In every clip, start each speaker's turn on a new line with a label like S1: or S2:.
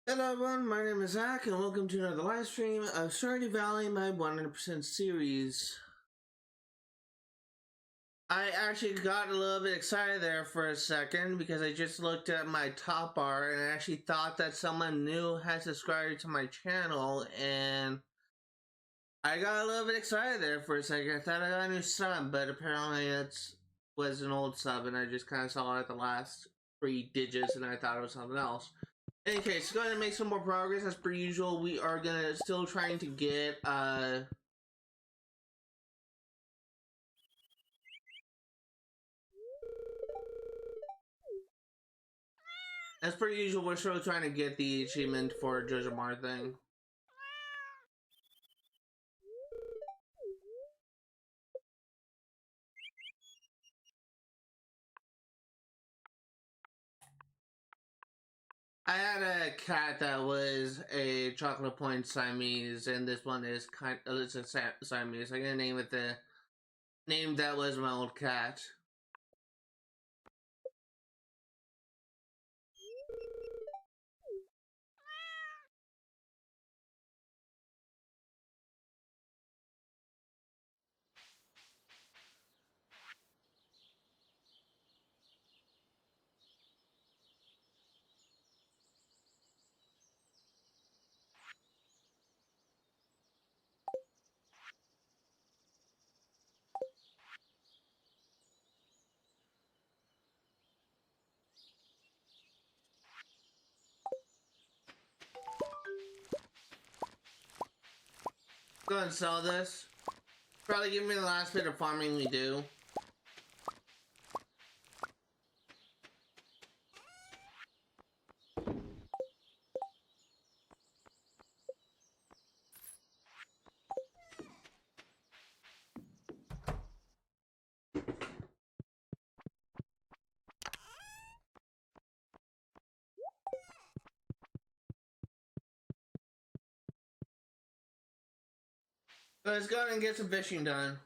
S1: Hello everyone, my name is Zach and welcome to another live stream of Stardew Valley, my 100% series. I actually got a little bit excited there for a second because I just looked at my top bar and I actually thought that someone new had subscribed to my channel, and I got a little bit excited there for a second. I thought I got a new sub, but apparently it was an old sub and I just kind of saw it at the last 3 digits and I thought it was something else. In any case, go ahead and make some more progress. As per usual, we are gonna still trying to get as per usual, we're still trying to get the achievement for Joja Upgrade thing. I had a cat that was a chocolate point Siamese, and this one is it's a Siamese. I'm gonna name it the name that was my old cat. Go ahead and sell this. Probably give me the last bit of farming we do. Let's go ahead and get some fishing done.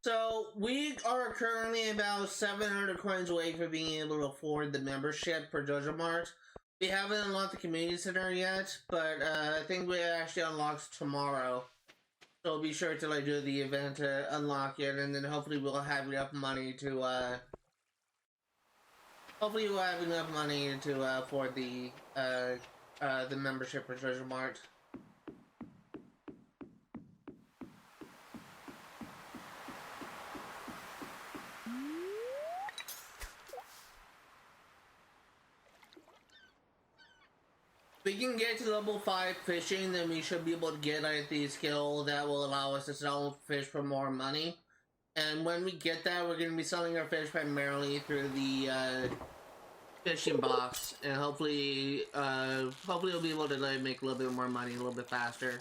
S1: So we are currently about 700 coins away from being able to afford the membership for Joja Mart. We haven't unlocked the community center yet, but I think we actually unlocked tomorrow. So be sure to do the event to unlock it, and then hopefully we'll have enough money to afford the membership for Joja Mart. If we can get to level 5 fishing, then we should be able to get the skill that will allow us to sell fish for more money. And when we get that, we're going to be selling our fish primarily through the fishing box, and hopefully we'll be able to make a little bit more money a little bit faster.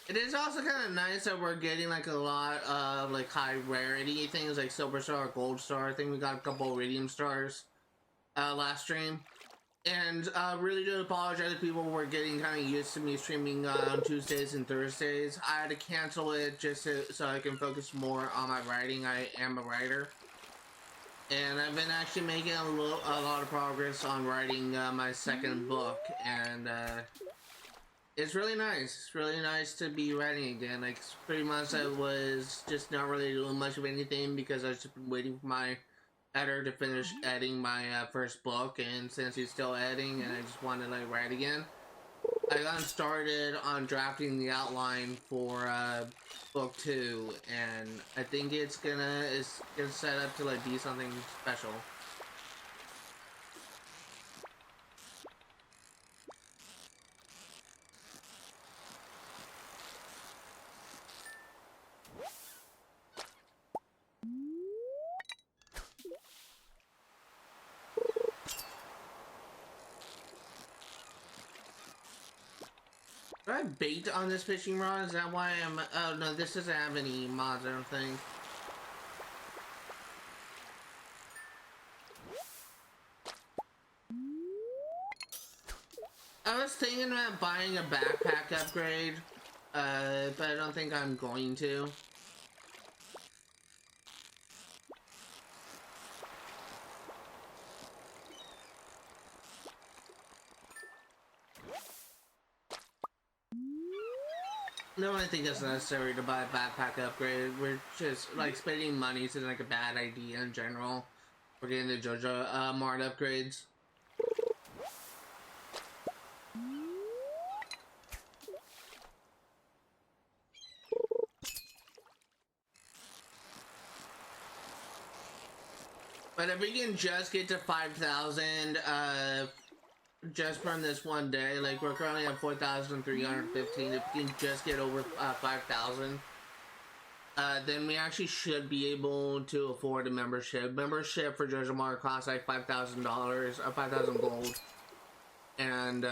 S1: It is also kind of nice that we're getting a lot of high rarity things like silver star, gold star. I think we got a couple iridium stars last stream. And really do apologize to people who were getting kind of used to me streaming on Tuesdays and Thursdays. I had to cancel it just so I can focus more on my writing. I am a writer. And I've been actually making a lot of progress on writing my second book. And it's really nice. It's really nice to be writing again. Like, pretty much I was just not really doing much of anything because I was just waiting for my editor to finish editing my first book, and since he's still editing and I just wanted to write again, I got started on drafting the outline for book 2, and I think it's gonna set up to be something special. Do I have bait on this fishing rod? Is that why I'm... Oh, no, this doesn't have any mods, I don't think. I was thinking about buying a backpack upgrade, but I don't think I'm going to. No, I think it's necessary to buy a backpack upgrade. We're just like spending money is like a bad idea in general. We're getting the Joja Mart upgrades. But if we can just get to 5,000, just from this one day, like we're currently at 4,315. If we can just get over 5,000, then we actually should be able to afford a membership. Membership for Joja Mart costs like $5,000, 5,000 gold, and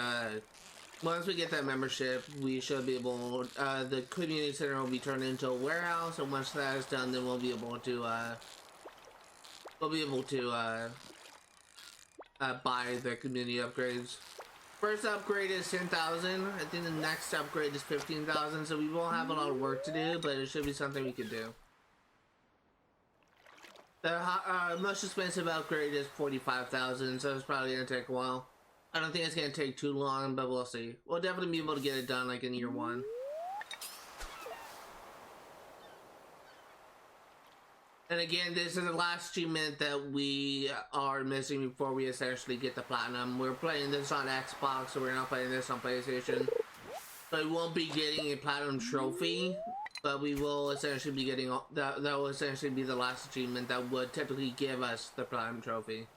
S1: once we get that membership, we should be able. The community center will be turned into a warehouse, and once that is done, then we'll be able to buy the community upgrades. First upgrade is 10,000. I think the next upgrade is 15,000. So we won't have a lot of work to do, but it should be something we could do. The most expensive upgrade is 45,000, so it's probably gonna take a while. I don't think it's gonna take too long, but we'll see. We'll definitely be able to get it done like in year one. And again, this is the last achievement that we are missing before we essentially get the platinum. We're playing this on Xbox, so we're not playing this on PlayStation. So we won't be getting a platinum trophy, but we will essentially be getting that. That will essentially be the last achievement that would typically give us the platinum trophy.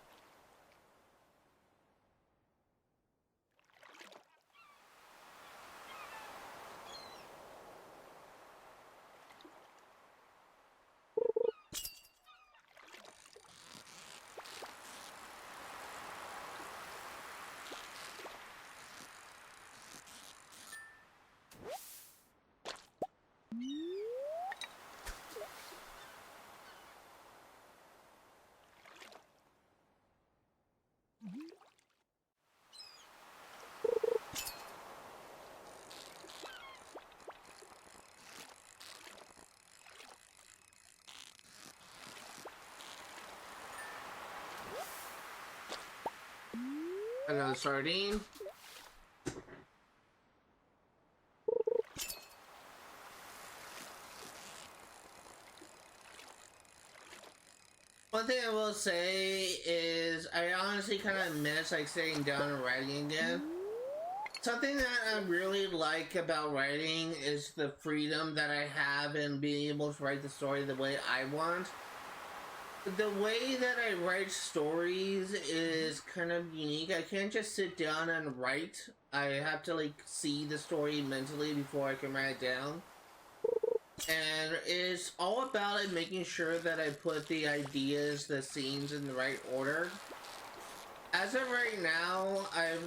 S1: Another sardine. One thing I will say is I honestly kind of miss like sitting down and writing again. Something that I really like about writing is the freedom that I have in being able to write the story the way I want. The way that I write stories is kind of unique. I can't just sit down and write. I have to like see the story mentally before I can write it down. And it's all about like making sure that I put the ideas, the scenes in the right order. As of right now, I've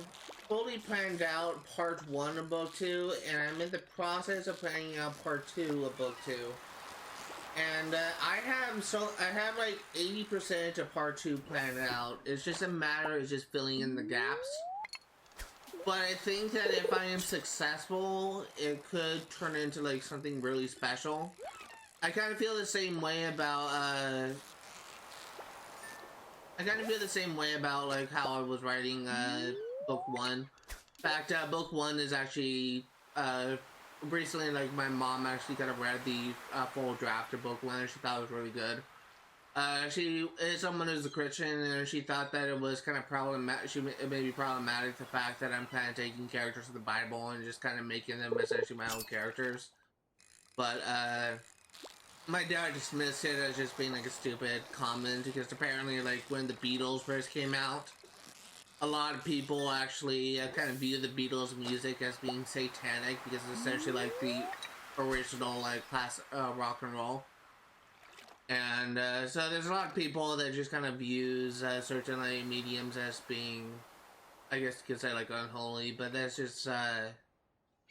S1: fully planned out part 1 of book 2, and I'm in the process of planning out part 2 of book 2. And I have like 80% of part 2 planned out. It's just a matter of just filling in the gaps. But I think that if I am successful, it could turn into like something really special. I kind of feel the same way about like how I was writing book 1. In fact, book 1 is actually recently, like my mom actually kind of read the full draft of book 1 and she thought it was really good. She is someone who's a Christian, and she thought that it was kind of problematic. It may be problematic the fact that I'm kind of taking characters of the Bible and just kind of making them essentially my own characters. But my dad dismissed it as just being like a stupid comment because apparently, like when the Beatles first came out, a lot of people actually kind of view the Beatles music as being satanic because it's essentially like the original like class rock and roll. And so there's a lot of people that just kind of views certain like mediums as being, I guess you could say like unholy, but that's just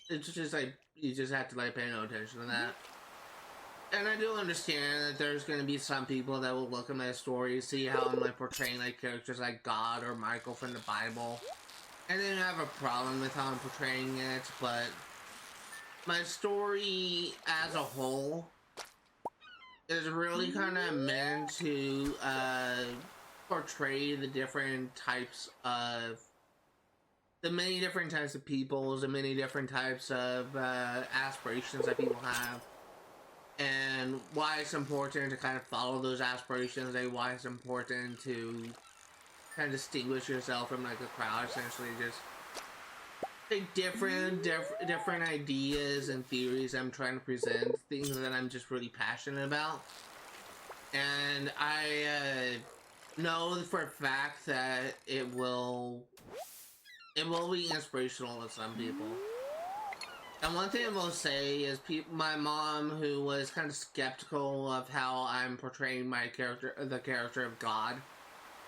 S1: it's just like you just have to like pay no attention to that. And I do understand that there's going to be some people that will look at my story, see how I'm like portraying like characters like God or Michael from the Bible, I didn't have a problem with how I'm portraying it, but my story as a whole is really kind of meant to portray the different types of the many different types of peoples, the many different types of aspirations that people have, and why it's important to kind of follow those aspirations, and why it's important to kind of distinguish yourself from like a crowd, essentially. Just like different ideas and theories I'm trying to present, things that I'm just really passionate about, and I know for a fact that it will be inspirational to some people. And one thing I will say is, my mom, who was kind of skeptical of how I'm portraying my character, the character of God,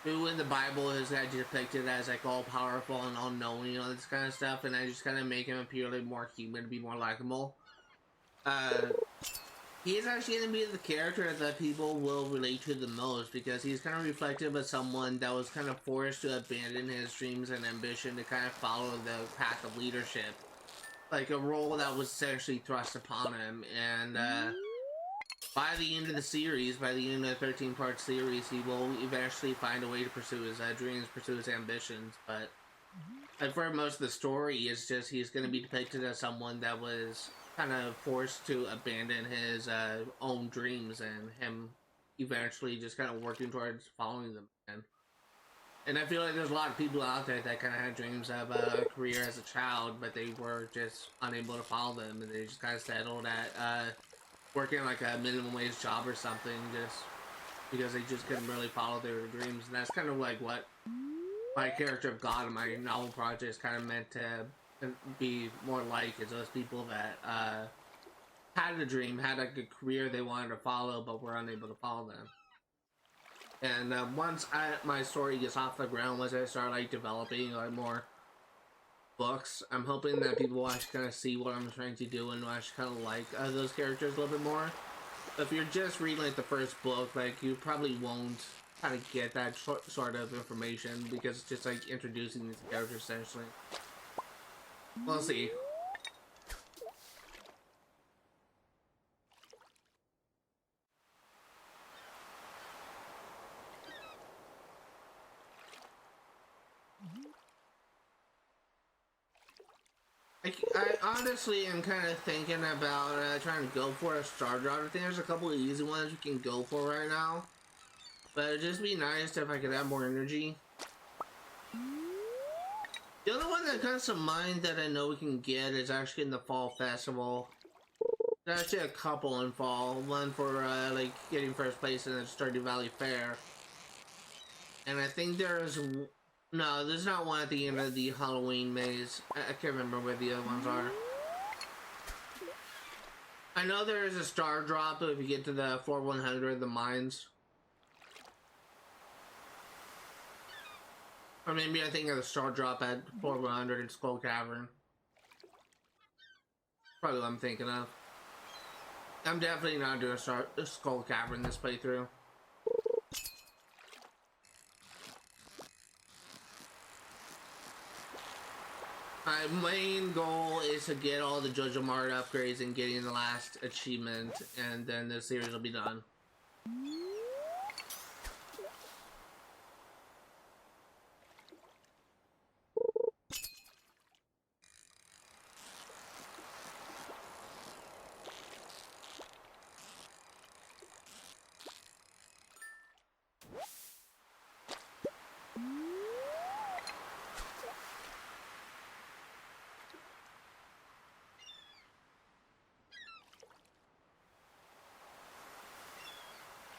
S1: who in the Bible is depicted as like all powerful and all knowing and all this kind of stuff, and I just kind of make him appear like more human, to be more likable. He's actually going to be the character that people will relate to the most, because he's kind of reflective of someone that was kind of forced to abandon his dreams and ambition to kind of follow the path of leadership, like a role that was essentially thrust upon him. And by the end of the series, by the end of the 13-part series, he will eventually find a way to pursue his dreams, pursue his ambitions. But for most of the story, it's just he's going to be depicted as someone that was kind of forced to abandon his own dreams, and him eventually just kind of working towards following them again. And I feel like there's a lot of people out there that kind of had dreams of a career as a child, but they were just unable to follow them, and they just kind of settled at working like a minimum wage job or something, just because they just couldn't really follow their dreams. And that's kind of like what my character of God in my novel project is kind of meant to be more like, is those people that had a dream, had like a career they wanted to follow, but were unable to follow them. And once my story gets off the ground, once I start like developing like more books, I'm hoping that people will actually kind of see what I'm trying to do and will actually kind of like those characters a little bit more. But if you're just reading like the first book, like you probably won't kind of get that sort of information, because it's just like introducing these characters essentially. We'll see. I honestly am kind of thinking about trying to go for a star drop. I think there's a couple of easy ones we can go for right now, but it'd just be nice if I could have more energy. The other one that comes to mind that I know we can get is actually in the fall festival. There's actually a couple in fall. One for like getting first place in the Stardew Valley Fair, and I think there's no, there's not one at the end of the Halloween maze. I can't remember where the other ones are. I know there is a star drop if you get to the floor 100, the mines. Or maybe I think of the star drop at floor 100 in Skull Cavern. Probably what I'm thinking of. I'm definitely not doing a Skull Cavern this playthrough. My main goal is to get all the Joja upgrades and getting the last achievement, and then the series will be done.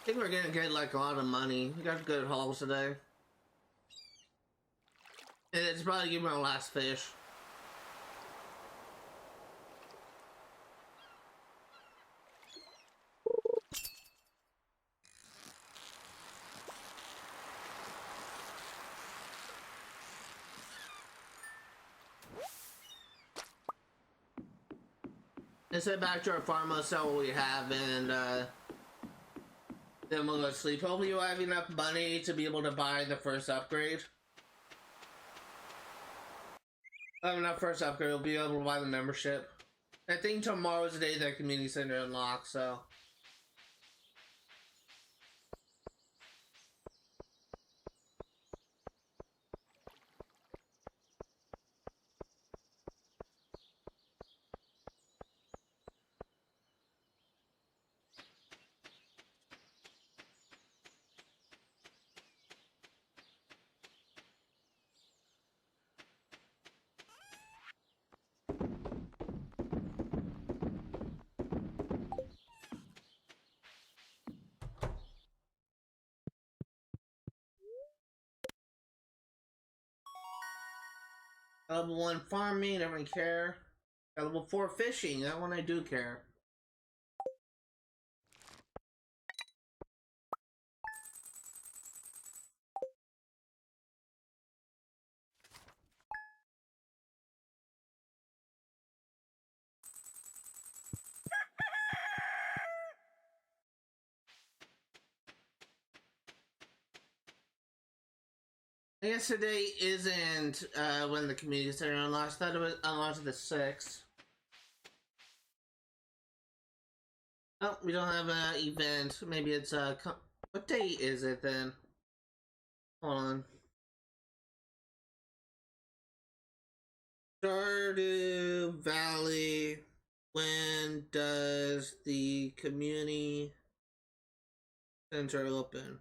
S1: I think we're gonna get like a lot of money. We got good hauls today. And it's probably giving me my last fish. Let's head back to our farm, let's sell what we have, and then we'll go to sleep. Hopefully you'll have enough money to be able to buy the first upgrade. Not first upgrade, we'll be able to buy the membership. I think tomorrow's the day that community center unlocks, so. Level 1 farming, I don't really care. Level 4 fishing, that one I do care. I guess today isn't when the community center unlocks. I thought it was unlocked the 6th. Oh, we don't have an event. Maybe it's what date is it then? Hold on. Stardew Valley. When does the community center open?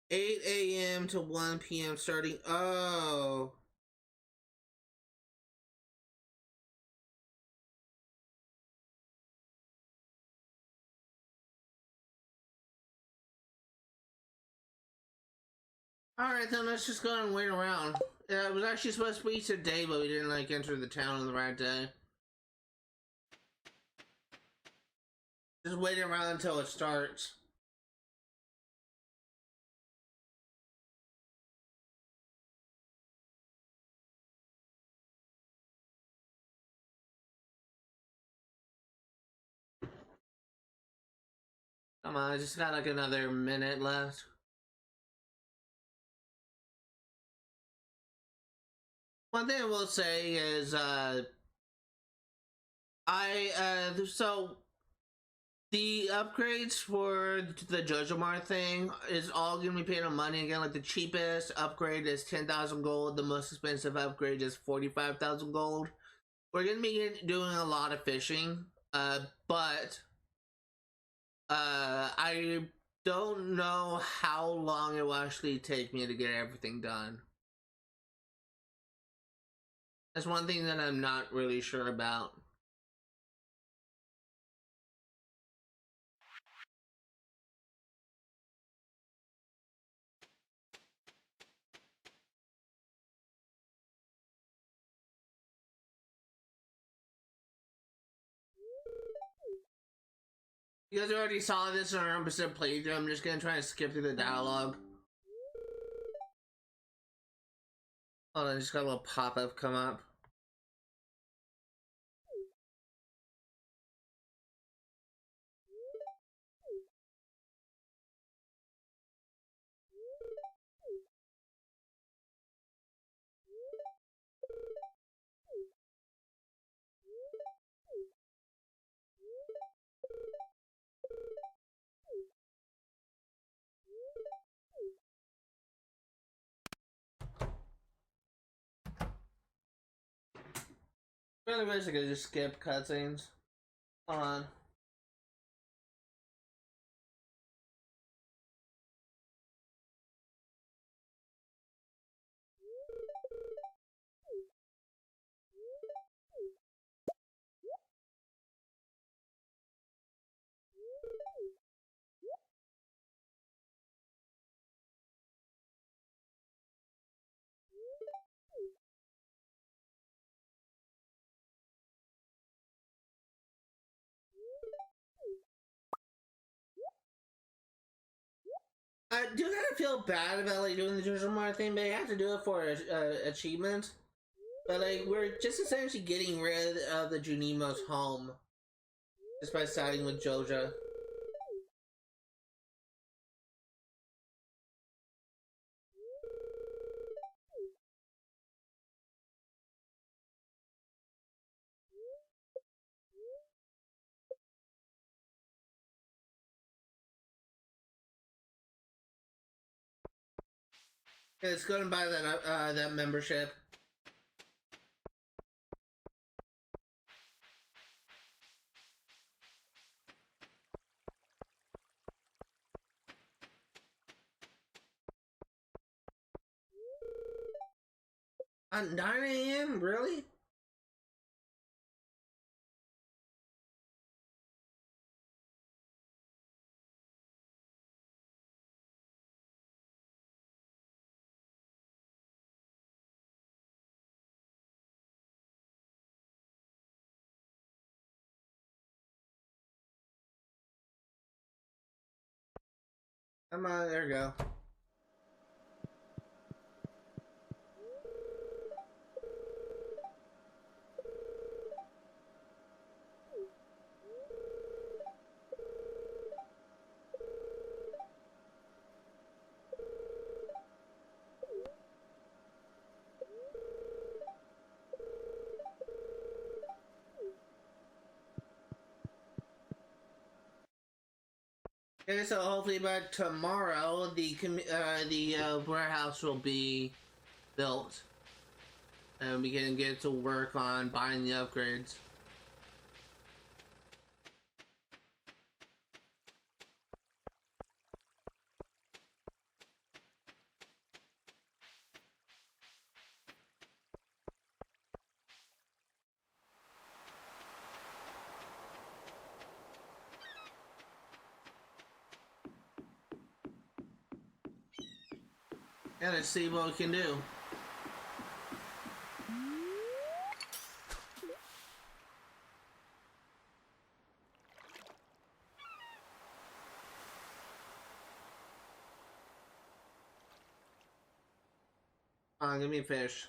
S1: 8 a.m. to 1 p.m. starting. Oh. Alright, then let's just go and wait around. Yeah, it was actually supposed to be today, but we didn't like enter the town on the right day. Just wait around until it starts. Come on, I just got like another minute left. One thing I will say is, so the upgrades for the Joja thing is all gonna be paid on money again. Like the cheapest upgrade is 10,000 gold. The most expensive upgrade is 45,000 gold. We're gonna be doing a lot of fishing, but I don't know how long it will actually take me to get everything done. That's one thing that I'm not really sure about. You guys already saw this in our 100% playthrough. I'm just gonna try and skip through the dialogue. Hold on, I just got a little pop-up come up. Really basically just skip cutscenes. Hold on. I do kind of feel bad about like doing the Joja thing, but I have to do it for achievement. But like we're just essentially getting rid of the Junimo's home just by siding with Joja. It's going to buy that membership. At 9 a.m. Really? Come on, there we go. Okay, so hopefully by tomorrow the warehouse will be built, and we can get to work on buying the upgrades. And let's see what we can do. Give me a fish.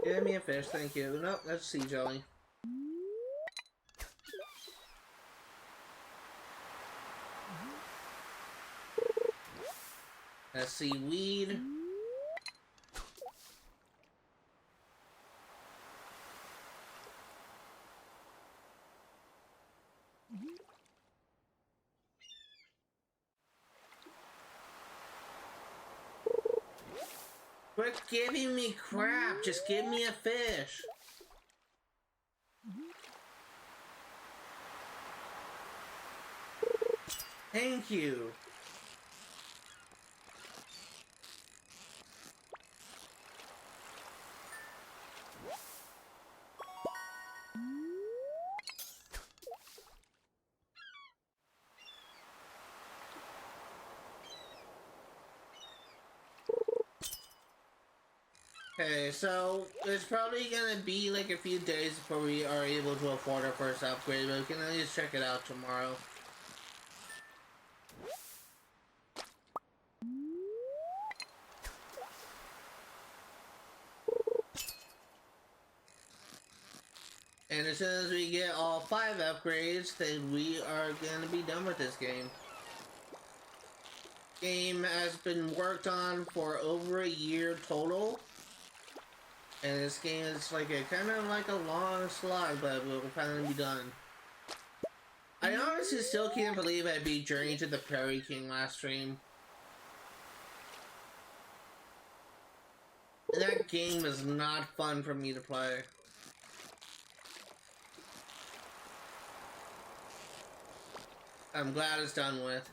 S1: Give me a fish, thank you. Nope, that's sea jelly. That's seaweed. Quit giving me crap, just give me a fish. Thank you. Okay, so it's probably gonna be like a few days before we are able to afford our first upgrade, but we can at least check it out tomorrow. And as soon as we get all 5 upgrades, then we are gonna be done with this game. Game has been worked on for over a year total. And this game is like a kind of like a long slog, but we'll finally be done. I honestly still can't believe I beat Journey to the Prairie King last stream. That game was not fun for me to play. I'm glad it's done with.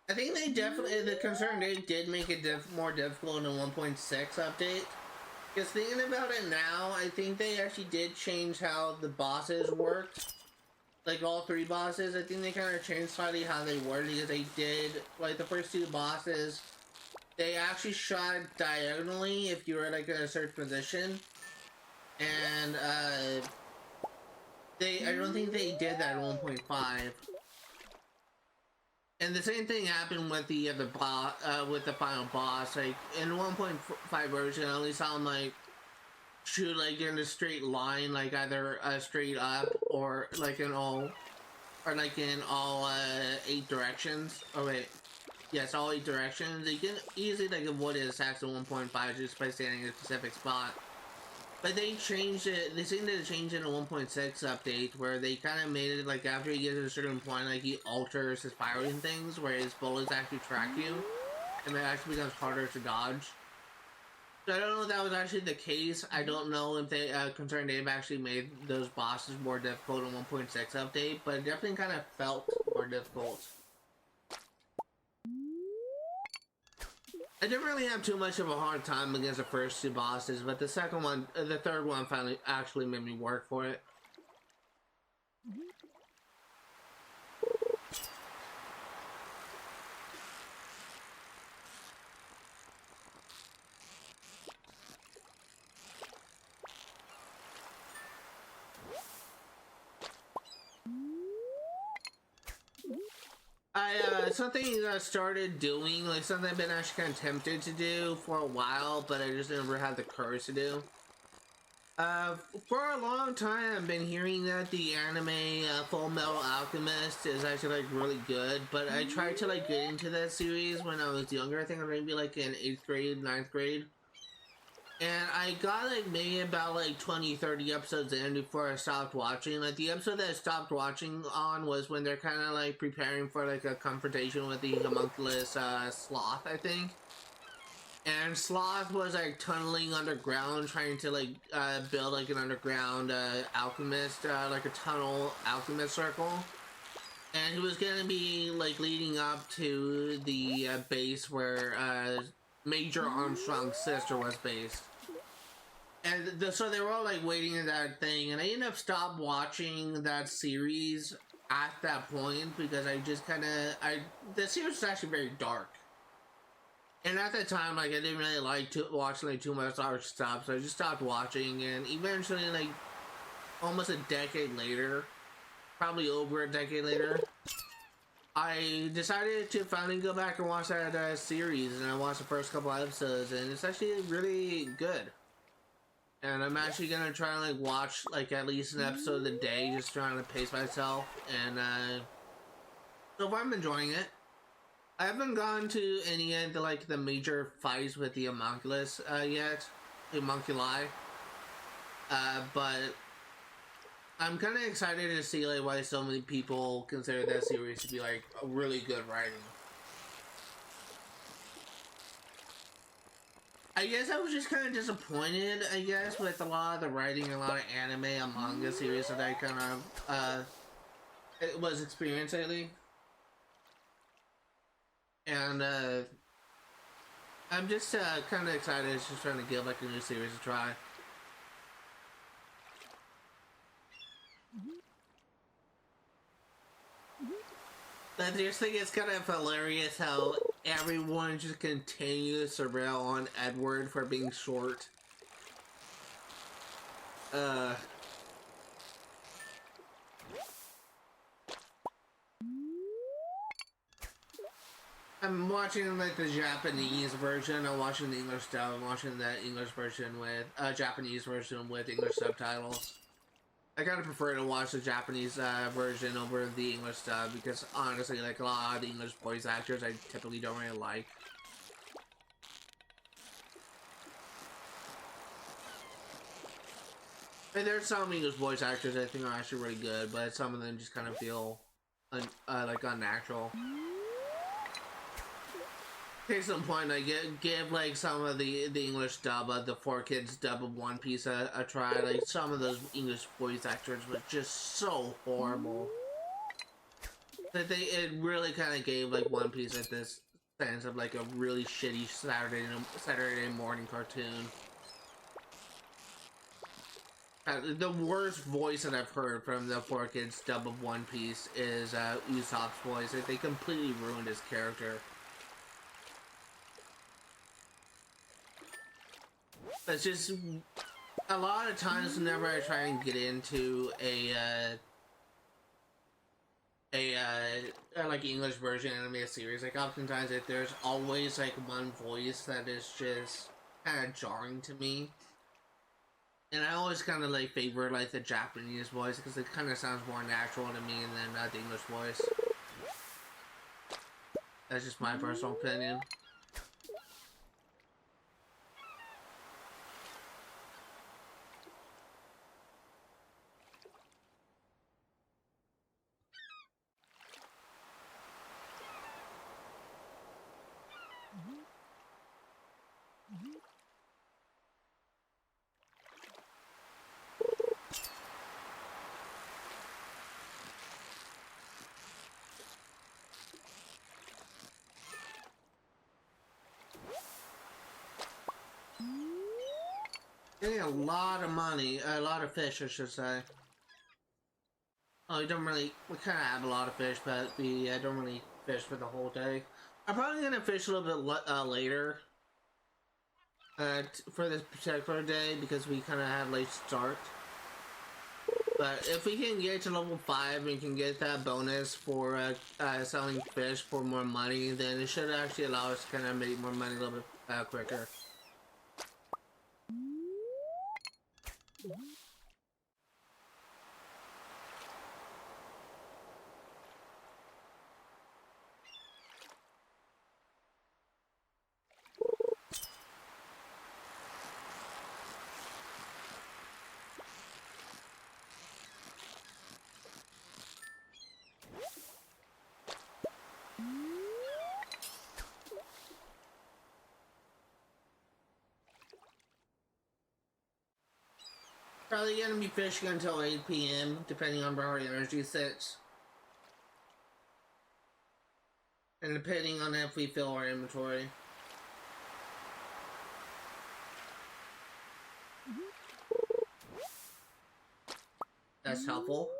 S1: I think they definitely, the concern they did make it more difficult in the 1.6 update. Because thinking about it now, I think they actually did change how the bosses worked. Like all 3 bosses, I think they kind of changed slightly how they were, because they did, like the first 2 bosses, they actually shot diagonally if you were like in a certain position. And I don't think they did that in 1.5. And the same thing happened with the with the final boss. Like in 1.5 version, I only saw him like shoot like in a straight line, like either straight up or like in all 8 directions. Oh wait, yes, all 8 directions. You can easily like avoid his attacks in 1.5 just by standing in a specific spot. But they changed it. They seem to change it in a 1.6 update where they kind of made it like after he gets to a certain point, like he alters his firing things where his bullets actually track you, and it actually becomes harder to dodge. So I don't know if that was actually the case. I don't know if they concerned they've actually made those bosses more difficult in 1.6 update, but it definitely kind of felt more difficult. I didn't really have too much of a hard time against the first two bosses, but the second one, the third one finally actually made me work for it. Something I started doing, like something I've been actually kind of tempted to do for a while, but I just never had the courage to do. For a long time, I've been hearing that the anime Full Metal Alchemist is actually like really good, but I tried to like get into that series when I was younger. I think I was maybe like in 8th grade, 9th grade. And I got like maybe about like 20, 30 episodes in before I stopped watching. Like the episode that I stopped watching on was when they're kind of like preparing for like a confrontation with the homunculus Sloth, I think. And Sloth was like tunneling underground, trying to like build like an underground alchemist, like a tunnel alchemist circle. And he was gonna be like leading up to the base where Major Armstrong's sister was based. And so they were all like waiting in that thing, and I ended up stopped watching that series at that point because I just kind of the series was actually very dark. And at that time, like I didn't really like to watch like too much dark stuff, so I just stopped watching. And eventually, like almost a decade later, probably over a decade later, I decided to finally go back and watch that series, and I watched the first couple episodes, and it's actually really good. And I'm actually gonna try and like watch like at least an episode a day, just trying to pace myself. And so far I'm enjoying it. I haven't gone to any of the like the major fights with the homunculus yet, the homunculi. But I'm kind of excited to see like why so many people consider that series to be like a really good writing. I guess I was just kind of disappointed, I guess, with a lot of the writing, a lot of anime and manga series that I kind of was experiencing lately. And I'm just kind of excited, just trying to give like a new series a try. I just think it's kind of hilarious how everyone just continues to rail on Edward for being short. I'm watching like the Japanese version. I'm watching the English dub. I'm watching the English version with Japanese version with English subtitles. I kind of prefer to watch the Japanese version over the English dub because honestly, like a lot of the English voice actors, I typically don't really like. And there's some English voice actors I think are actually really good, but some of them just kind of feel like unnatural. Case in point, I give like some of the English dub of the 4Kids dub of One Piece a try. Like some of those English voice actors were just so horrible that it really kind of gave like One Piece like this sense of like a really shitty Saturday morning cartoon. The worst voice that I've heard from the 4Kids dub of One Piece is Usopp's voice. Like, they completely ruined his character. It's just a lot of times whenever I try and get into a like English version anime series, like oftentimes there's always like one voice that is just kind of jarring to me. And I always kind of like favor like the Japanese voice because it kind of sounds more natural to me than the English voice. That's just my personal opinion. Getting a lot of money, a lot of fish, I should say. Oh, we don't really, we kind of have a lot of fish, but we don't really fish for the whole day. I'm probably gonna fish a little bit later for this particular day because we kind of had late start. But if we can get to level 5 and can get that bonus for selling fish for more money, then it should actually allow us to kind of make more money a little bit quicker. Probably gonna be fishing until 8 p.m. depending on where our energy sits. And depending on if we fill our inventory. That's helpful.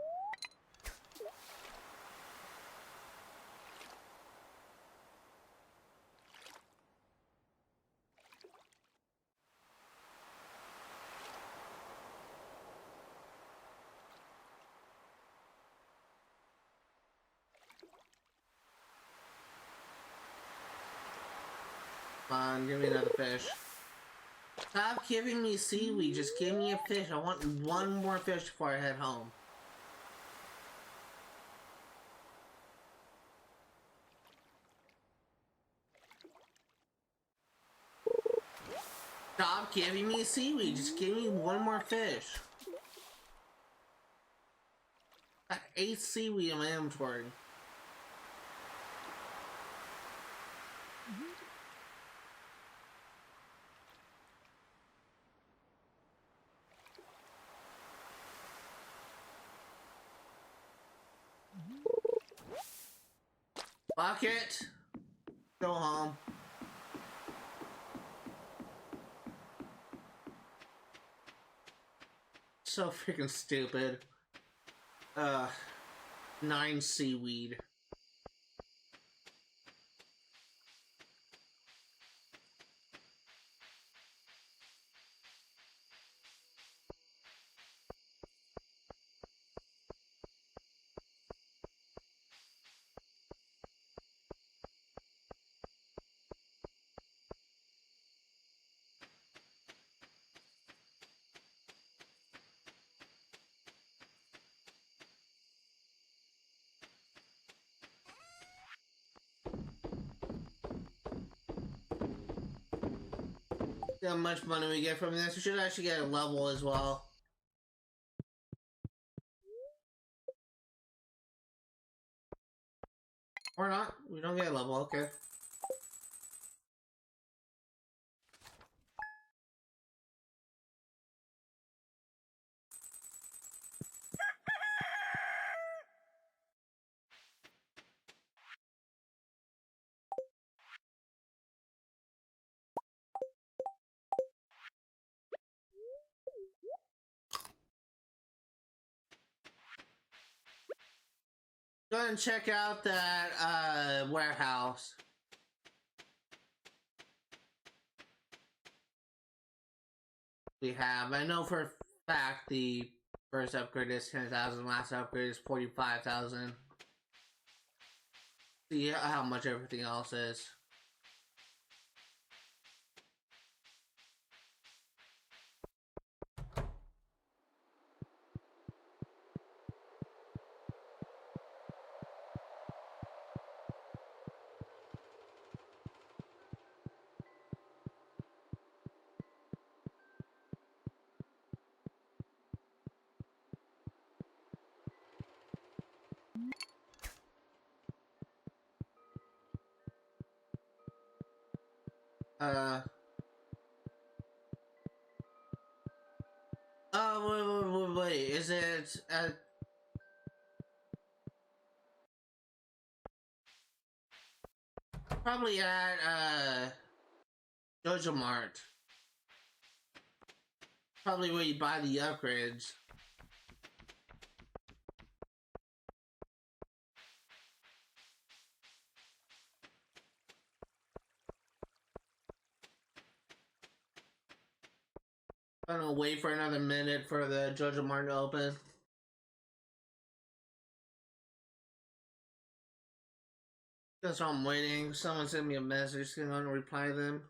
S1: Come on, give me another fish. Stop giving me seaweed, just give me a fish. I want one more fish before I head home. Stop giving me seaweed, just give me one more fish. I got 8 seaweed in my inventory. Bucket! Go home. So freaking stupid. 9 seaweed. See how much money we get from this. We should actually get a level as well. Or not. We don't get a level, okay. Go ahead and check out that warehouse. We have. I know for a fact the first upgrade is 10,000, last upgrade is 45,000. See how much everything else is. Oh, wait, is it, probably at, Joja Mart. Probably where you buy the upgrades. I'm gonna wait for another minute for the Joja Martin to open. That's why I'm waiting. Someone sent me a message, so I'm gonna reply to them.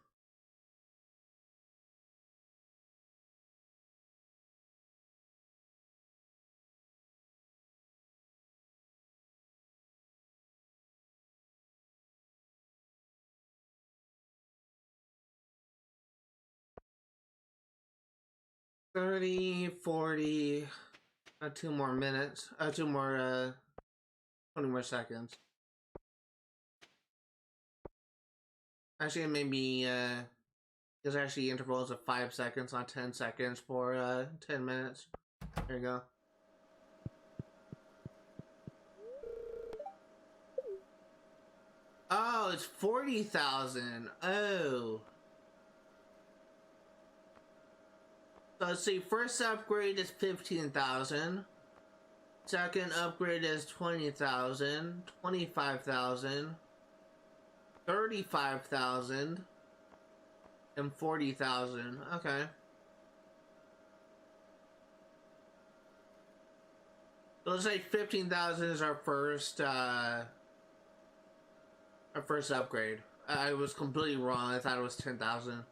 S1: $30, $40, 2 more minutes, 20 more seconds. Actually, maybe, there's actually intervals of 5 seconds, not 10 seconds for, 10 minutes. There you go. Oh, it's 40,000. Oh. So let's see, first upgrade is 15,000. Second upgrade is 20,000, 25,000, 35,000, and 40,000. Okay. So let's say 15,000 is our first upgrade. I was completely wrong. I thought it was 10,000.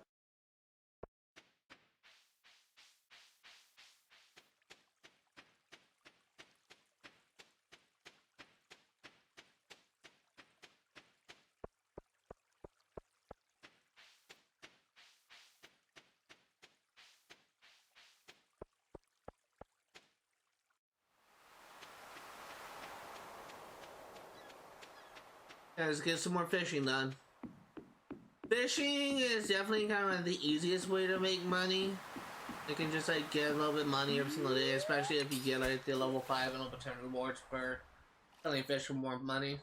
S1: Yeah, let's get some more fishing done. Fishing is definitely kind of the easiest way to make money. You can just like get a little bit of money every single day, especially if you get like the level 5 and level 10 rewards for selling fish for more money.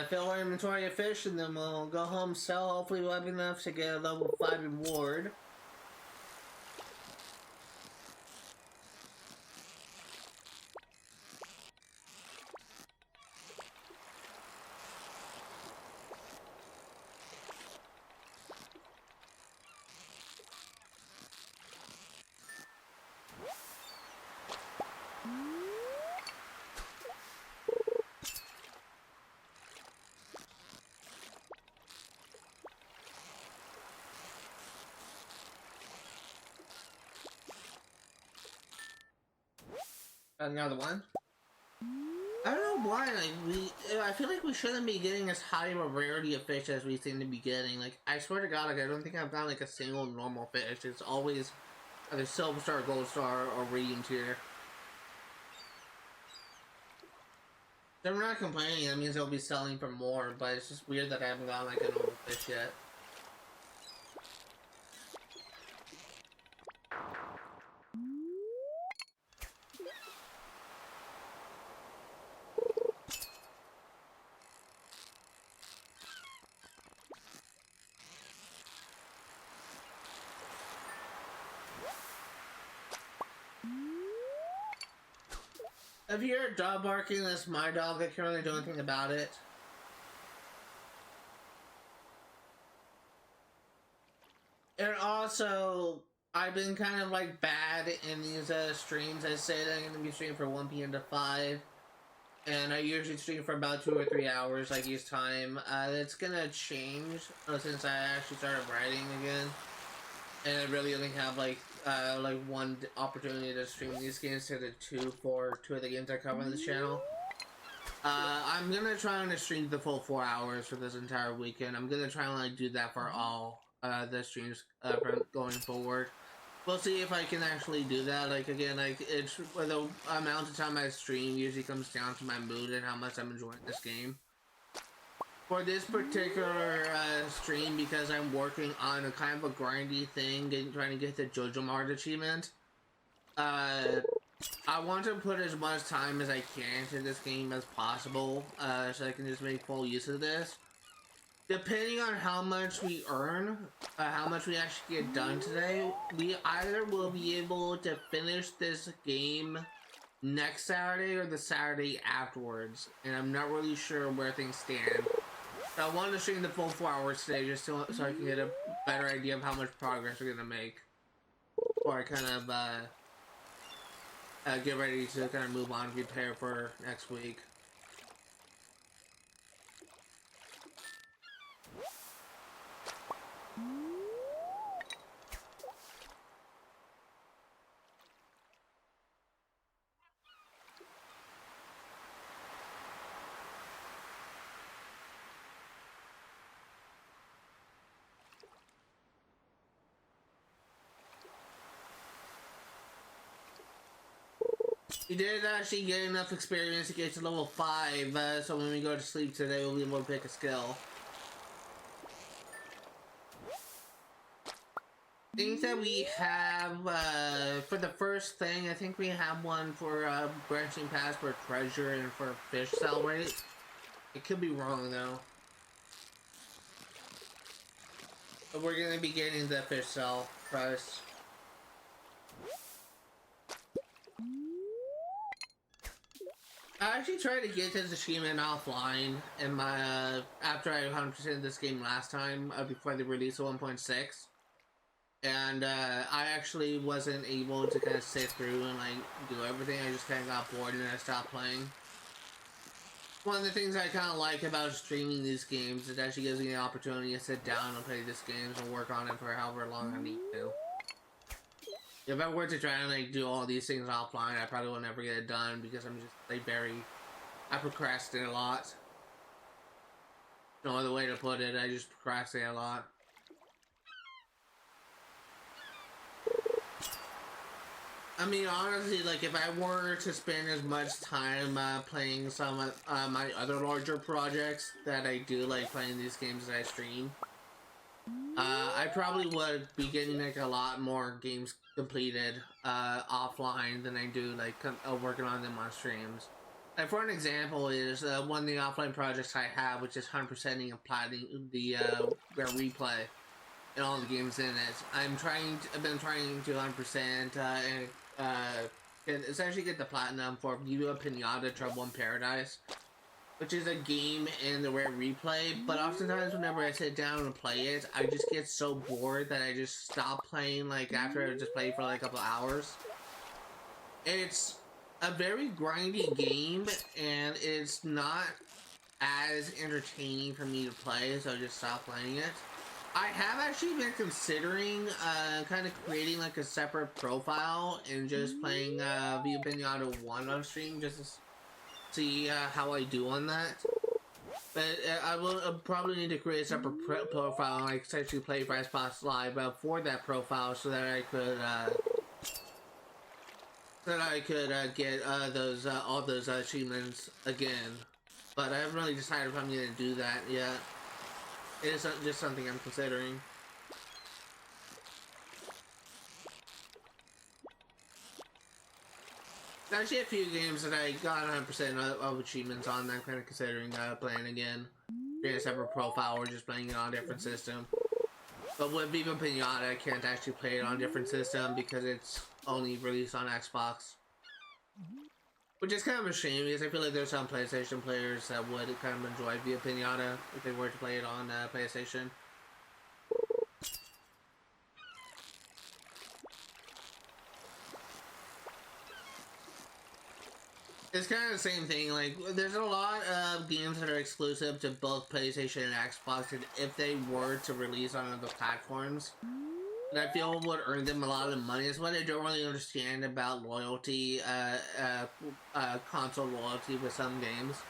S1: Fill our inventory of fish, and then we'll go home, sell. Hopefully we'll have enough to get a level 5 reward. Another one. I don't know why, like, I feel like we shouldn't be getting as high of a rarity of fish as we seem to be getting. Like, I swear to God, like, I don't think I've gotten, like, a single normal fish. It's always either Silver Star, Gold Star, or Radiant tier. So I'm not complaining, that means they'll be selling for more, but it's just weird that I haven't gotten, like, a normal fish yet. If you hear a dog barking, that's my dog. I can't really do anything about it. And also, I've been kind of like bad in these streams. I say that I'm going to be streaming from 1 p.m. to 5. And I usually stream for about 2 or 3 hours, like each time. It's gonna change since I actually started writing again. And I really only have like one opportunity to stream these games to the two of the games I cover on this channel. I'm gonna try and stream the full 4 hours for this entire weekend. I'm gonna try and like do that for all the streams from going forward. We'll see if I can actually do that. Like again, like it's the amount of time I stream usually comes down to my mood and how much I'm enjoying this game. For this particular stream, because I'm working on a kind of a grindy thing, trying to get the Joja Upgrade achievement, I want to put as much time as I can into this game as possible, so I can just make full use of this. Depending on how much we earn, how much we actually get done today, we either will be able to finish this game next Saturday or the Saturday afterwards, and I'm not really sure where things stand. So I wanted to stream the full 4 hours today just so I can get a better idea of how much progress we're gonna make before I kind of get ready to kind of move on and prepare for next week. We did actually get enough experience to get to level 5, so when we go to sleep today, we'll be able to pick a skill. I think that we have, for the first thing, I think we have one for branching paths for treasure and for fish sell rate. It could be wrong though. But we're gonna be getting the fish sell price. I actually tried to get this achievement offline in my, after I 100%ed this game last time, before the release of 1.6. And I actually wasn't able to kind of sit through and like do everything. I just kind of got bored and I stopped playing. One of the things I kind of like about streaming these games is it actually gives me the opportunity to sit down and play these games and work on it for however long I need to. If I were to try and like do all these things offline, I probably will never get it done because I'm just like I procrastinate a lot. No other way to put it, I just procrastinate a lot. I mean, honestly, like, if I were to spend as much time playing some of my other larger projects that I do, like playing these games as I stream, I probably would be getting, like, a lot more games completed offline than I do, like, working on them on streams. Like, for an example is one of the offline projects I have, which is 100%ing and platinum the replay and all the games in it. I've been trying to 100% and essentially get the platinum for Viva Pinata Trouble in Paradise, which is a game in the rare replay, but oftentimes whenever I sit down and play it, I just get so bored that I just stop playing, like, after I just play for like a couple hours. It's a very grindy game, and it's not as entertaining for me to play, so I just stopped playing it. I have actually been considering kind of creating like a separate profile and just playing Via Pinata 1 on stream just to see how I do on that. But I will probably need to create a separate profile and like essentially play for Xbox Live for that profile so that I could get those all those achievements again. But I haven't really decided if I'm going to do that yet. It is just something I'm considering. There's actually a few games that I got 100% of achievements on that I'm kind of considering playing again. Creating a separate profile or just playing it on a different system. But with Viva Pinata, I can't actually play it on a different system because it's only released on Xbox. Which is kind of a shame because I feel like there's some PlayStation players that would kind of enjoy Via Pinata if they were to play it on PlayStation. It's kind of the same thing, like, there's a lot of games that are exclusive to both PlayStation and Xbox, and if they were to release on other platforms, and I feel would earn them a lot of money. It's what I don't really understand about loyalty, console loyalty with some games.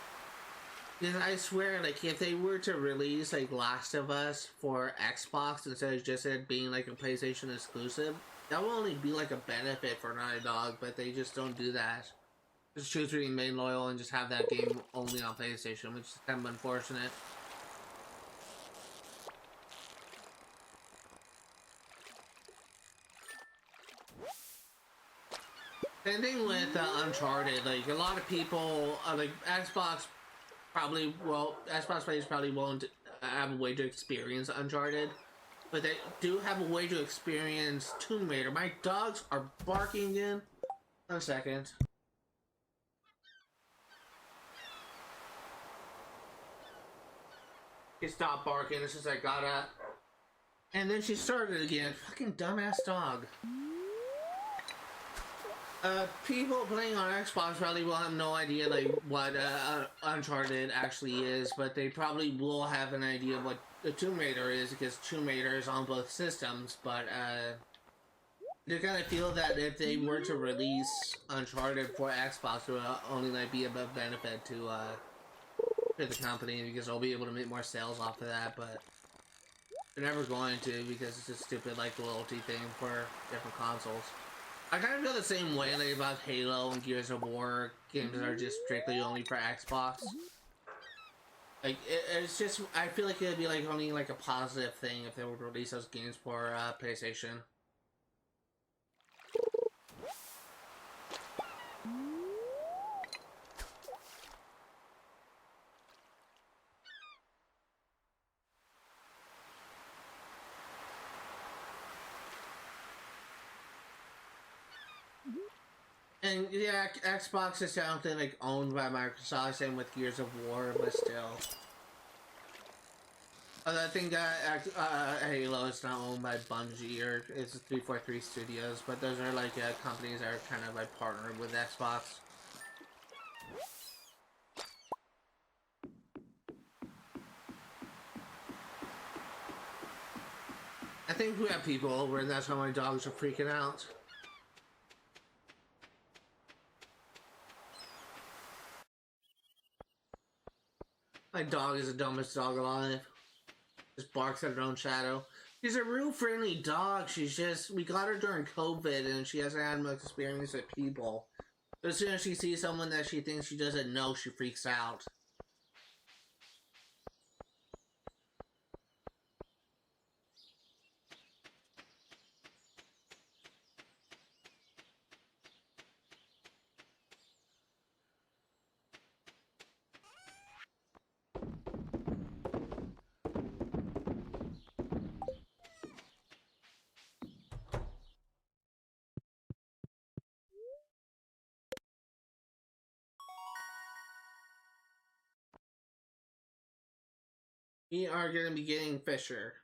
S1: Because I swear, like, if they were to release, like, Last of Us for Xbox instead of just it being, like, a PlayStation exclusive, that will only be, like, a benefit for Naughty Dog, but they just don't do that. Just choose to remain loyal and just have that game only on PlayStation, which is kind of unfortunate. Same thing with Uncharted. Like a lot of people, like Xbox probably, well, Xbox players probably won't have a way to experience Uncharted, but they do have a way to experience Tomb Raider. My dogs are barking again. 1 second. She stopped barking. It's just I gotta. And then she started again. Fucking dumbass dog. People playing on Xbox probably will have no idea like what Uncharted actually is, but they probably will have an idea of what the Tomb Raider is because Tomb Raider is on both systems. But they kind of feel that if they were to release Uncharted for Xbox, it would only like be a benefit to the company because they'll be able to make more sales off of that. But they're never going to because it's just stupid like loyalty thing for different consoles. I kind of feel the same way like about Halo and Gears of War games that are just strictly only for Xbox. Like it's just I feel like it'd be like only like a positive thing if they would release those games for PlayStation. And yeah, Xbox is technically like owned by Microsoft, same with Gears of War, but still. I think Halo is not owned by Bungie or it's 343 Studios, but those are like companies that are kind of like partnered with Xbox. I think we have people over and that's why my dogs are freaking out. My dog is the dumbest dog alive. Just barks at her own shadow. She's a real friendly dog. She's just, we got her during COVID and she hasn't had much experience with people. But as soon as she sees someone that she thinks she doesn't know, she freaks out. We are going to be getting Fisher.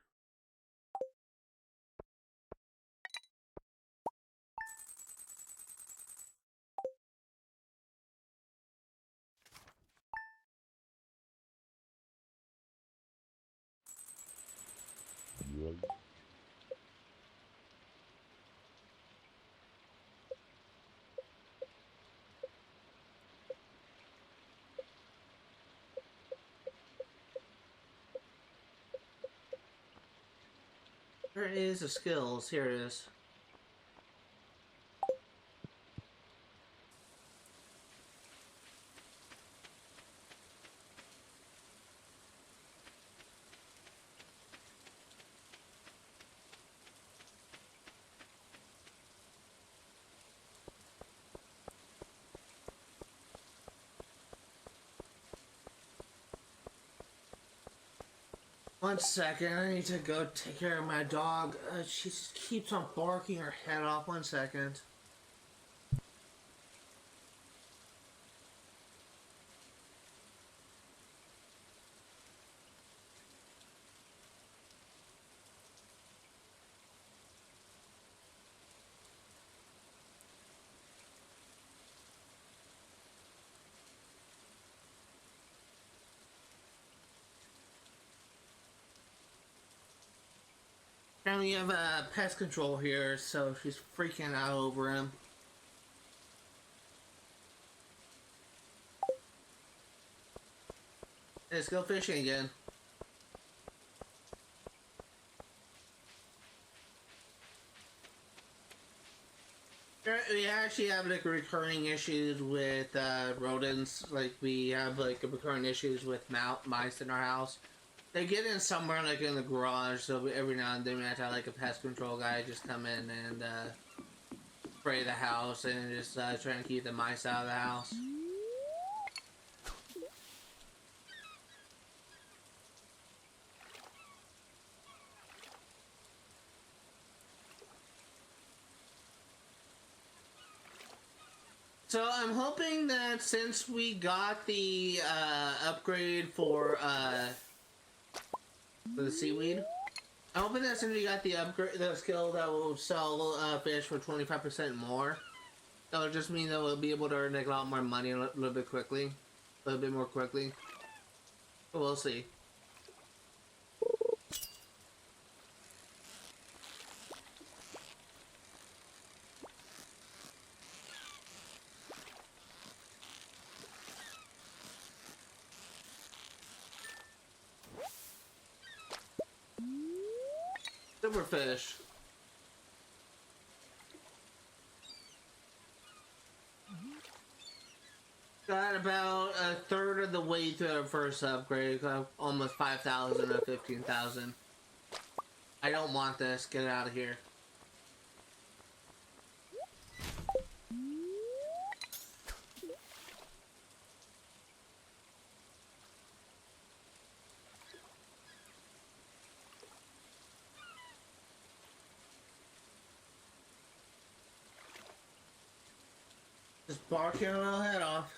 S1: Where is the skills? Here it is. One second, I need to go take care of my dog. She just keeps on barking her head off. 1 second. And we have pest control here, so she's freaking out over him. Let's go fishing again. We actually have like recurring issues with rodents. Like we have like recurring issues with mice in our house. They get in somewhere like in the garage, so every now and then we have to have like a pest control guy just come in and spray the house and just trying to keep the mice out of the house. So I'm hoping that since we got the upgrade for the seaweed, I'm hoping that since we got the upgrade, the skill that will sell fish for 25% more, that'll just mean that we'll be able to earn like, a lot more money a little bit quickly, a little bit more quickly. But we'll see. Silverfish. Got about a third of the way through our first upgrade. Got almost 5,000 or 15,000. I don't want this. Get it out of here. Just barking our little head off.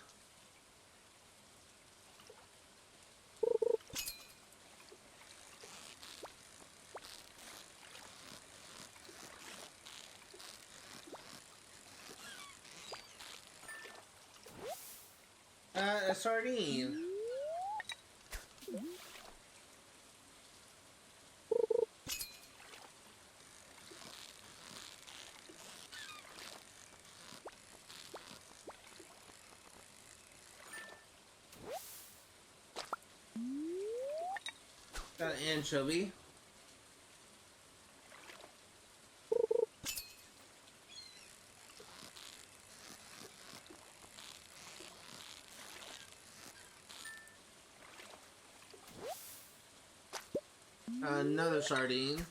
S1: A sardine. Got an anchovy. Another sardine.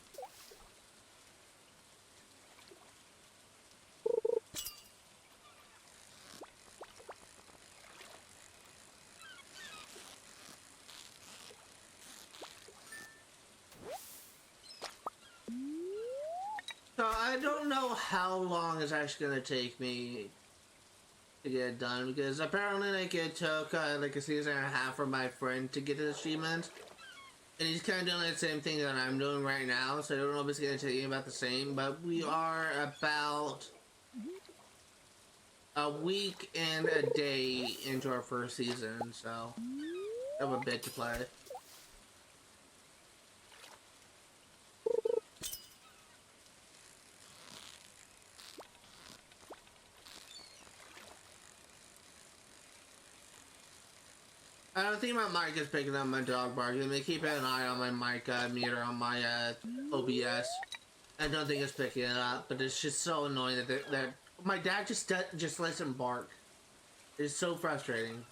S1: So I don't know how long it's actually gonna take me to get it done because apparently like it took like a season and a half for my friend to get the achievement. And he's kind of doing the same thing that I'm doing right now, so I don't know if it's going to take him about the same, but we are about a week and a day into our first season, so I have a bit to play. I don't think my mic is picking up my dog barking. I'm gonna keep an eye on my mic meter on my OBS. I don't think it's picking it up, but it's just so annoying that my dad just lets him bark. It's so frustrating.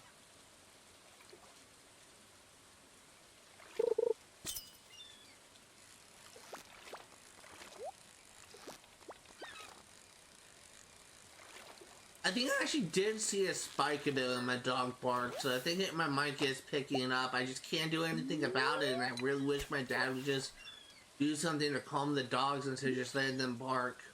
S1: I think I actually did see a spike in my dog bark, so I think my mic is picking it up. I just can't do anything about it, and I really wish my dad would just do something to calm the dogs instead of just letting them bark.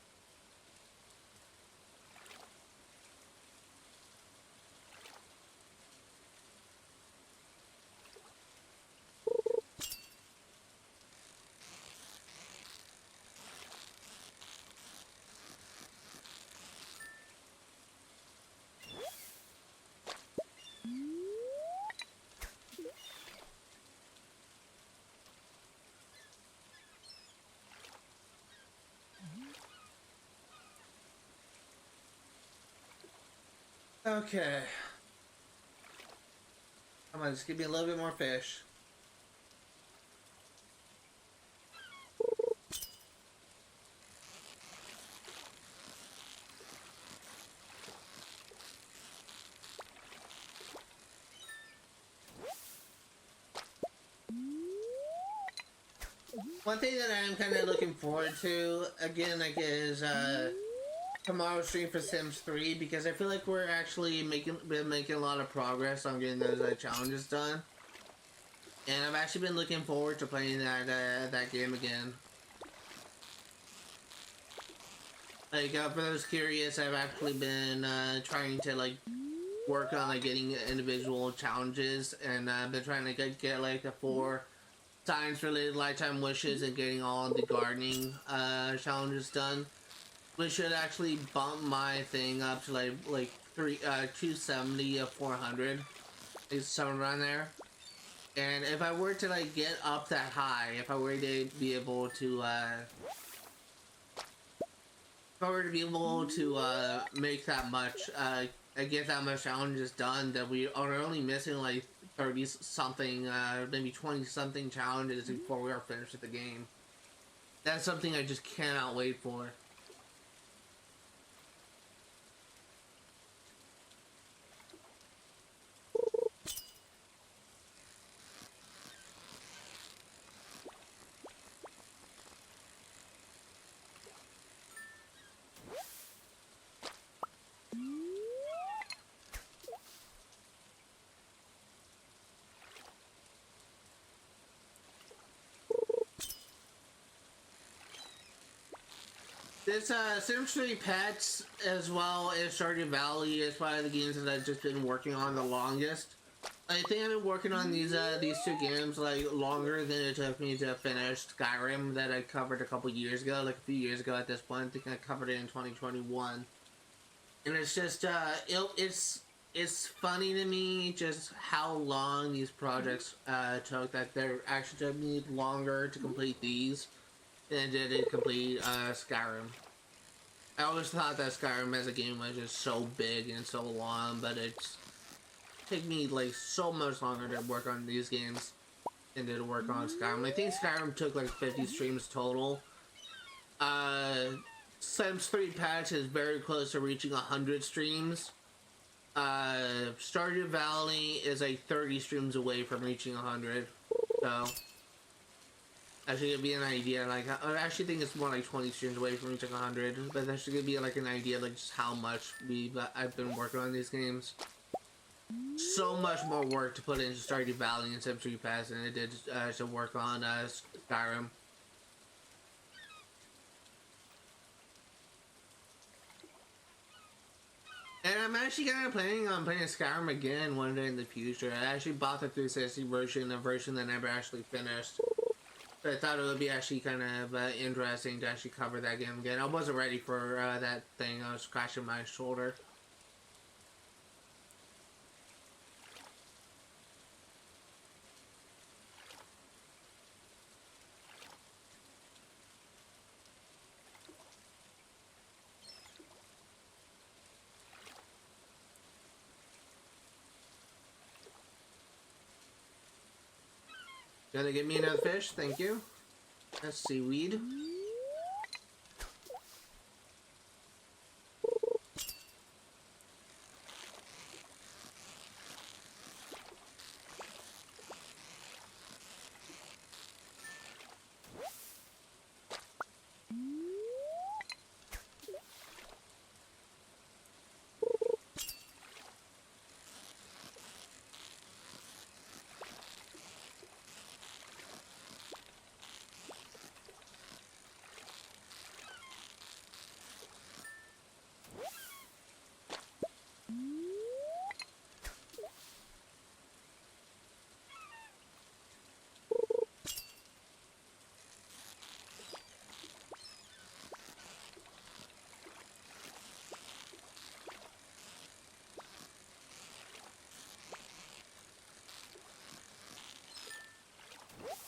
S1: Okay. Come on, just give me a little bit more fish. One thing that I'm kind of looking forward to, again, like, is, tomorrow stream for Sims 3 because I feel like we're actually been making a lot of progress on getting those challenges done, and I've actually been looking forward to playing that game again. Like for those curious, I've actually been trying to like work on like getting individual challenges, and I've been trying to get like the 4 science related lifetime wishes and getting all the gardening challenges done, which should actually bump my thing up to like 270 of 400. It's somewhere around there. And if I were to like get up that high, if I were to be able to make that much get that much challenges done, that we are only missing like 30 something maybe 20 something challenges before we are finished with the game. That's something I just cannot wait for. This Sims 3 Pets, as well as Stardew Valley, is probably the games that I've just been working on the longest. I think I've been working on these 2 games like longer than it took me to finish Skyrim, that I covered a couple years ago, like a few years ago at this point. I think I covered it in 2021. And it's just it's funny to me just how long these projects took, that they're actually took me longer to complete these than it did to complete Skyrim. I always thought that Skyrim as a game was just so big and so long, but it's taken me like so much longer to work on these games than to work on Skyrim. I think Skyrim took like 50 streams total. Sims 3 patch is very close to reaching 100 streams. Stardew Valley is like 30 streams away from reaching 100. So that should give me an idea. Like, I actually think it's more like 20 streams away from reaching 100, but that should give me like an idea like just how much I've been working on these games. So much more work to put into Stardew Valley and Sims 3 Pass than it did to work on Skyrim. And I'm actually kind of planning on playing Skyrim again one day in the future. I actually bought the 360 version, a version that I never actually finished. But I thought it would be actually kind of interesting to actually cover that game again. I wasn't ready for that thing. I was scratching my shoulder. Gonna get me another fish, thank you. That's seaweed.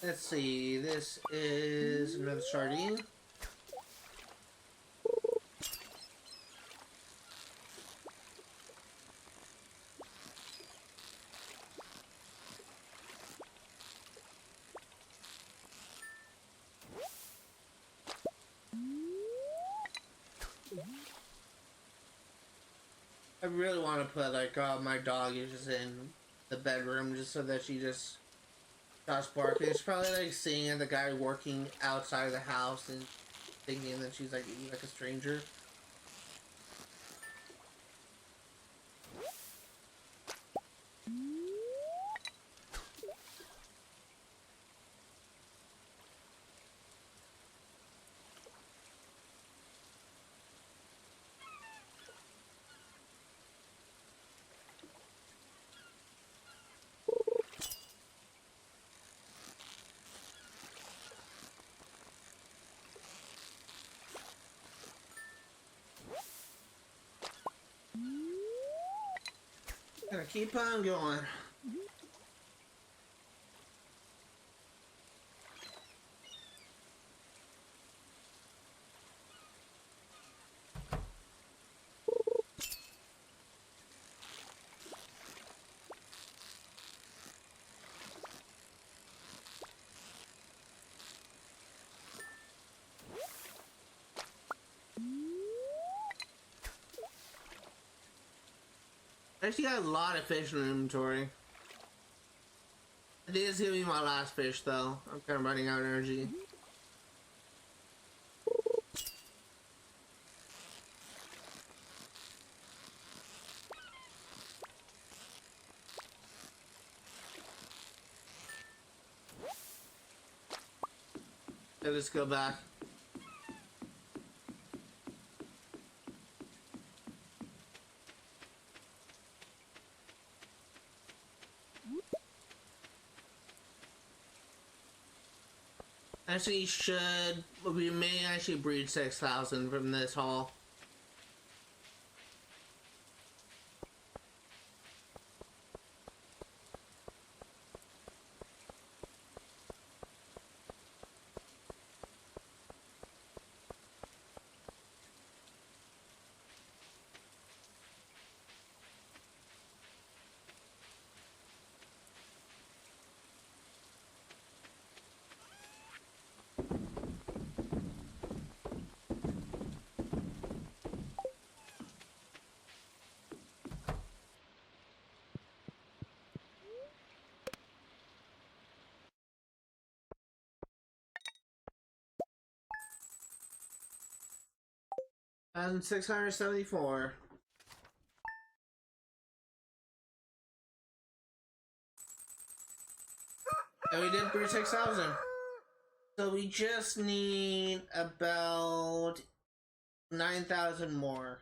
S1: Let's see, this is another sardine. I really want to put like my dog is just in the bedroom just so that she just stops barking. It's probably like seeing the guy working outside of the house and thinking that she's like a stranger. Gonna keep on going. I actually got a lot of fish in the inventory. I think it's gonna be my last fish though. I'm kind of running out of energy. Let's go back. Actually, we may actually breed 6,000 from this haul. And 674. And we did breed 6,000. So we just need about 9,000 more.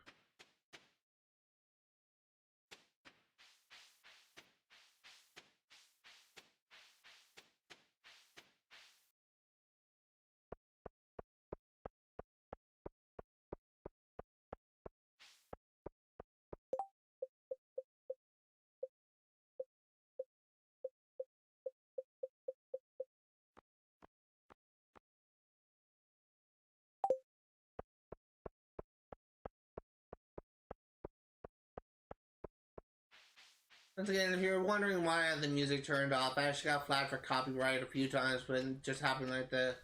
S1: Once again, if you're wondering why I have the music turned off, I actually got flagged for copyright a few times, but it just happened like the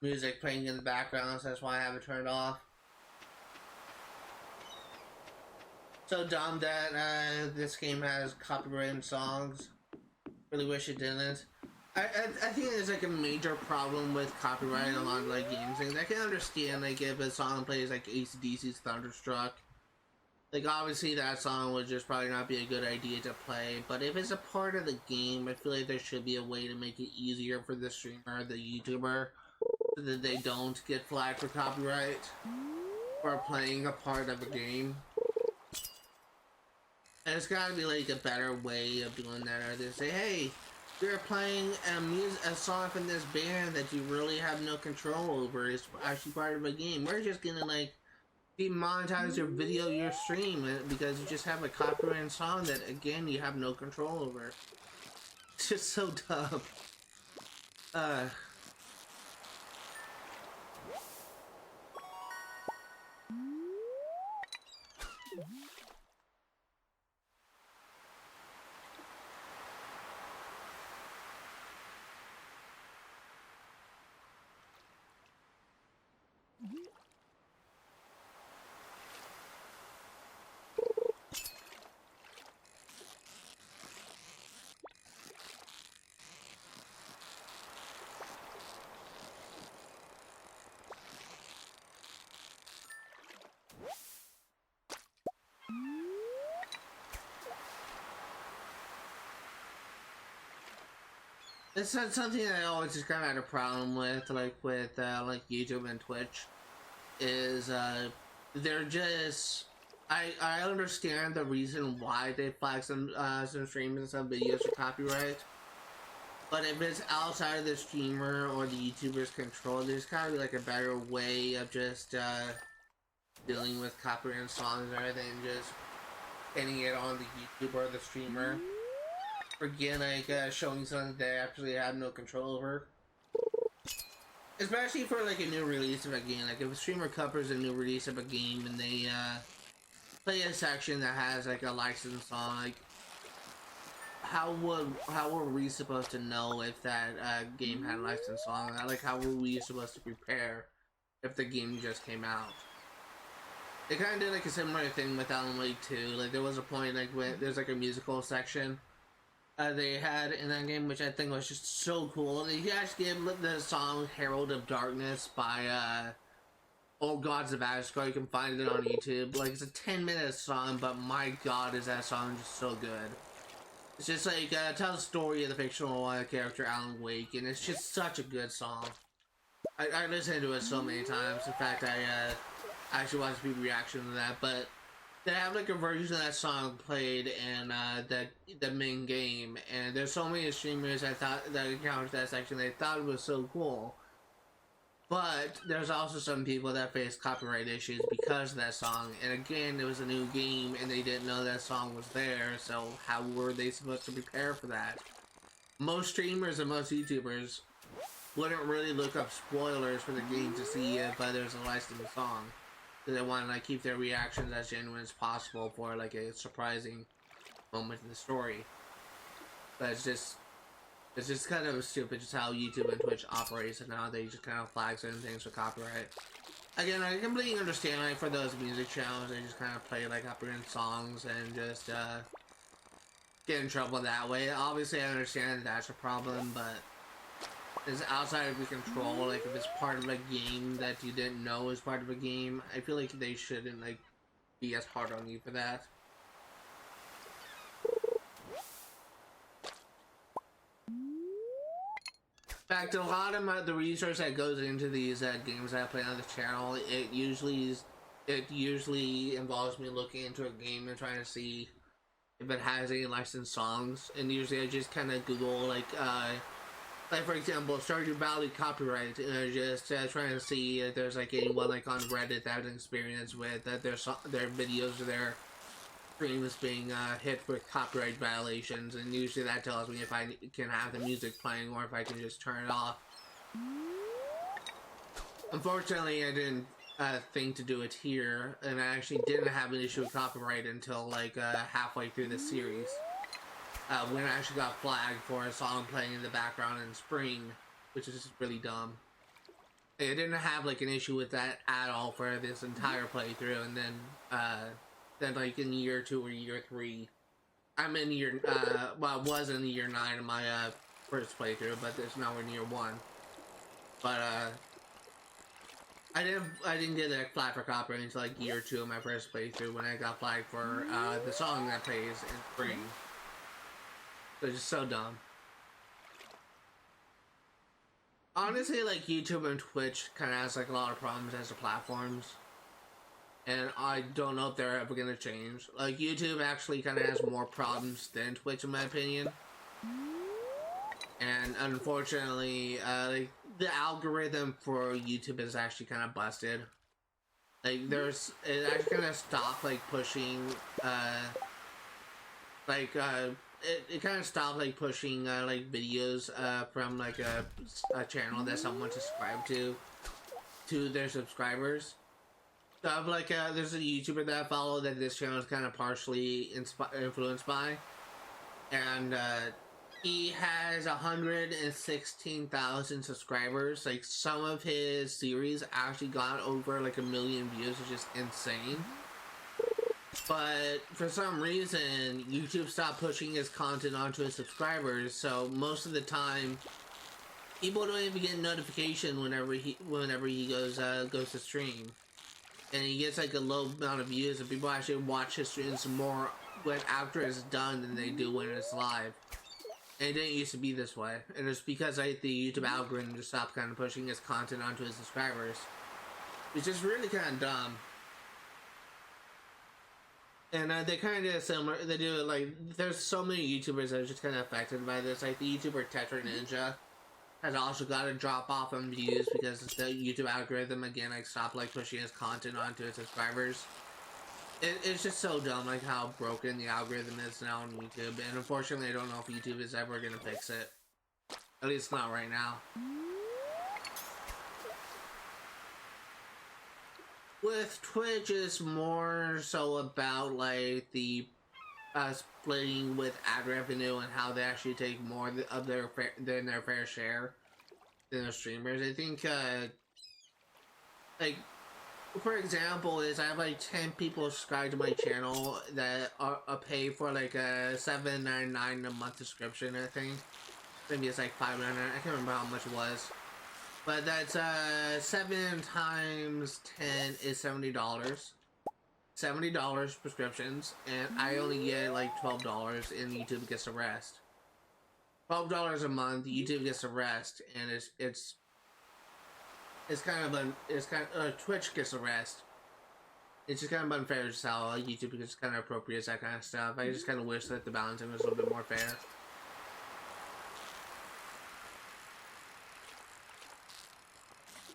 S1: music playing in the background, so that's why I have it turned off. So dumb that this game has copyrighted songs. Really wish it didn't. I think there's like a major problem with copyright in a lot of like games things. I can understand like if a song plays like AC/DC's Thunderstruck. Like, obviously that song would just probably not be a good idea to play, but if it's a part of the game, I feel like there should be a way to make it easier for the streamer or the YouTuber so that they don't get flagged for copyright for playing a part of a game. And it's gotta be like a better way of doing that, or they say, hey, you're playing a song from this band that you really have no control over. It's actually part of a game. We're just gonna like demonetize your video, your stream, because you just have a copyrighted song that, again, you have no control over. It's just so dumb. It's not something that I always just kind of had a problem with, like YouTube and Twitch, is they're just. I understand the reason why they flag some streams and some videos for copyright, but if it's outside of the streamer or the YouTuber's control, there's gotta be like a better way of just dealing with copyrighted songs rather than just pinning it on the YouTuber or the streamer. Or again, like showing something they actually have no control over. Especially for like a new release of a game. Like if a streamer covers a new release of a game and they play a section that has like a licensed song, like how were we supposed to know if that game had a licensed song? Like how were we supposed to prepare if the game just came out? They kind of did like a similar thing with Alan Wake 2. Like there was a point like when there's like a musical section they had in that game, which I think was just so cool. They actually gave the song "Herald of Darkness" by Old Gods of Asgard. You can find it on YouTube. Like it's a 10-minute song, but my God, is that song just so good? It's just like tells the story of the fictional character Alan Wake, and it's just such a good song. I listened to it so many times. In fact, I actually watched people reaction to that, but they have like a version of that song played in the main game, and there's so many streamers that encountered that section. They thought it was so cool, but there's also some people that face copyright issues because of that song. And again, it was a new game, and they didn't know that song was there. So how were they supposed to prepare for that? Most streamers and most YouTubers wouldn't really look up spoilers for the game to see if there's a licensed song. They want to like keep their reactions as genuine as possible for like a surprising moment in the story. But it's just kind of stupid just how YouTube and Twitch operates, and now they just kind of flag certain things for copyright. Again, I completely understand like for those music channels, they just kind of play like copyrighted songs and just get in trouble that way. Obviously, I understand that's a problem, but is outside of your control. Like if it's part of a game that you didn't know is part of a game, I feel like they shouldn't like be as hard on you for that. In fact, a lot of the research that goes into these games that I play on the channel, it usually involves me looking into a game and trying to see if it has any licensed songs. And usually I just kind of Google like for example, Stardew Valley copyright, and just trying to see if there's like anyone like on Reddit that has an experience with that their videos or their streams being hit for copyright violations, and usually that tells me if I can have the music playing or if I can just turn it off. Unfortunately, I didn't think to do it here, and I actually didn't have an issue with copyright until like halfway through the series. When I actually got flagged for a song playing in the background in spring, which is just really dumb. I didn't have like an issue with that at all for this entire playthrough, and then like in year 2 or year 3, I'm in year well, I was in year 9 of my first playthrough, but it's nowhere near 1. But I didn't get that flag for copyright until like year 2 of my first playthrough when I got flagged for the song that plays in spring. They're just so dumb. Honestly, like YouTube and Twitch kind of has like a lot of problems as the platforms, and I don't know if they're ever gonna change. Like YouTube actually kind of has more problems than Twitch, in my opinion. And unfortunately, like the algorithm for YouTube is actually kind of busted. Like it actually kind of stopped like pushing, it kind of stopped like pushing like videos from like a channel that someone subscribed to their subscribers. So I've like there's a YouTuber that I follow that this channel is kind of partially influenced by, and he has 116,000 subscribers. Like some of his series actually got over like 1 million views, which is insane. But for some reason, YouTube stopped pushing his content onto his subscribers, so most of the time, people don't even get a notification whenever he goes to stream, and he gets like a low amount of views, and people actually watch his streams more after it's done than they do when it's live. And it didn't used to be this way, and it's because like the YouTube algorithm just stopped kind of pushing his content onto his subscribers, which is really kind of dumb. And they kind of similar. They do it like there's so many YouTubers that are just kind of affected by this. Like the YouTuber Tetra Ninja has also got to drop off on views because the YouTube algorithm again like stopped like pushing his content onto his subscribers. It's just so dumb, like how broken the algorithm is now on YouTube, and unfortunately, I don't know if YouTube is ever gonna fix it. At least not right now. With Twitch, it's more so about like the splitting with ad revenue and how they actually take more of than their fair share than the streamers. I think, like, for example, is I have like 10 people subscribed to my channel that are pay for like a $7.99 a month subscription. I think maybe it's like $5.99. I can't remember how much it was, but that's 7 times 10 is $70. $70 prescriptions, and I only get like $12, and YouTube gets the rest. $12 a month, YouTube gets the rest, and it's kind of Twitch gets the rest. It's just kind of unfair to how YouTube gets kind of appropriates that kind of stuff. I just kind of wish that the balancing was a little bit more fair.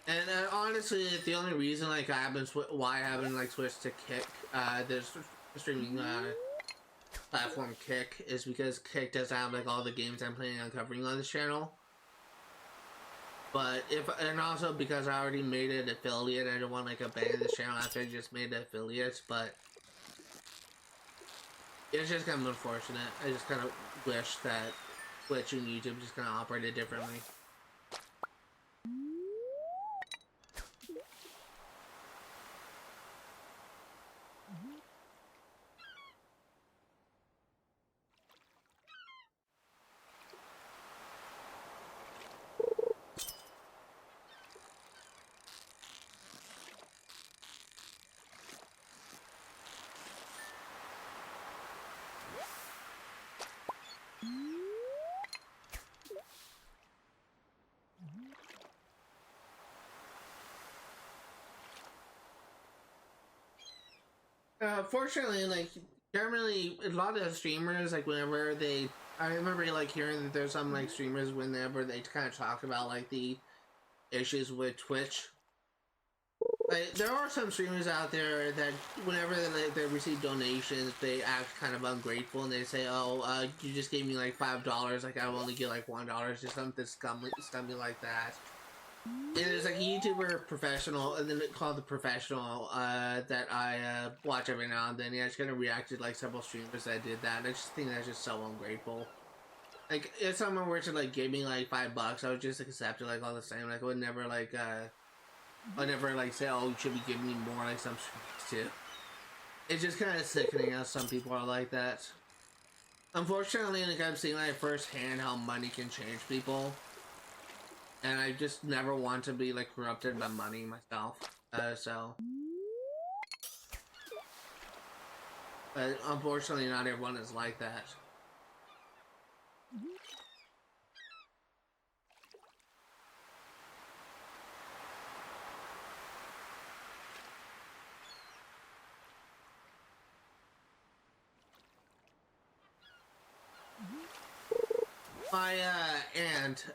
S1: And honestly, the only reason like why I haven't like switched to Kick, the streaming platform Kick, is because Kick doesn't have like all the games I'm planning on covering on this channel. But and also because I already made an affiliate, I don't want like abandon this channel after I just made the affiliates. But it's just kind of unfortunate. I just kind of wish that Twitch and YouTube just kind of operated differently. Fortunately, like generally, a lot of streamers, like whenever I remember like hearing that there's some like streamers whenever they kind of talk about like the issues with Twitch. Like there are some streamers out there that whenever they receive donations, they act kind of ungrateful and they say, "Oh, you just gave me like $5, like I only get like $1," just something scummy like that. And there's like a YouTuber professional, and then called the professional that I watch every now and then. He actually kind of reacted like several streamers that did that. And I just think that's just so ungrateful. Like if someone were to like give me like $5, I would just accept it like all the same. Like I would never like I'd never like say, "Oh, you should be giving me more," like some streamers do. It's just kind of sickening how some people are like that. Unfortunately, like I've seen like firsthand how money can change people. And I just never want to be like corrupted by money myself. But unfortunately, not everyone is like that. My aunt,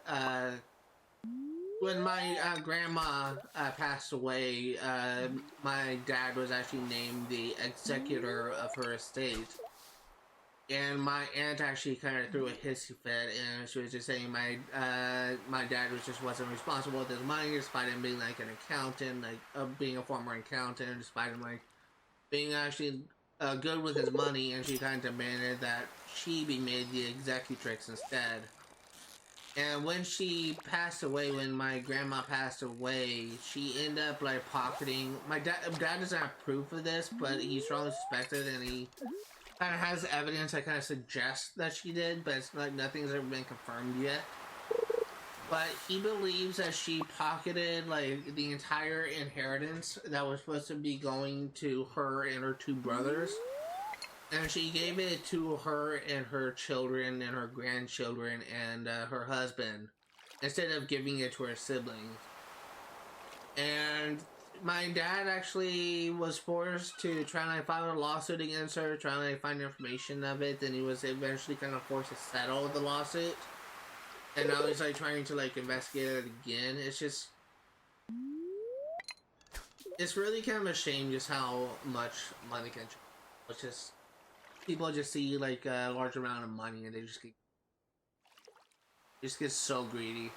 S1: when my grandma passed away, my dad was actually named the executor of her estate. And my aunt actually kind of threw a hissy fit, and she was just saying my dad just wasn't responsible with his money, despite him being like an accountant, like being a former accountant, despite him like being actually good with his money. And she kind of demanded that she be made the executrix instead. And when she passed away, when my grandma passed away, she ended up like pocketing. My dad doesn't have proof of this, but he strongly suspected, and he kind of has evidence that kind of suggests that she did, but it's like nothing's ever been confirmed yet. But he believes that she pocketed like the entire inheritance that was supposed to be going to her and her two brothers. And she gave it to her and her children and her grandchildren and her husband, instead of giving it to her siblings. And my dad actually was forced to try and like, file a lawsuit against her, trying to like, find information of it. Then he was eventually kind of forced to settle the lawsuit. And now he's like trying to like investigate it again. It's really kind of a shame just how much money can. It's just people just see like a large amount of money and they just get so greedy.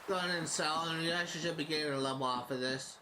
S1: Go on and sell, and you actually should be getting a level off of this.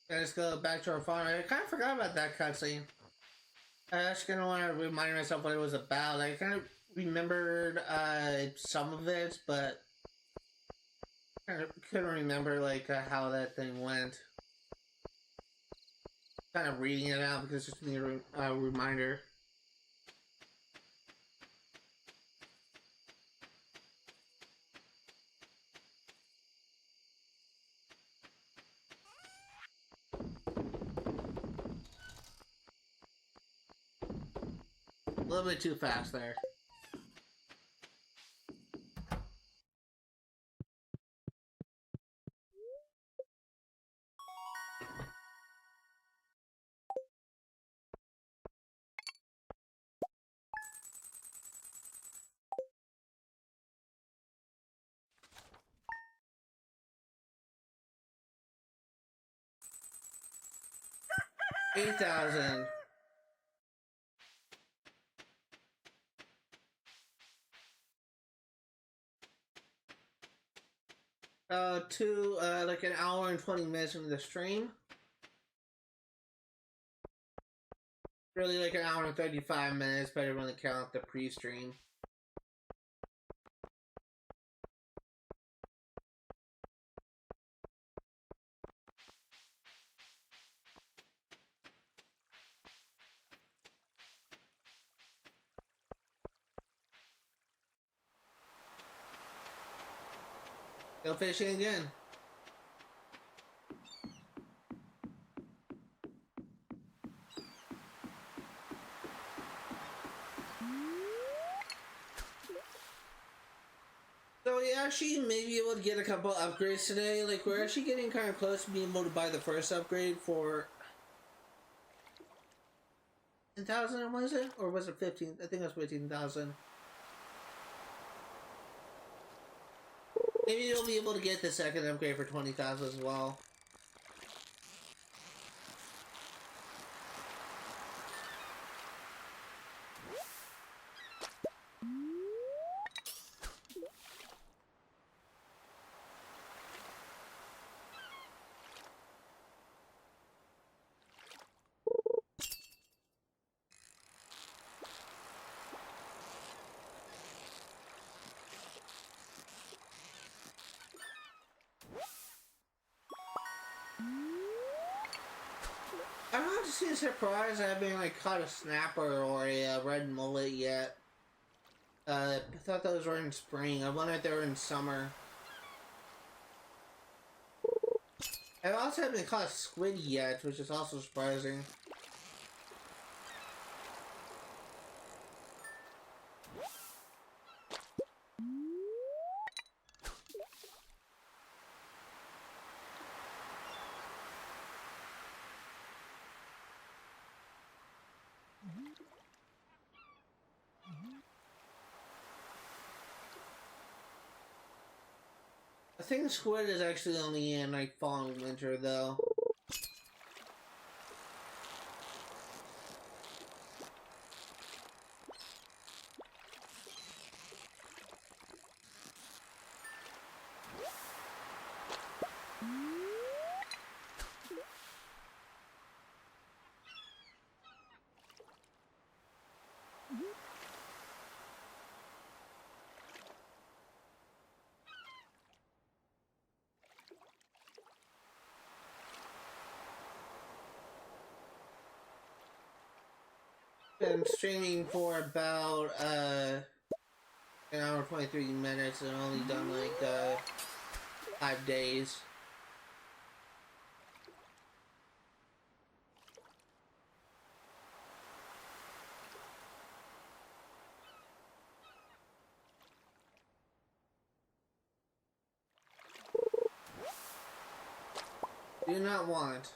S1: Let's go back to our farm. I kind of forgot about that cutscene. I actually kind of want to remind myself what it was about. I kind of remembered some of it, but kind of couldn't remember like how that thing went. Kind of reading it out because it's just a reminder. A little bit too fast there. $8,000. To like an hour and 20 minutes into the stream. Really like an hour and 35 minutes, but I really count the pre-stream. Go fishing again. So we actually may be able to get a couple upgrades today. Like we're actually getting kind of close to being able to buy the first upgrade for 10,000, was it? Or was it 15? I think it was 15,000. Maybe you'll be able to get the second upgrade for 20,000 as well. I'm not just surprised I haven't like caught a snapper or a red mullet yet. I thought those were in spring. I wonder if they were in summer. I also haven't caught a squid yet, which is also surprising. I think squid is actually only in like fall and winter though. Been streaming for about an hour 23 minutes and only done like 5 days. Do not want.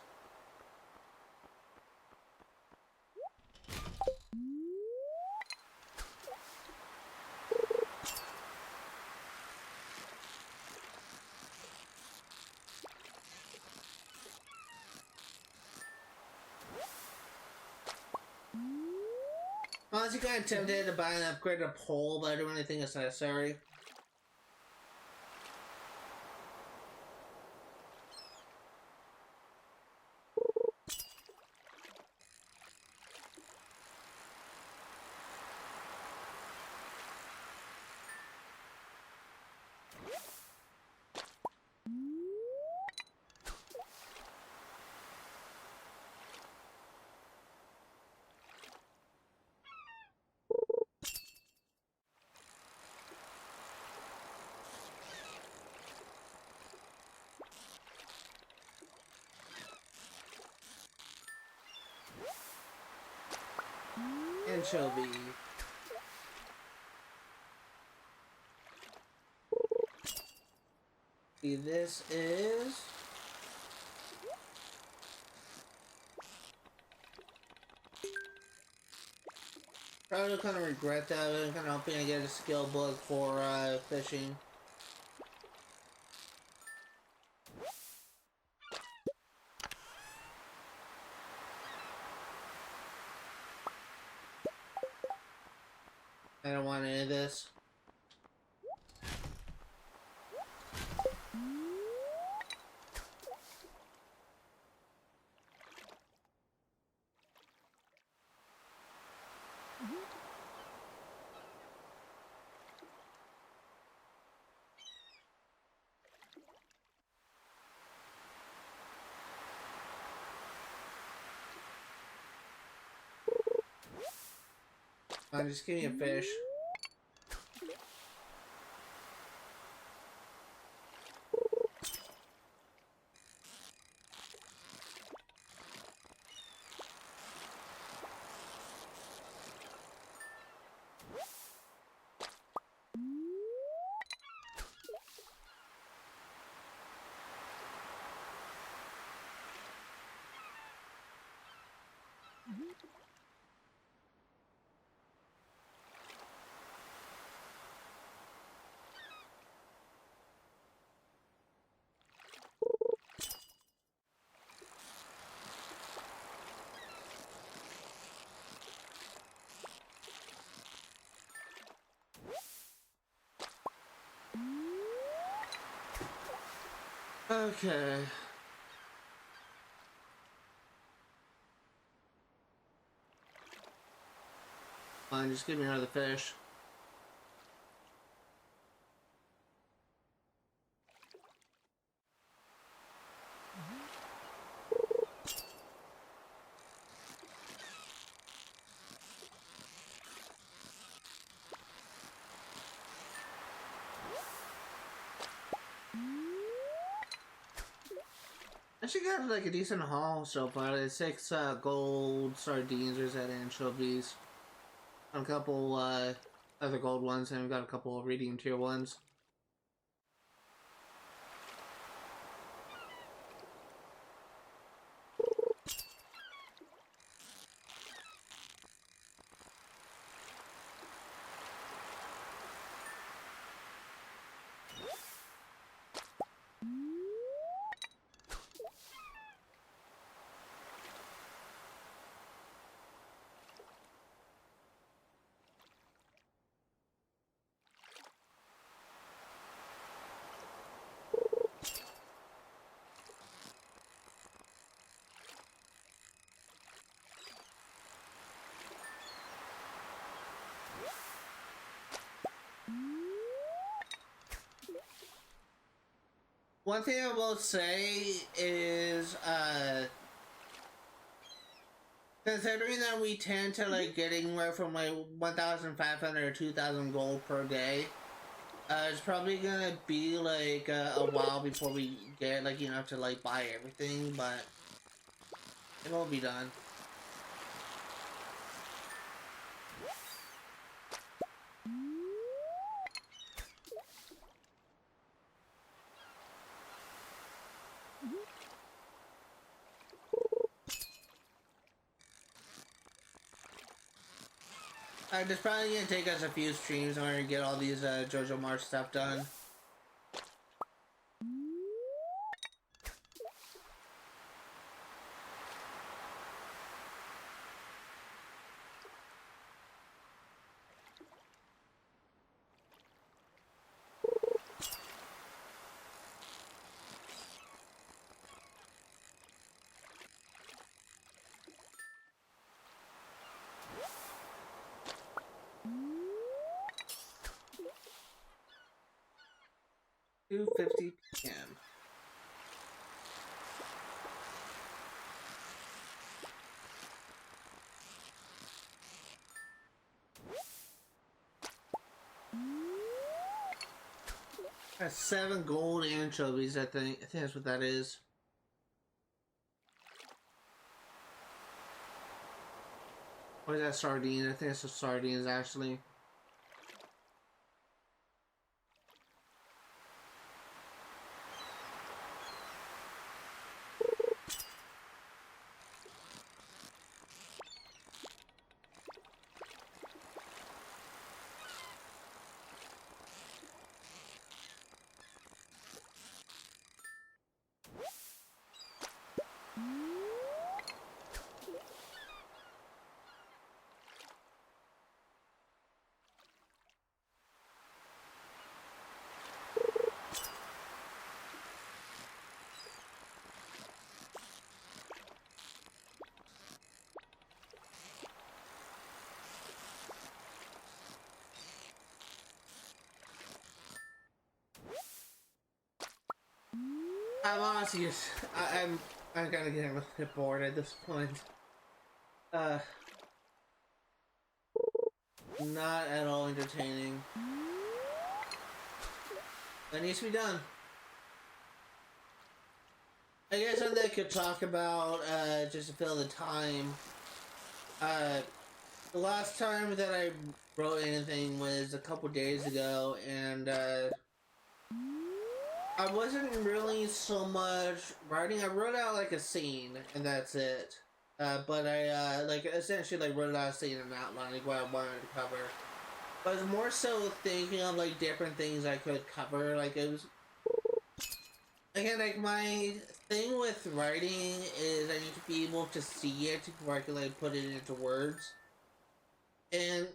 S1: Honestly, kind of tempted to buy an upgraded pole, but I don't really think it's necessary. Anchovy. See, this is... Probably kind of regret that. I'm kind of hoping I get a skill book for fishing. I don't want any of this. Just give me a fish. Okay. Fine, just give me another fish. I actually got like a decent haul so far. Like 6 gold sardines, there's that anchovies, a couple other gold ones, and we got a couple of medium tier ones. One thing I will say is, considering that we tend to like get anywhere from like 1,500 or 2,000 gold per day, it's probably gonna be like a while before we get like enough to like buy everything, but it will be done. It's probably gonna take us a few streams in order to get all these JoJo March stuff done. (2:50 p.m.) That's 7 gold anchovies, I think. I think that's what that is. Or is that sardine? I think it's the sardines, actually. I'm honestly just, I'm kind of getting a little bit bored at this point. Not at all entertaining. That needs to be done. I guess something I could talk about, just to fill the time. The last time that I wrote anything was a couple days ago, and, I wasn't really so much writing. I wrote out like a scene, and that's it. But I like essentially like wrote out a scene and outline like what I wanted to cover. But I was more so thinking of like different things I could cover. Like it was again like my thing with writing is I need to be able to see it before I can like put it into words. And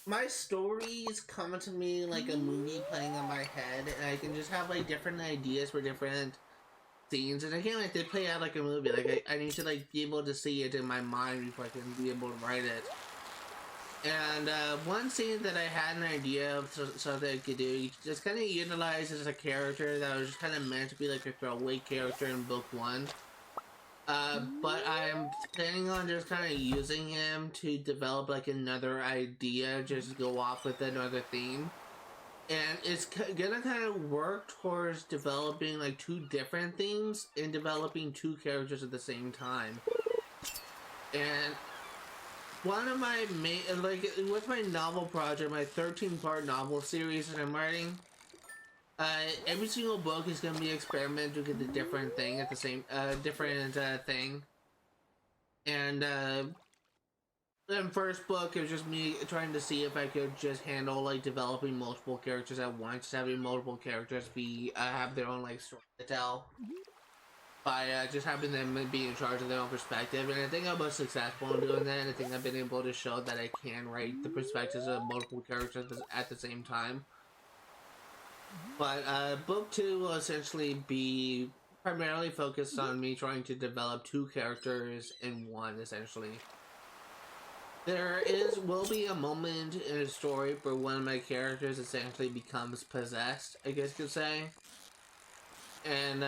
S1: my stories come to me like a movie playing in my head, and I can just have like different ideas for different scenes, and again, like they play out like a movie. Like I need to like be able to see it in my mind before I can be able to write it. And one scene that I had an idea of something I could do, you just kind of utilize as a character that was just kind of meant to be like a throwaway character in book one. But I'm planning on just kind of using him to develop like another idea, just go off with another theme. And it's gonna kind of work towards developing like two different themes and developing two characters at the same time. And one of my main, like with my novel project, my 13-part novel series that I'm writing, every single book is gonna be experimental with a different thing at the same, different thing. And the first book it was just me trying to see if I could just handle like developing multiple characters at once, having multiple characters be have their own like story to tell by just having them be in charge of their own perspective. And I think I was successful in doing that, and I think I've been able to show that I can write the perspectives of multiple characters at the same time. But book two will essentially be primarily focused on me trying to develop two characters in one, essentially. There will be a moment in a story where one of my characters essentially becomes possessed, I guess you could say. And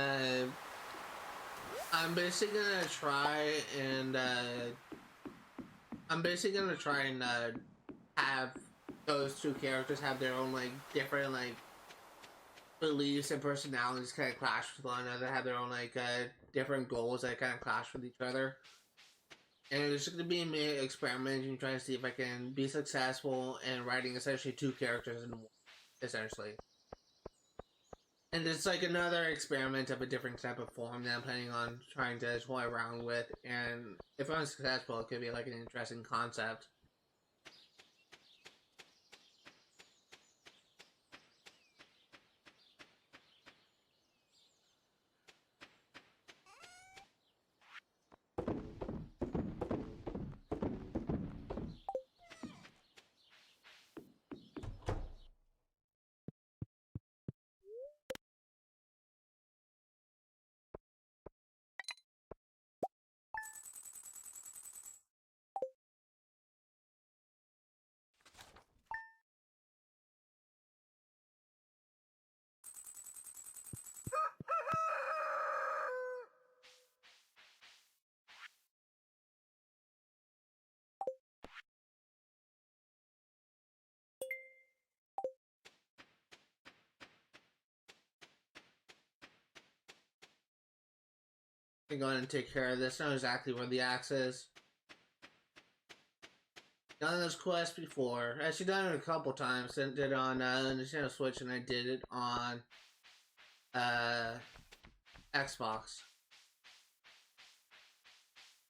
S1: I'm basically gonna try and have those two characters have their own like different like beliefs and personalities kind of clash with one another, have their own like different goals that kind of clash with each other. And it's just gonna be me experimenting, trying to see if I can be successful in writing essentially two characters in one, essentially. And it's like another experiment of a different type of form that I'm planning on trying to toy around with. And if I'm successful, it could be like an interesting concept. I'm going to take care of this. I know exactly where the axe is. Done this quest before. Actually done it a couple times. I did it on Nintendo Switch, and I did it on Xbox.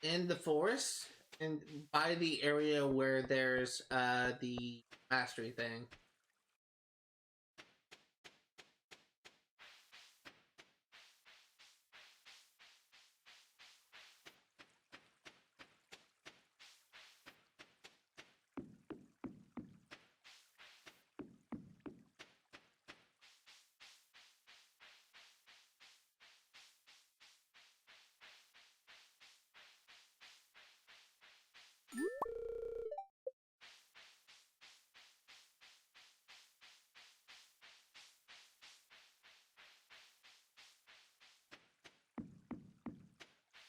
S1: In the forest, and by the area where there's the mastery thing.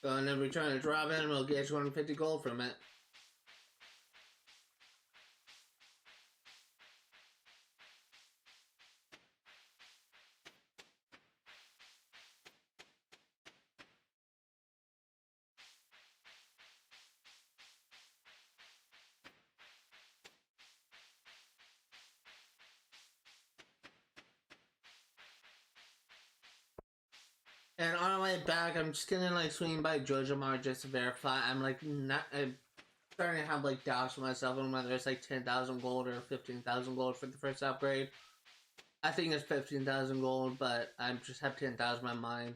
S1: So, and then we're trying to drop it, and we'll get 250 gold from it. And on my way back, I'm just gonna like swing by Joja Upgrade just to verify. I'm like not. I'm starting to have like doubts for myself on whether it's like 10,000 gold or 15,000 gold for the first upgrade. I think it's 15,000 gold, but I just have 10,000 in my mind.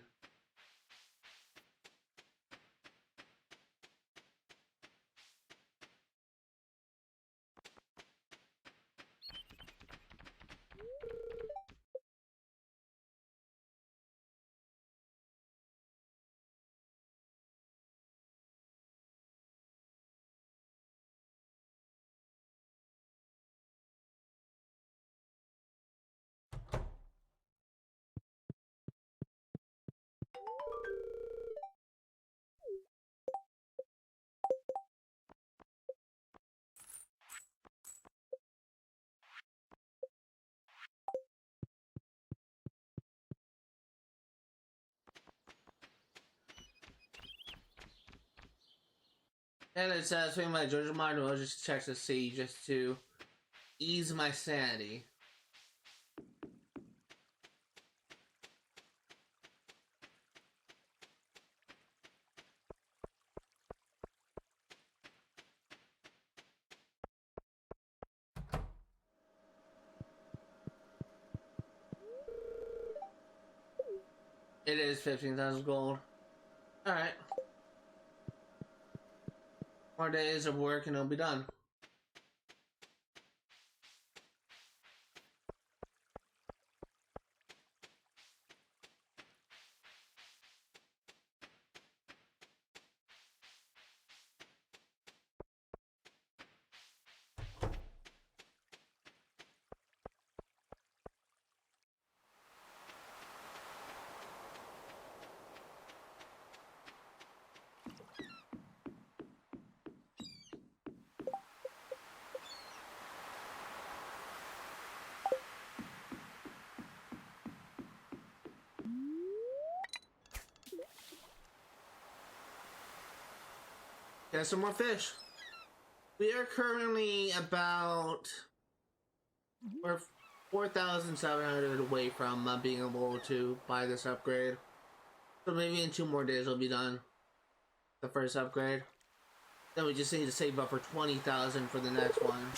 S1: And it says swing my Joja module, I'll just check to see, just to ease my sanity. It is 15,000 gold. Alright. More days of work and it'll be done. Get some more fish. We are currently about, we're 4,700 away from being able to buy this upgrade. So maybe in 2 more days we'll be done. The first upgrade. Then we just need to save up for 20,000 for the next one.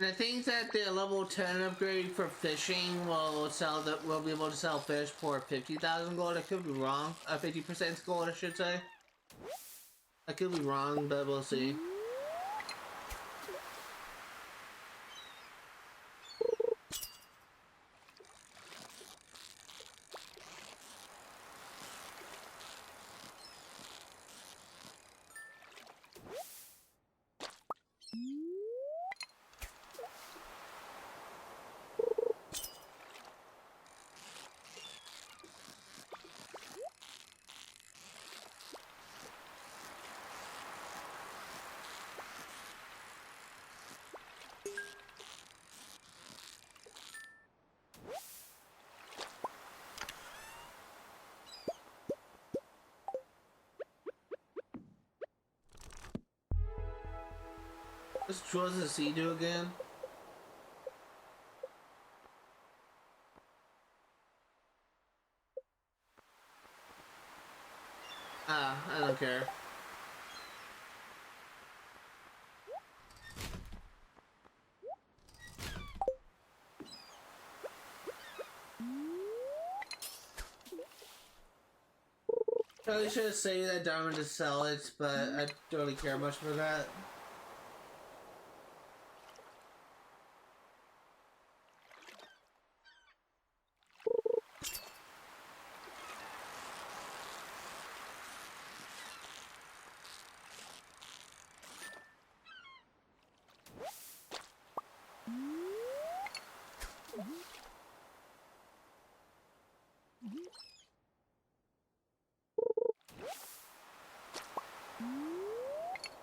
S1: And I think that the level 10 upgrade for fishing will sell that we'll be able to sell fish for 50,000 gold. I could be wrong. 50% gold, I should say. I could be wrong, but we'll see. What does the sea do again? Ah, I don't care. Probably should have saved that diamond to sell it, but I don't really care much for that.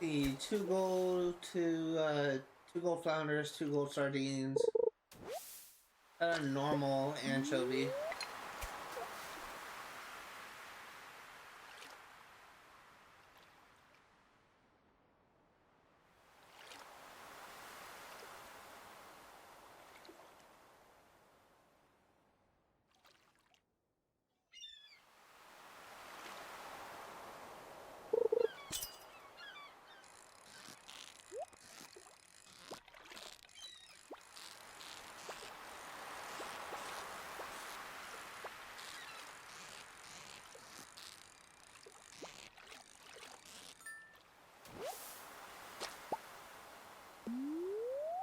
S1: The 2 gold, 2 gold flounders, 2 gold sardines, a normal anchovy.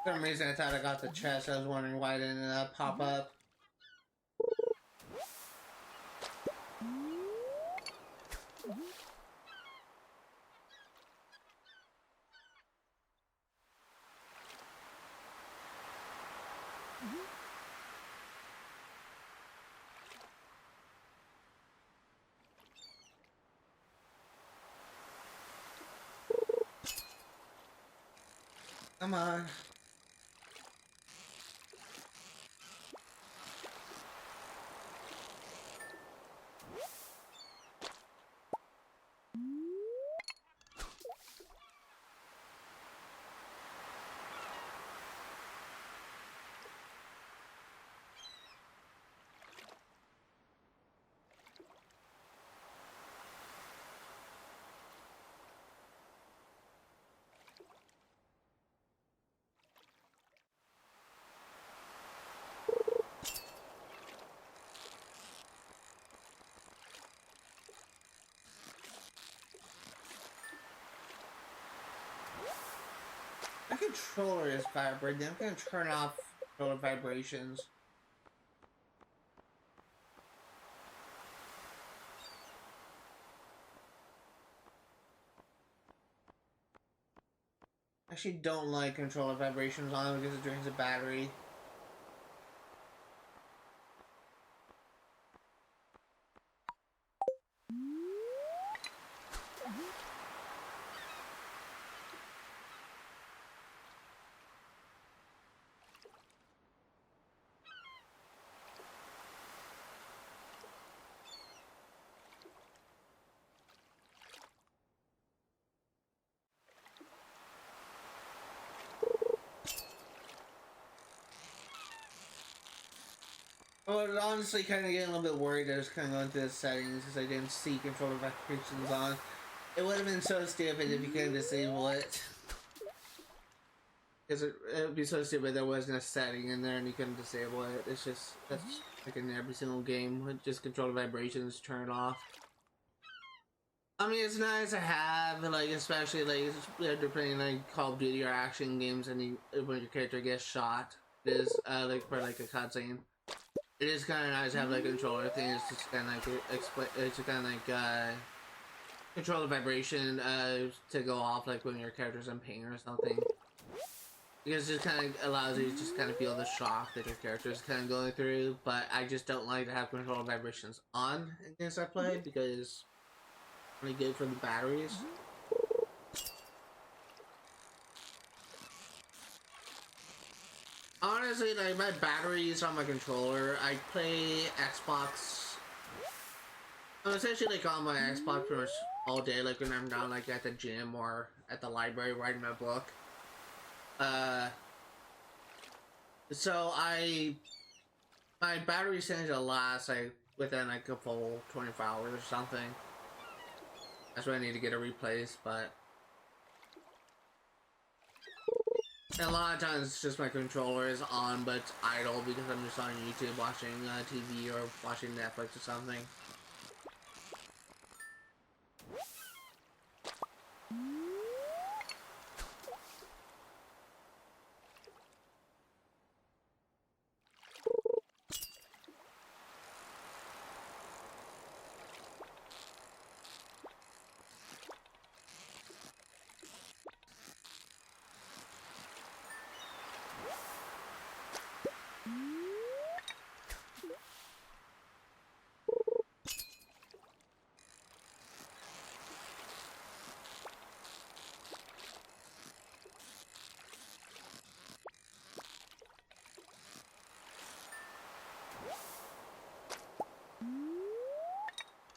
S1: For some reason I thought I got the chest. I was wondering why it didn't pop up. Come on. My controller is vibrating. I'm gonna turn off controller vibrations. I actually don't like controller vibrations on because it drains the battery. I was honestly kind of getting a little bit worried. I was kind of going through the settings because I didn't see controller vibrations on. It would have been so stupid if you couldn't disable it. Because it would be so stupid there wasn't a setting in there and you couldn't disable it. It's just, that's like in every single game. With just controller vibrations, turn it off. I mean, it's nice to have, like, especially like if you're playing like Call of Duty or action games and when your character gets shot. It is like for like a cutscene. It is kind of nice to have like a controller thing. It's just kind of like it's kind of like control the vibration to go off like when your character's in pain or something. Because it just kind of allows you to just kind of feel the shock that your character is kind of going through. But I just don't like to have control vibrations on in games I play because it's really good for the batteries. Honestly, like my batteries on my controller, I play Xbox. I'm essentially like on my Xbox pretty much all day, like when I'm down like at the gym or at the library writing my book. So my battery tends to last like within like a full 24 hours or something. That's why I need to get it replaced, but and a lot of times it's just my controller is on but it's idle because I'm just on YouTube watching TV or watching Netflix or something.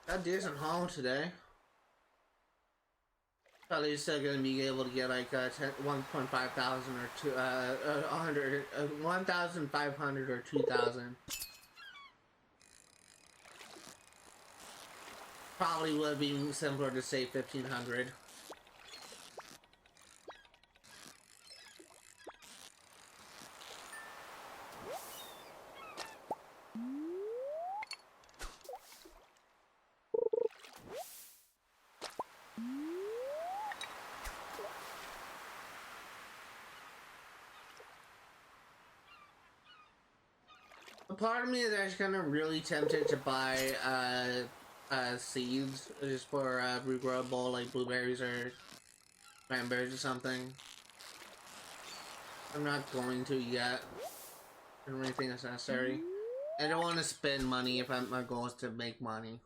S1: That isn't home today. Probably still gonna be able to get like 1.5 thousand or 100, 1,500 or 2,000. Probably would be simpler to say 1,500. part of me is actually kind of really tempted to buy seeds just for regrowable, like blueberries or cranberries or something. I'm not going to yet. I don't really think it's necessary. I don't want to spend money if my goal is to make money.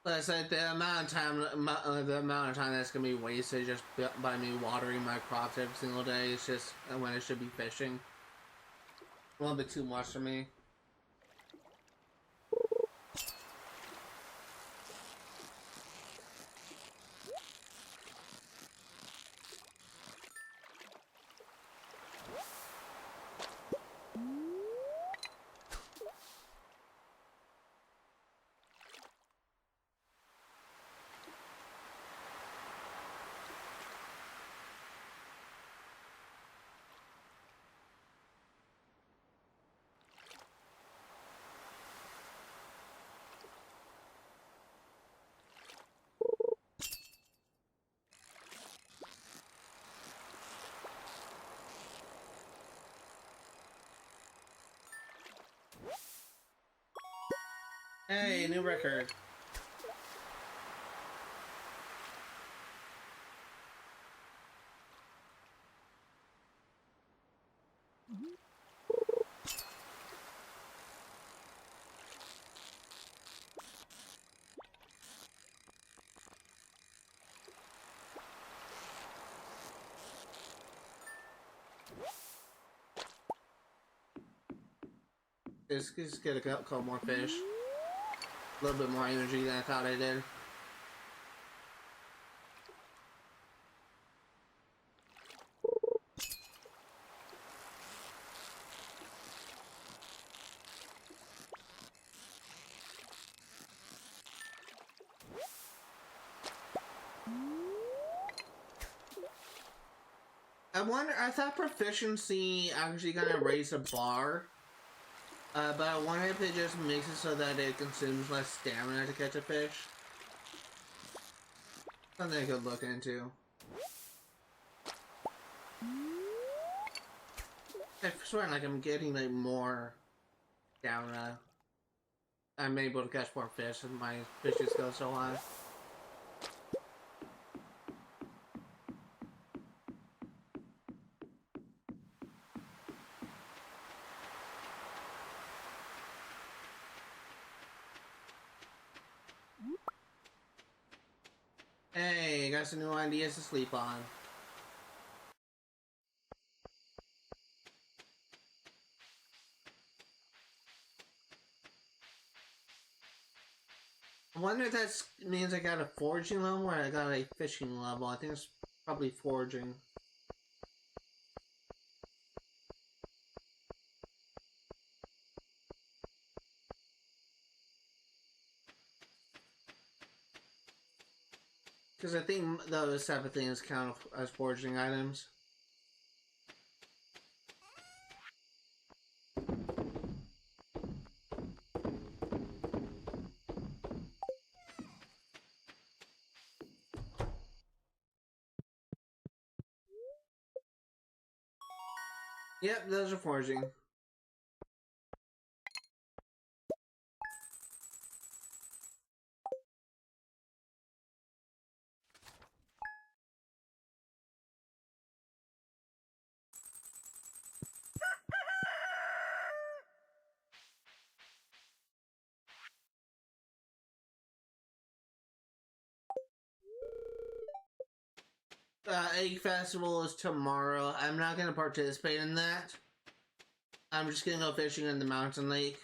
S1: But it's like the amount of time that's gonna be wasted just by me watering my crops every single day is just when I should be fishing. A little bit too much for me. Hey, new record. Just get a couple more fish. A little bit more energy than I thought I did. I thought proficiency actually gonna raise a bar. But I wonder if it just makes it so that it consumes less stamina to catch a fish. Something I could look into. I swear, like, I'm getting, like, more stamina. I'm able to catch more fish and my fishes go so high. Hey, got some new ideas to sleep on. I wonder if that means I got a foraging level or I got a fishing level. I think it's probably foraging. Because I think those type of things count as foraging items. Yep, those are foraging. Egg Festival is tomorrow. I'm not gonna participate in that. I'm just gonna go fishing in the mountain lake.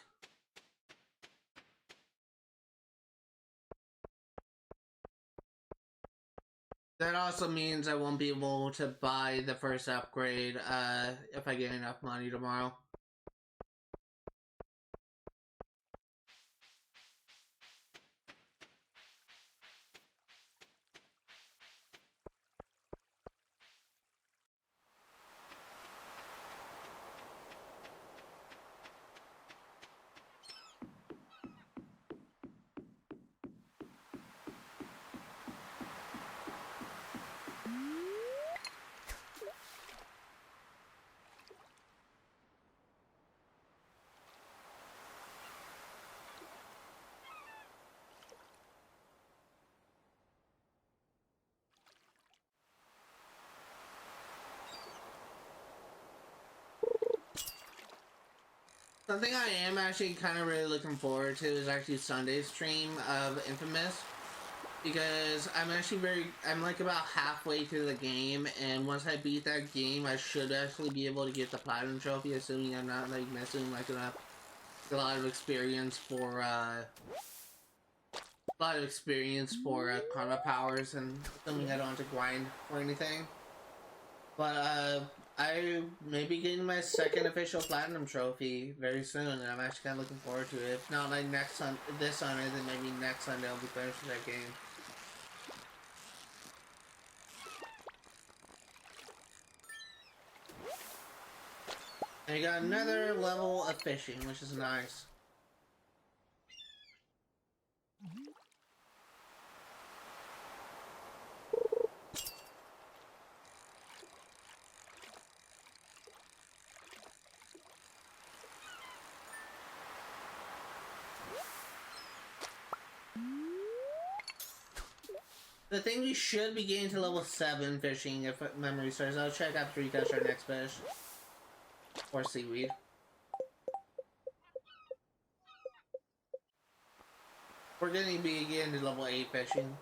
S1: That also means I won't be able to buy the first upgrade if I get enough money tomorrow. Something I am actually kind of really looking forward to is actually Sunday's stream of Infamous. Because I'm like about halfway through the game, and once I beat that game, I should actually be able to get the Platinum Trophy, assuming I'm not like messing like enough. A lot of experience for karma powers, and assuming I don't have to grind or anything. But I may be getting my second official platinum trophy very soon, and I'm actually kind of looking forward to it. If not like this Sunday, then maybe next Sunday I'll be finishing that game. And you got another level of fishing, which is nice. The thing we should be getting to level 7 fishing if memory serves. I'll check after we catch our next fish. Or seaweed. We're gonna be getting to level 8 fishing.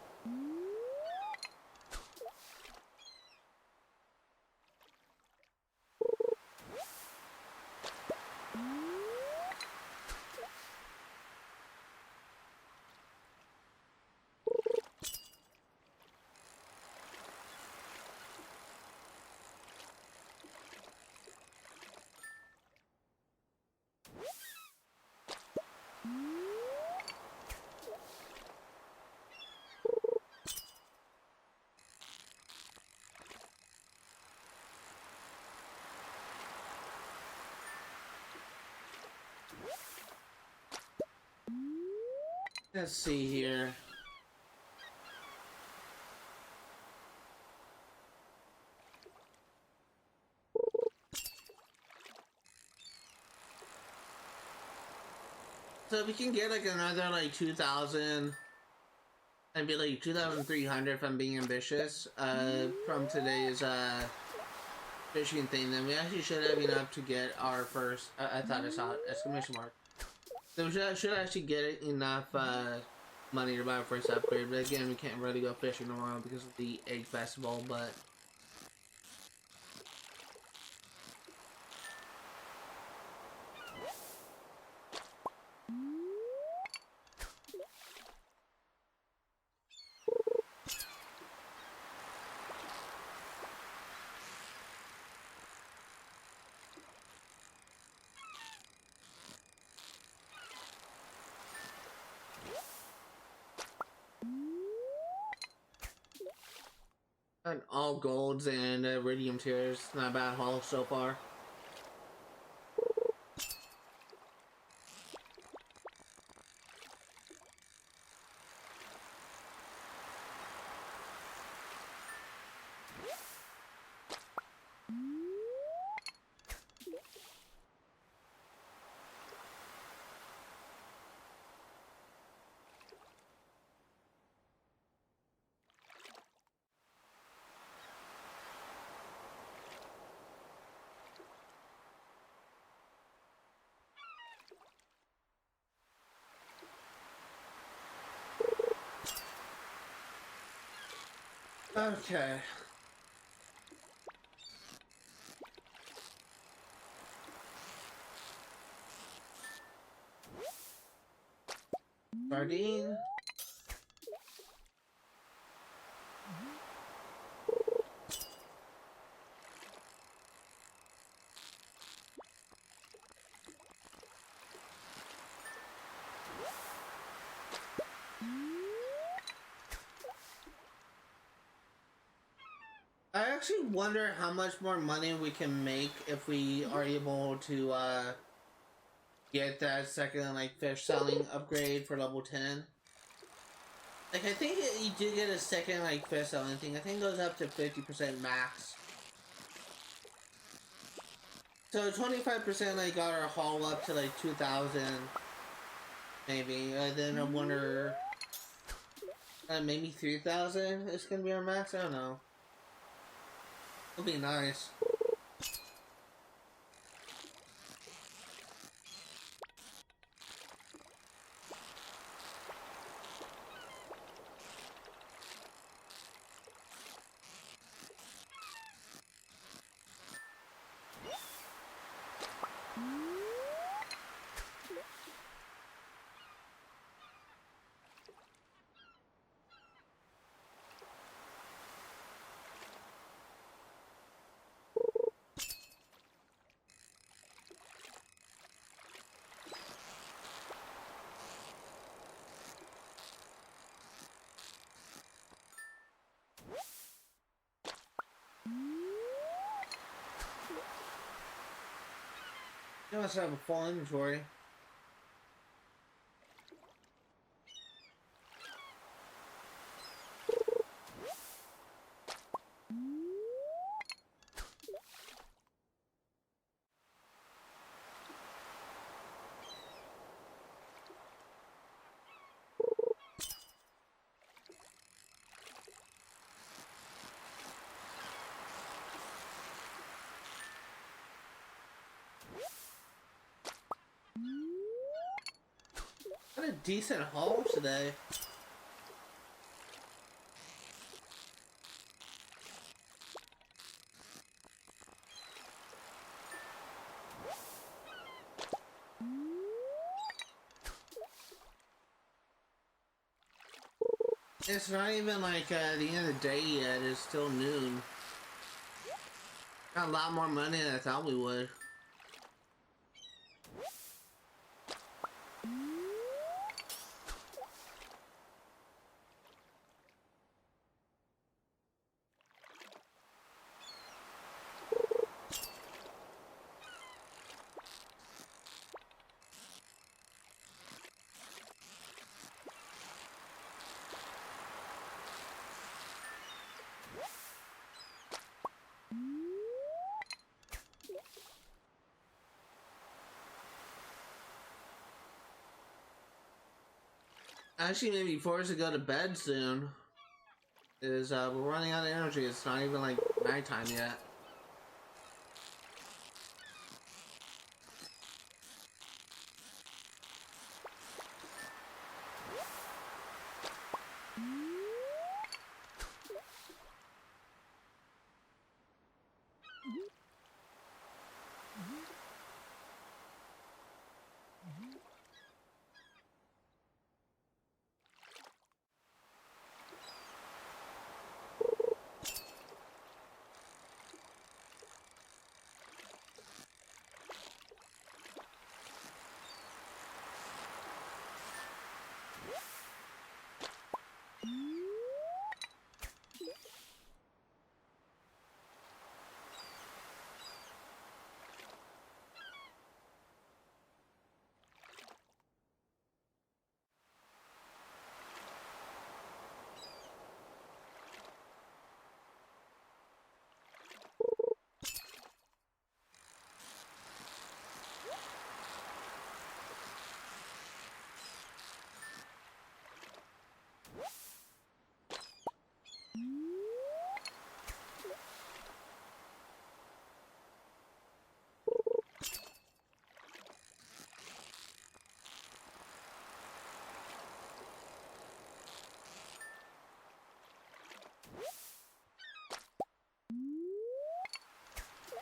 S1: Let's see here. So if we can get like another like 2,000, I'd be like 2,300 if I'm being ambitious, from today's fishing thing, then we actually should have enough to get our first, I thought I saw it, exclamation mark. So we should actually get enough money to buy our first upgrade, but again, we can't really go fishing tomorrow because of the egg festival, but... And all golds and iridium tiers, not a bad haul so far. Okay. Sardine. I actually wonder how much more money we can make if we are able to get that second like fish selling upgrade for level 10. Like I think you do get a second like fish selling thing. I think it goes up to 50% max. So 25% like got our haul up to like 2,000 maybe. Then I wonder maybe 3,000 is gonna be our max. I don't know. It'll be nice. You must have a full inventory. Got a decent haul today. It's not even like the end of the day yet. It's still noon. Got a lot more money than I thought we would. Actually, maybe forced to go to bed soon. We're running out of energy. It's not even like nighttime yet.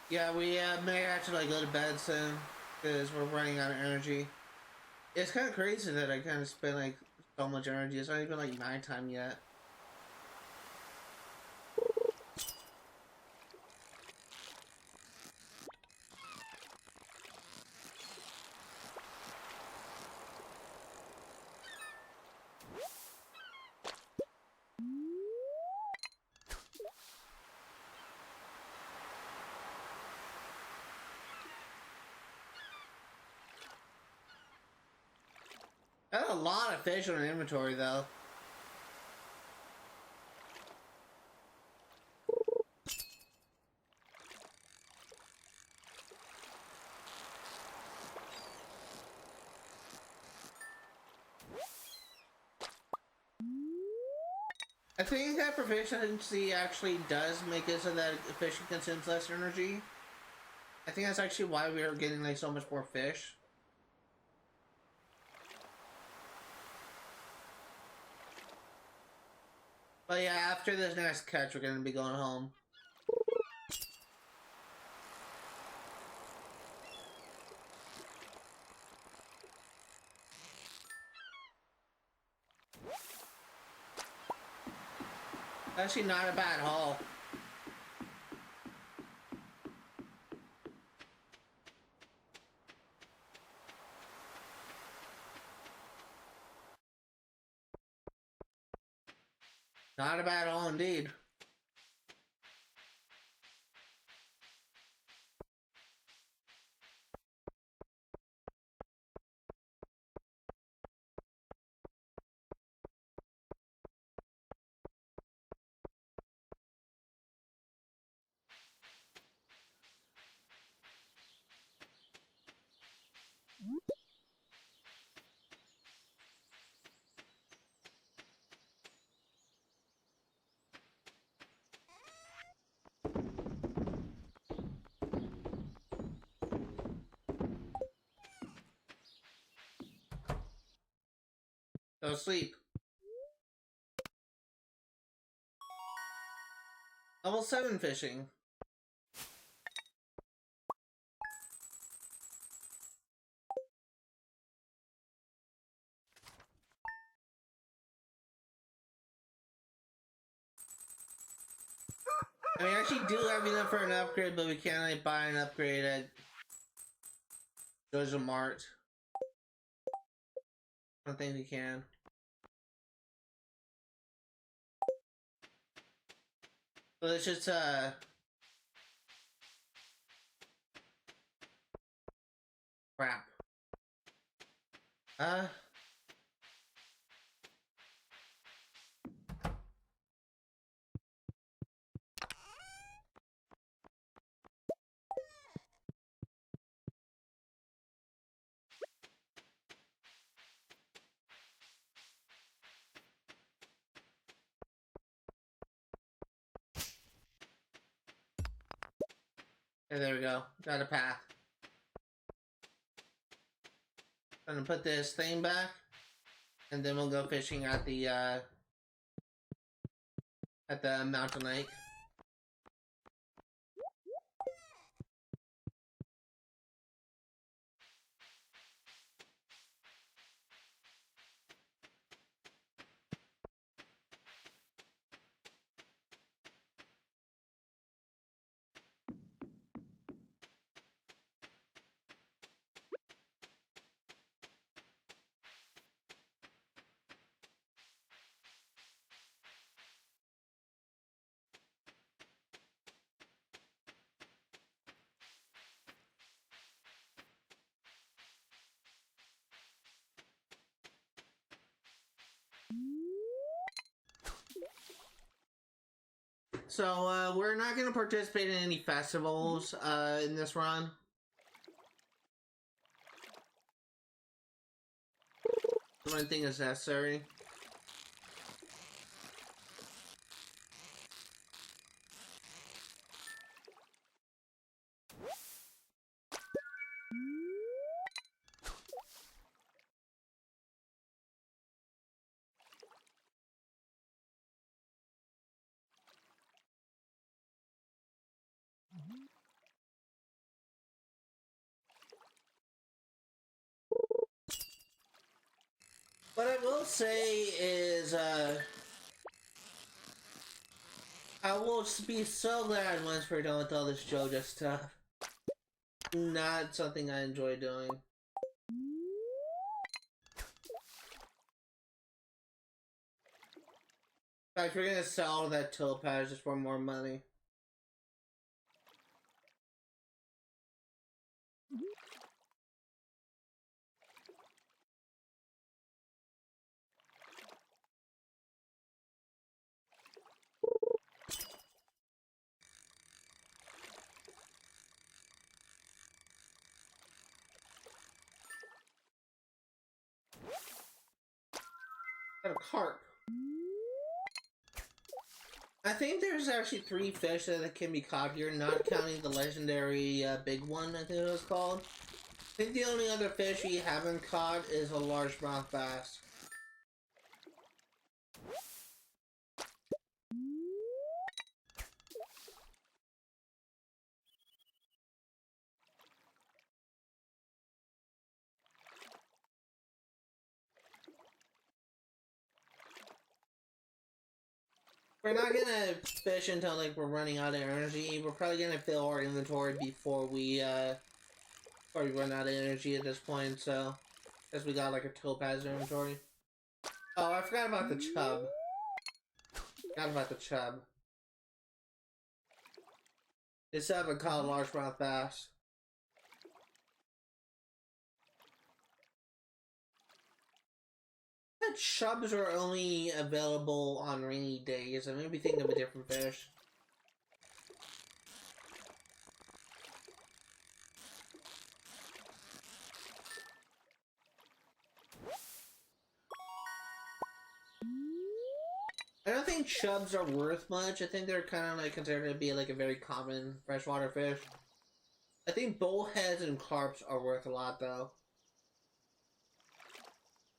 S1: Yeah, we may have to like go to bed soon because we're running out of energy. It's kind of crazy that I kind of spent like so much energy. It's not even like nighttime yet. I have a lot of fish on inventory though. I think that proficiency actually does make it so that fishing consumes less energy. I think that's actually why we are getting like so much more fish. But yeah, after this next catch, we're gonna be going home. Actually, not a bad haul. Not a bad haul indeed. Go to sleep. Level 7 fishing. I mean, I actually do have enough for an upgrade, but we can't like buy an upgrade at Joja Mart. I don't think we can. So let's just crap. Okay, there we go. Got a path. I'm gonna put this thing back, and then we'll go fishing at the mountain lake. So, we're not going to participate in any festivals, in this run. I don't think it's necessary. What I will say is, I will be so glad once we're done with all this Joja stuff. Not something I enjoy doing. In fact, we're gonna sell all that topaz just for more money. Got a carp. I think there's actually 3 fish that can be caught here, not counting the legendary big one, I think it was called. I think the only other fish we haven't caught is a largemouth bass. We're not gonna fish until like we're running out of energy. We're probably gonna fill our inventory before we run out of energy at this point, so because we got like a topaz inventory. Oh, I forgot about the chub. Forgot about the chub. They still haven't caught a largemouth bass. That chubs are only available on rainy days. I may be thinking of a different fish. think chubs are worth much. I think they're kind of like considered to be like a very common freshwater fish. I think bullheads and carps are worth a lot though.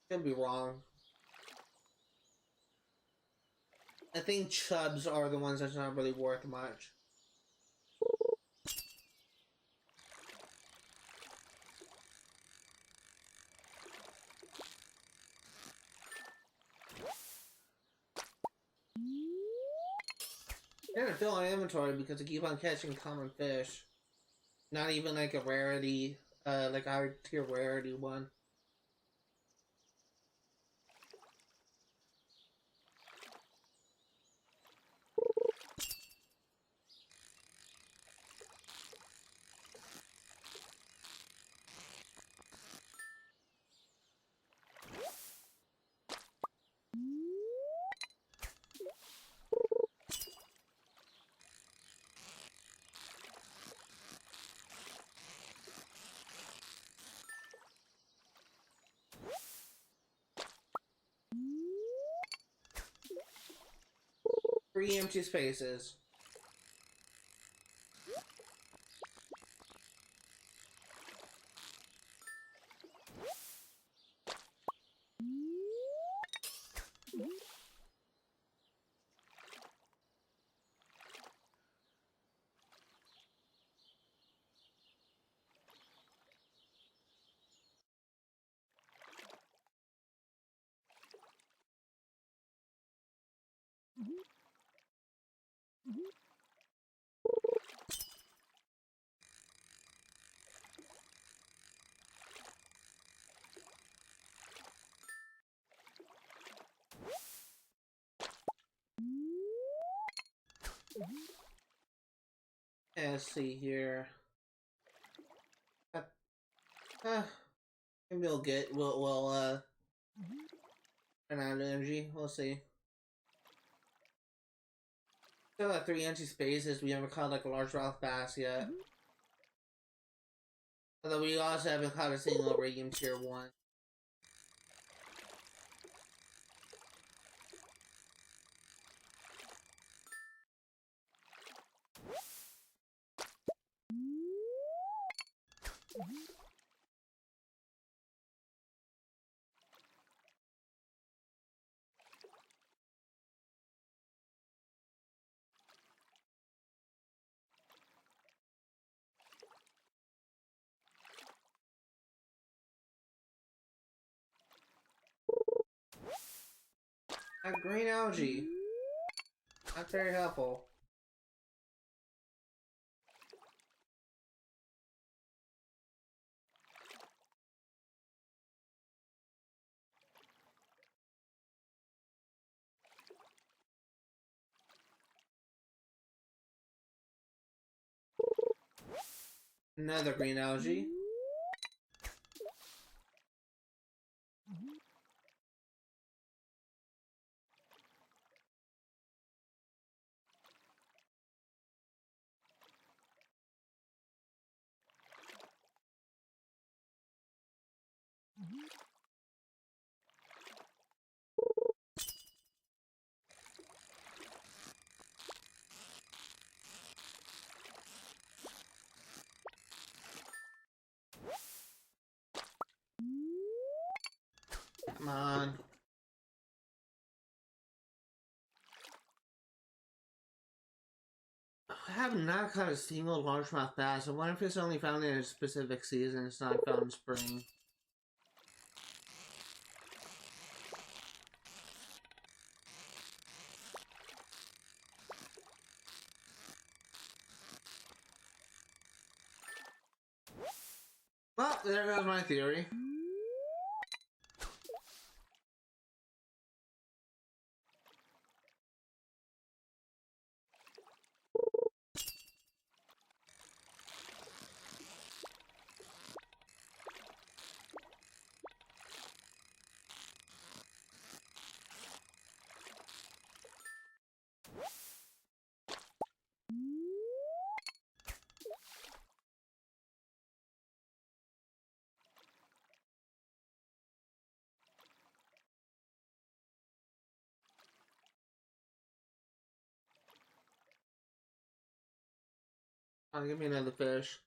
S1: Could be wrong. I think chubs are the ones that's not really worth much. I'm gonna fill my inventory because I keep on catching common fish. Not even like a rarity, like a higher tier rarity one. Three empty spaces. And let's see here. Maybe we'll run out of energy. We'll see. Still got 3 empty spaces. We haven't caught like a largemouth bass yet. Although we also haven't caught a single iridium tier 1. That green algae. Not very helpful. Another green algae. Come on. I have not caught a single largemouth bass. I wonder if it's only found in a specific season. It's not found in spring. Well, there goes my theory. Oh, give me another fish.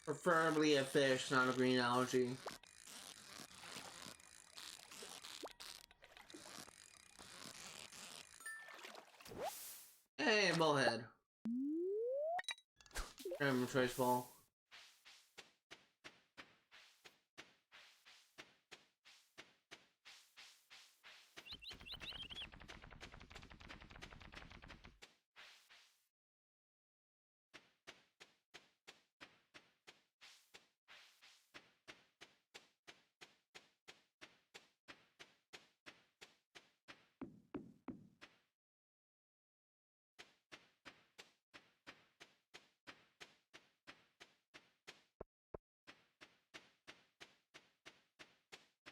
S1: Preferably a fish, not a green algae. Hey, bullhead. Random choice ball.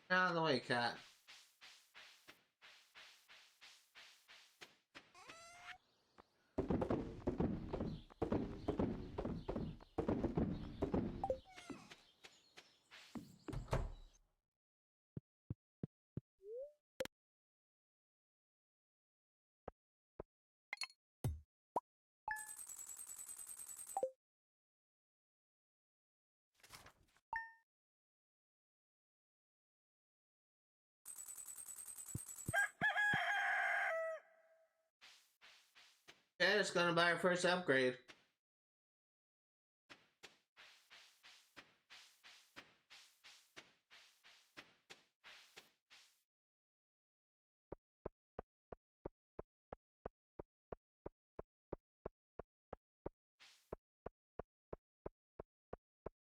S1: Out of the way, cat. Okay, it's gonna buy our first upgrade.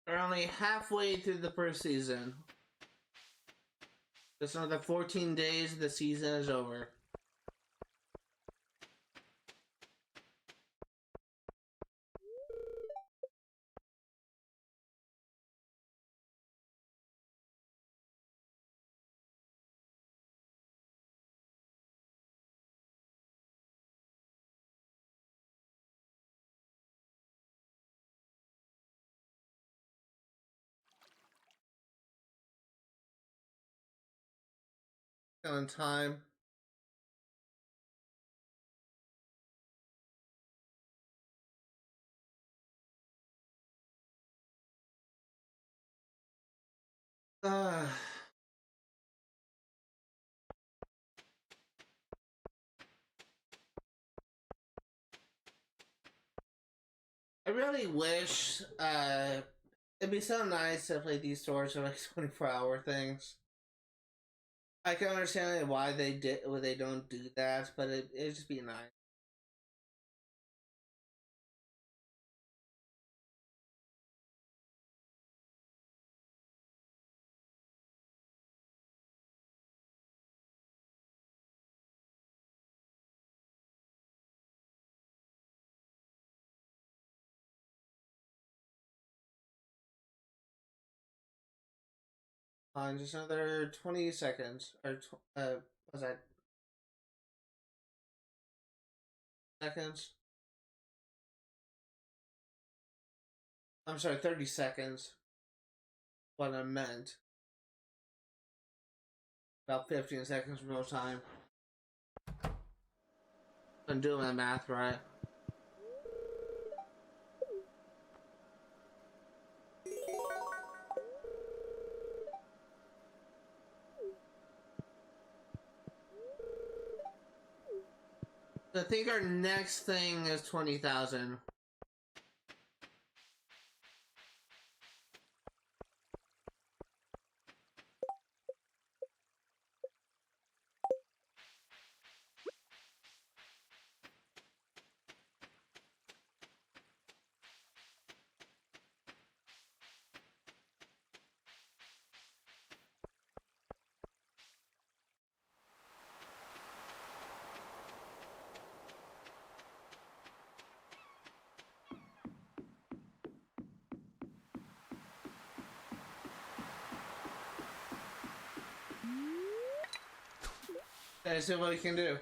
S1: We're only halfway through the first season. Just another 14 days, the season is over. On time. Uh, I really wish it'd be so nice if like these stores are like 24-hour things. I can understand why they don't do that, but it'd just be nice. On just another 20 seconds or was that seconds? I'm sorry, 30 seconds. What I meant. About 15 seconds real time. I'm doing my math right. I think our next thing is 20,000. Let's see what we can do.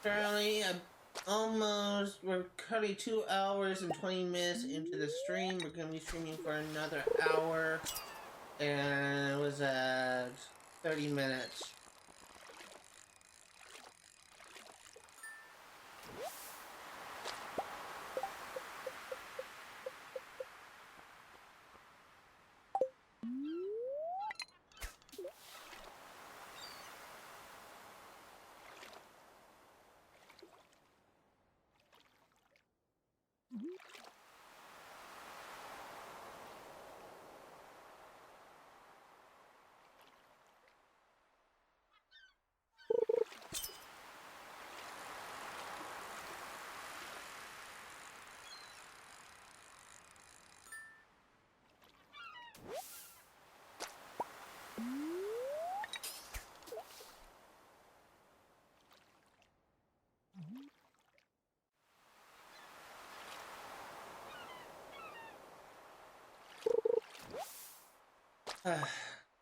S1: Currently, we're currently 2 hours and 20 minutes into the stream. We're gonna be streaming for another hour, and it was at 30 minutes.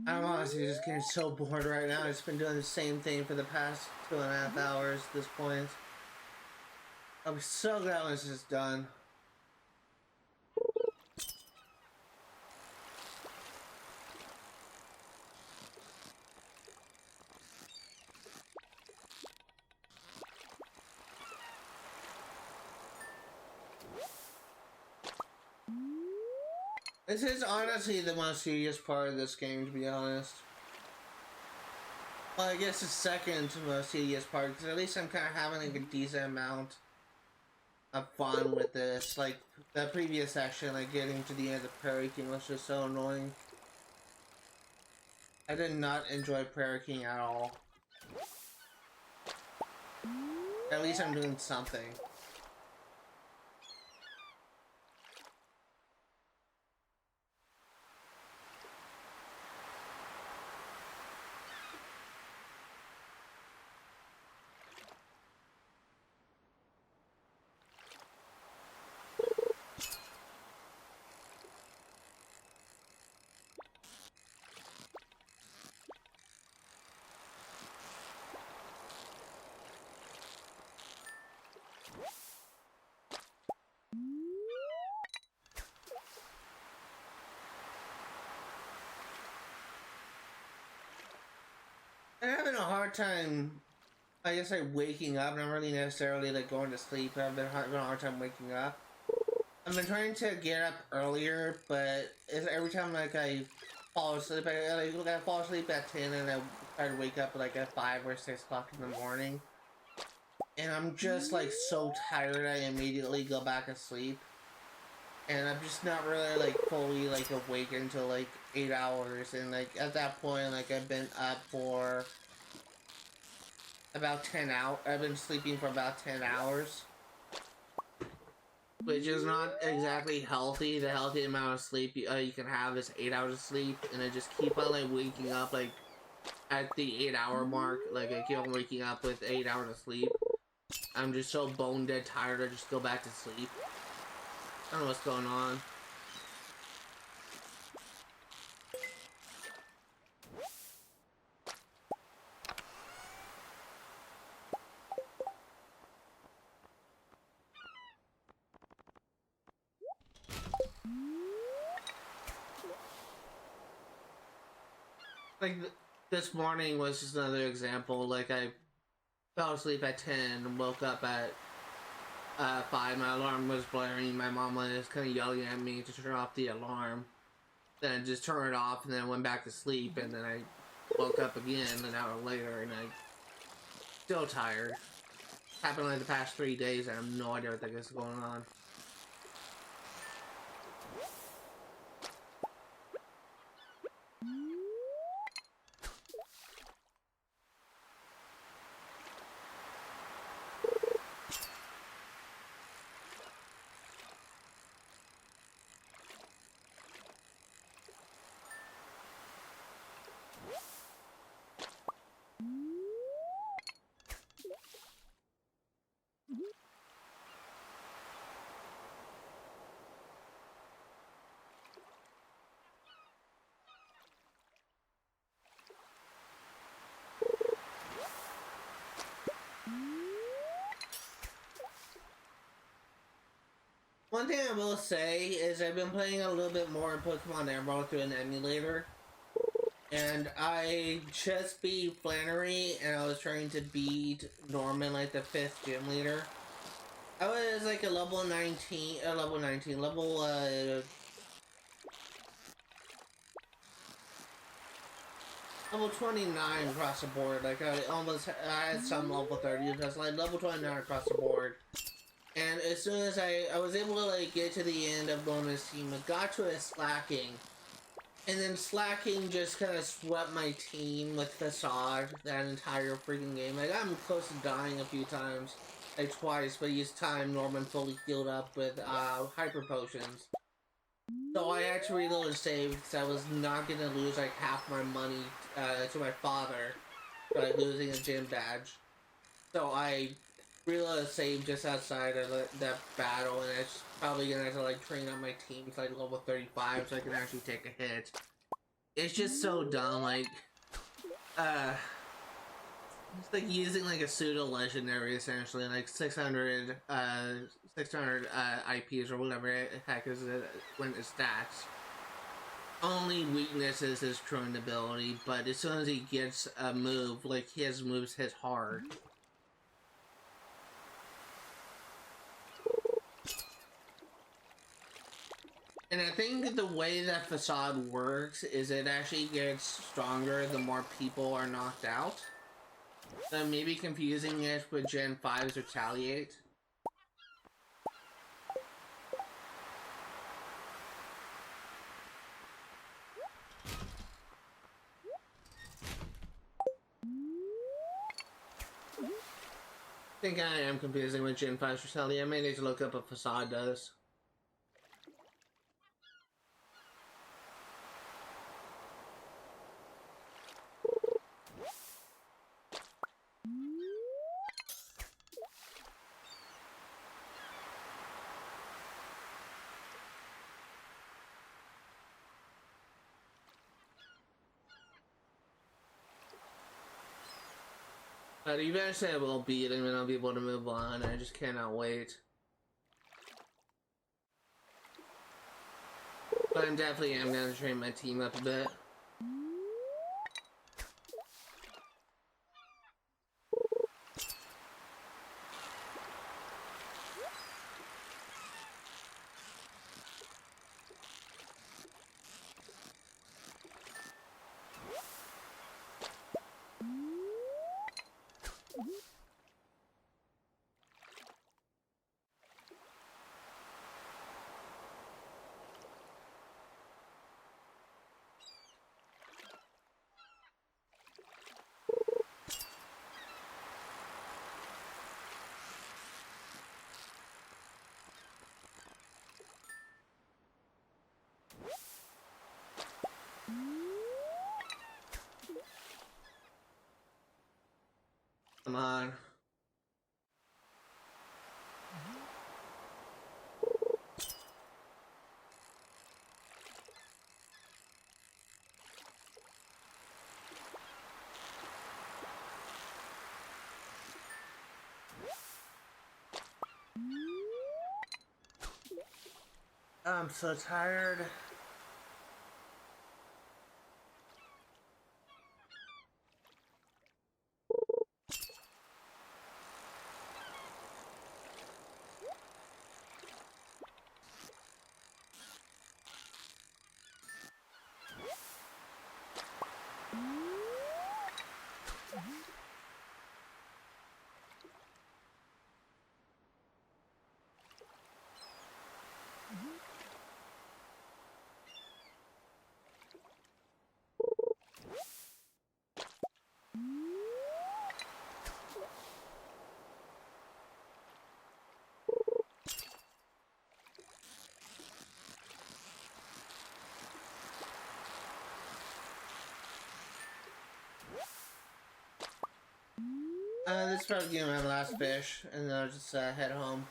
S1: I'm honestly just getting so bored right now. I've just been doing the same thing for the past 2.5 hours at this point. I'll be so glad when this is done. This is honestly the most serious part of this game, to be honest. Well, I guess the second most serious part, because at least I'm kind of having like a decent amount of fun with this. Like, the previous section, like getting to the end of the Prairie King was just so annoying. I did not enjoy Prairie King at all. At least I'm doing something. I'm having a hard time, I guess, like waking up. Not really necessarily like going to sleep, but I've been having a hard time waking up. I've been trying to get up earlier, but every time like I fall asleep, I fall asleep at 10 and I try to wake up like at 5 or 6 o'clock in the morning. And I'm just like so tired I immediately go back to sleep. And I'm just not really like fully like awake until like 8 hours, and like at that point like I've been up for about 10 hours. I've been sleeping for about 10 hours, which is not exactly healthy. The healthy amount of sleep you can have is 8 hours of sleep, and I just keep on like waking up like at the 8-hour mark. Like I keep on waking up with 8 hours of sleep. I'm just so bone dead tired I just go back to sleep. I don't know what's going on. Like this morning was just another example. Like I fell asleep at 10 and woke up at 5. My alarm was blaring. My mom was kind of yelling at me to turn off the alarm. Then I just turned it off, and then I went back to sleep, and then I woke up again an hour later, and I'm still tired. Happened like the past 3 days, and I have no idea what the heck is going on. one thing I will say is I've been playing a little bit more in Pokemon Emerald through an emulator. And I just beat Flannery, and I was trying to beat Norman, like the 5th gym leader. I was like a level 19, level 29 across the board. Like I had some level 30, that's like level 29 across the board. And as soon as I was able to like get to the end of Norman's team, it got to a slacking. And then slacking just kind of swept my team with Facade that entire freaking game. Like, I'm close to dying a few times, like twice, but each time Norman fully healed up with hyper potions. So I actually reloaded save because I was not gonna lose like half my money to my father for like losing a gym badge. So I reloaded save just outside of that battle, and it's probably gonna have to like train up my team to like level 35 so I can actually take a hit. It's just so dumb, like, it's like using like a pseudo legendary essentially, like 600 IPs or whatever the heck is it when it stats. Only weakness is his Trojan ability, but as soon as he gets a move, like his moves hit hard. And I think the way that Facade works is it actually gets stronger the more people are knocked out. So maybe confusing it with Gen 5's Retaliate. I think I am confusing with Gen 5's Retaliate. I may need to look up what Facade does. But eventually I will beat him and I'll be able to move on. I just cannot wait. But I definitely am going to train my team up a bit. Come on. I'm so tired. This is probably gonna be my last fish, and then I'll just head home.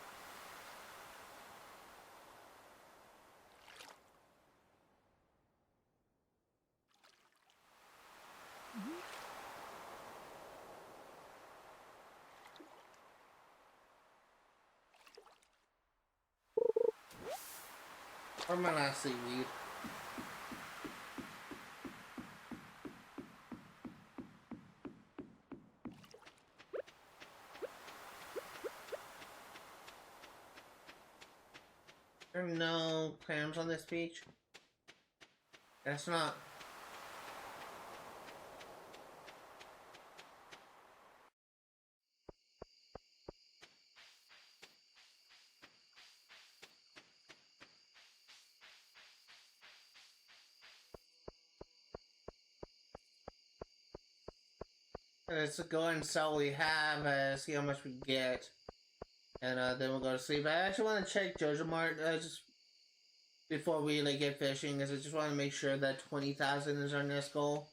S1: Or my last seaweed. There are no clams on this beach? Guess not. Let's go ahead and sell what we have, see how much we get. And then we'll go to sleep. I actually want to check Joja Mart just before we like get fishing, because I just want to make sure that 20,000 is our next goal.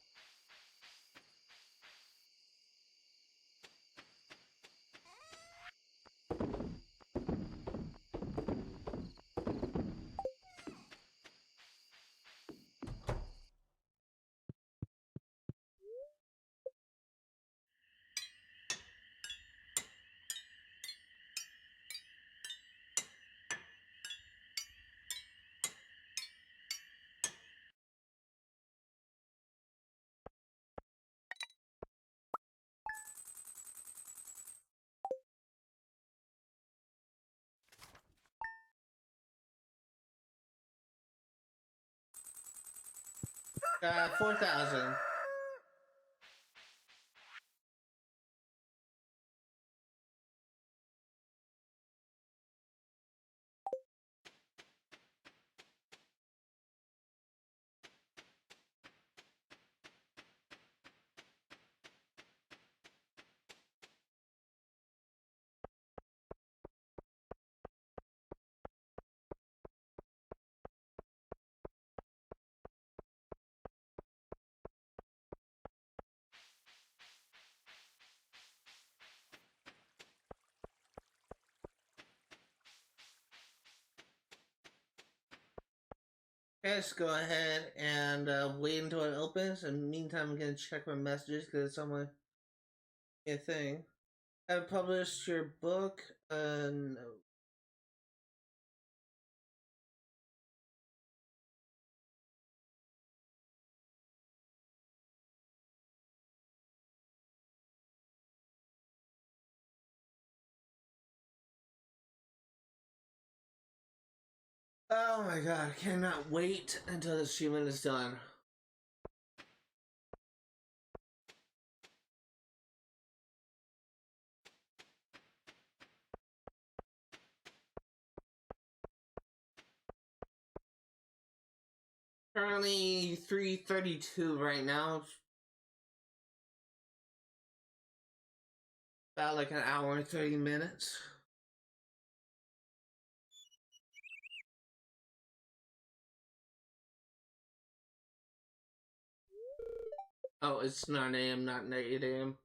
S1: Got 4,000. Okay, let's go ahead and wait until it opens. In the meantime, I'm gonna check my messages because it's on my thing. Have published your book? No. Oh my god, I cannot wait until the achievement is done. Currently 3:32 right now. About like an hour and 30 minutes. Oh, it's 9 a.m., not 8 a.m.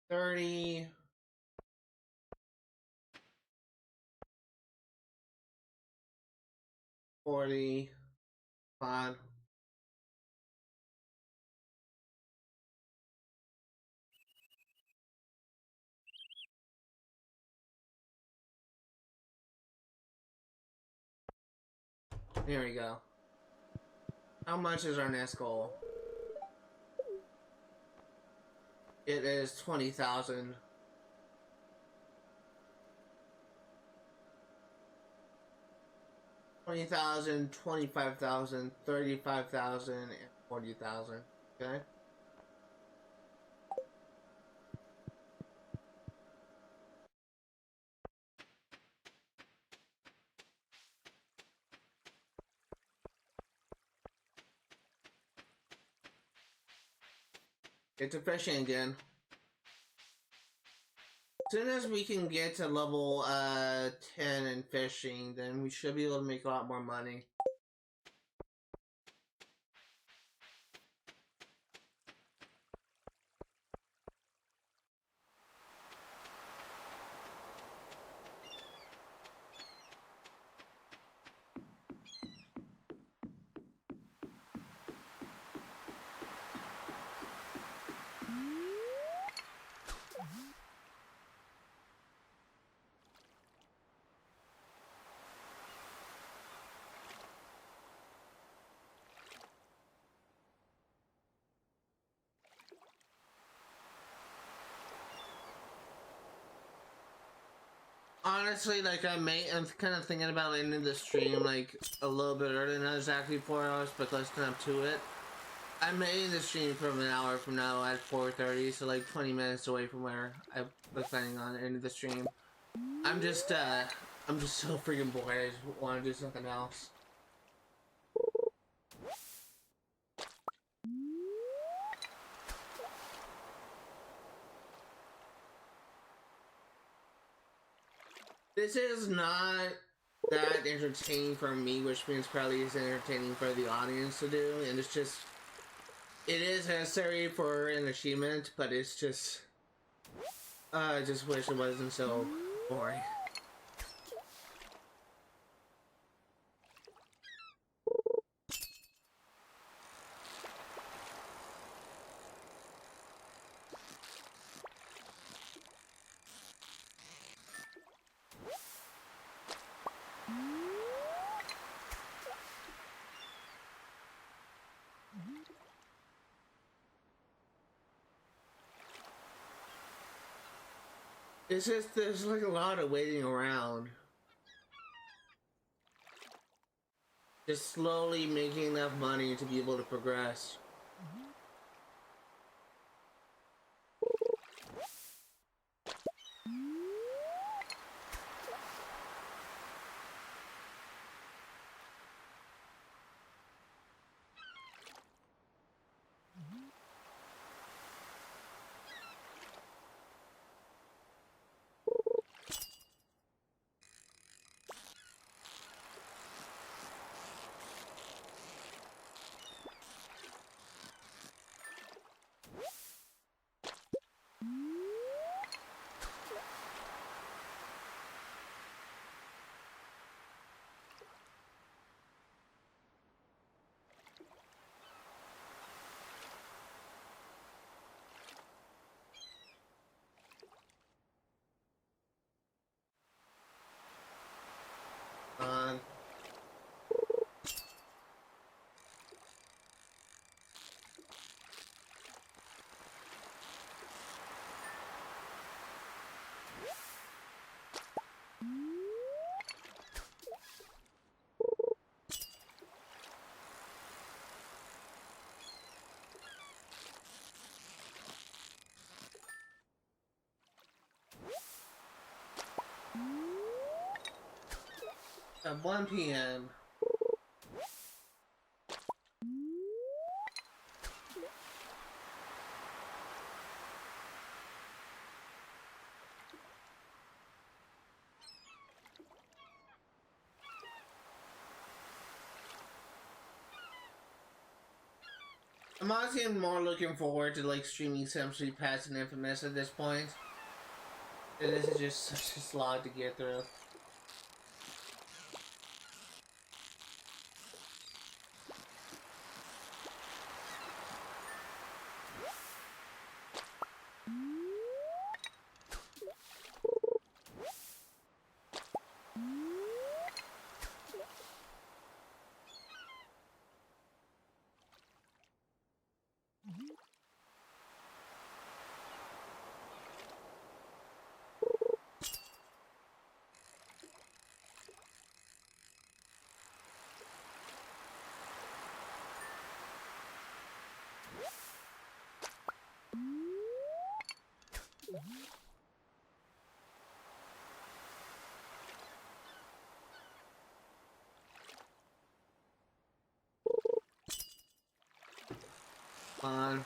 S1: $30. 40. Fine. Here we go. How much is our next goal? It is 20,000. 20,000, 25,000, 35,000, and 40,000. Okay. Get to fishing again. As soon as we can get to level 10 in fishing, then we should be able to make a lot more money. Honestly, like I'm kind of thinking about ending the stream like a little bit earlier, not exactly 4 hours, but close enough to it. I'm ending the stream from an hour from now at 4:30, so like 20 minutes away from where I was planning on ending the stream. I'm just so freaking bored. I just want to do something else. This is not that entertaining for me, which means probably is entertaining for the audience to do, and it's just, it is necessary for an achievement, but it's just, I just wish it wasn't so boring. It's just, there's like a lot of waiting around. Just slowly making enough money to be able to progress. Uh, at 1 p.m. I'm honestly more looking forward to like streaming Essentially Past and Infamous at this point. And this is just such a slog to get through. Come on.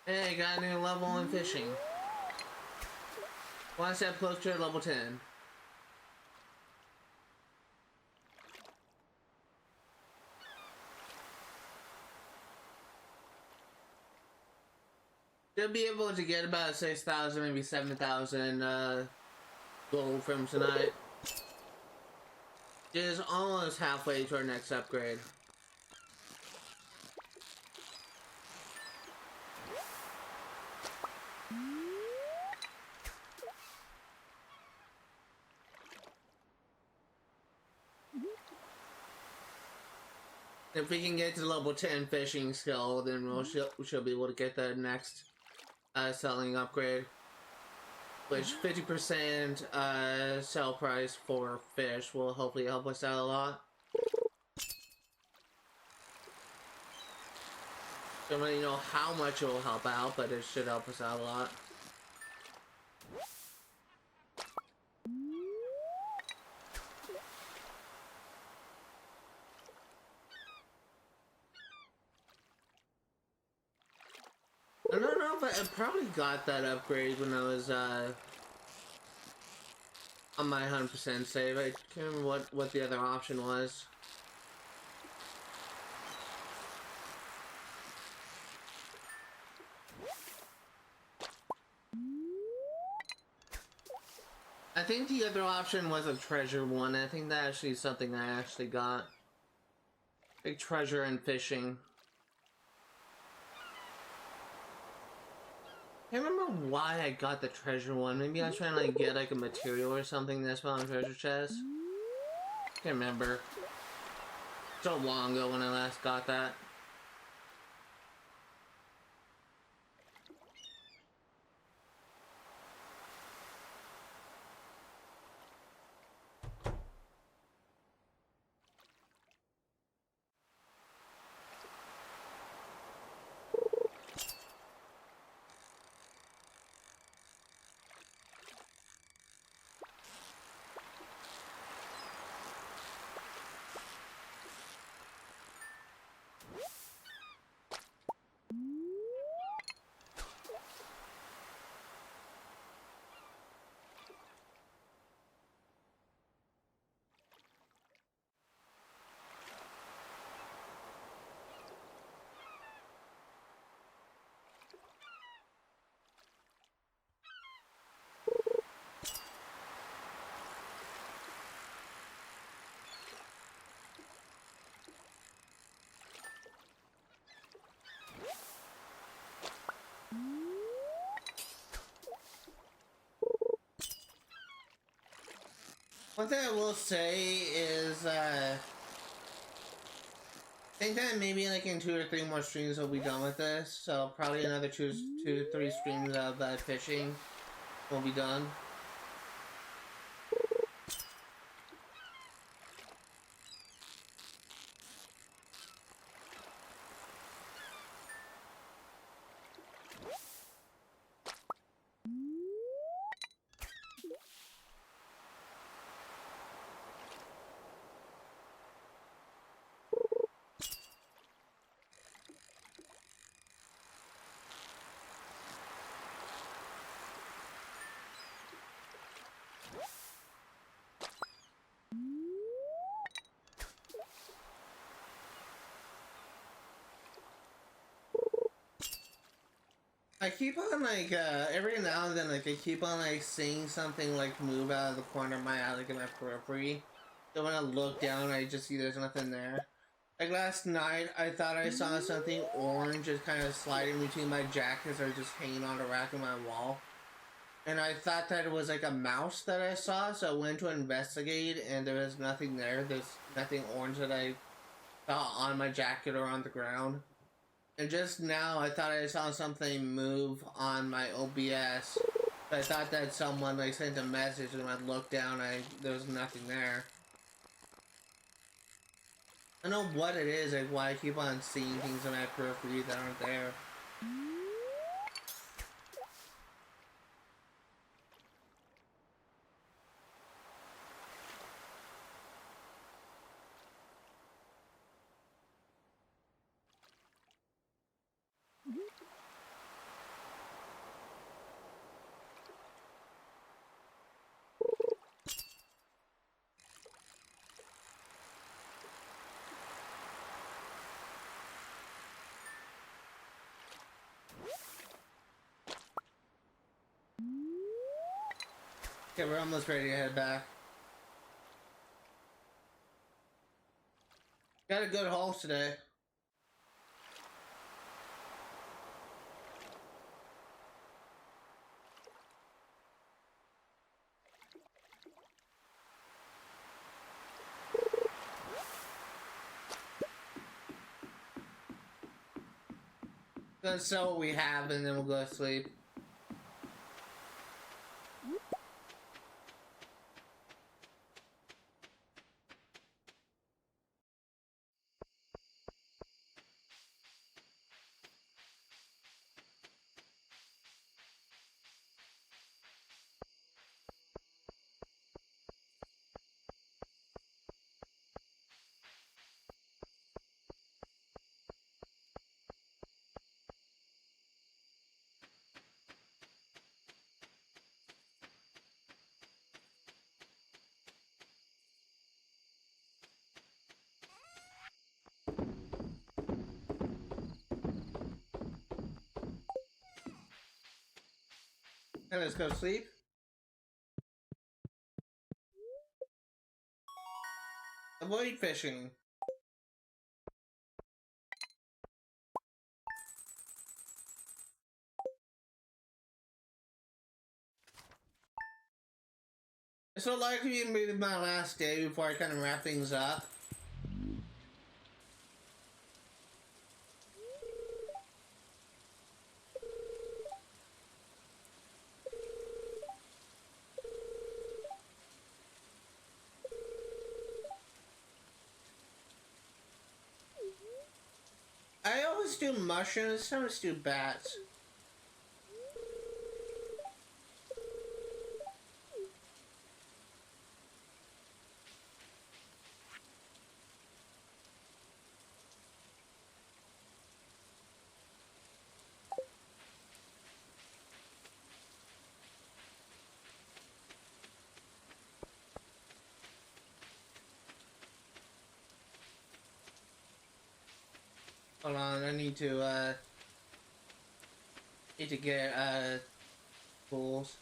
S1: Hey, got a new level in fishing. One step closer to level 10. Should be able to get about 6,000, maybe 7,000 gold from tonight. It is almost halfway to our next upgrade. If we can get to level 10 fishing skill, then we should be able to get the next selling upgrade. Which 50% sell price for fish will hopefully help us out a lot. Don't really know how much it will help out, but it should help us out a lot. I don't know if I probably got that upgrade when I was on my 100% save. I can't remember what the other option was. I think the other option was a treasure one. I think that actually is something I actually got. Big treasure and fishing. I can't remember why I got the treasure one. Maybe I was trying to like get like a material or something that's on treasure chest. Can't remember. So long ago when I last got that. One thing I will say is, I think that maybe like in 2 or 3 more streams we'll be done with this. So probably another 2 to 3 streams of fishing will be done. I keep on like every now and then like I keep on like seeing something like move out of the corner of my eye, like in my periphery. So when I look down I just see there's nothing there. Like last night I thought I saw something orange just kind of sliding between my jackets or just hanging on a rack in my wall. And I thought that it was like a mouse that I saw, so I went to investigate and there was nothing there. There's nothing orange that I saw on my jacket or on the ground. And just now, I thought I saw something move on my OBS. But I thought that someone like sent a message, and when I looked down, there was nothing there. I don't know what it is, like why I keep on seeing things in my periphery that aren't there. Okay, we're almost ready to head back. Got a good haul today. Gonna sell what we have and then we'll go to sleep. And let's go to sleep. Avoid fishing. So likely to be my last day before I kind of wrap things up. I always do mushrooms, sometimes do bats. Hold on, I need to get tools.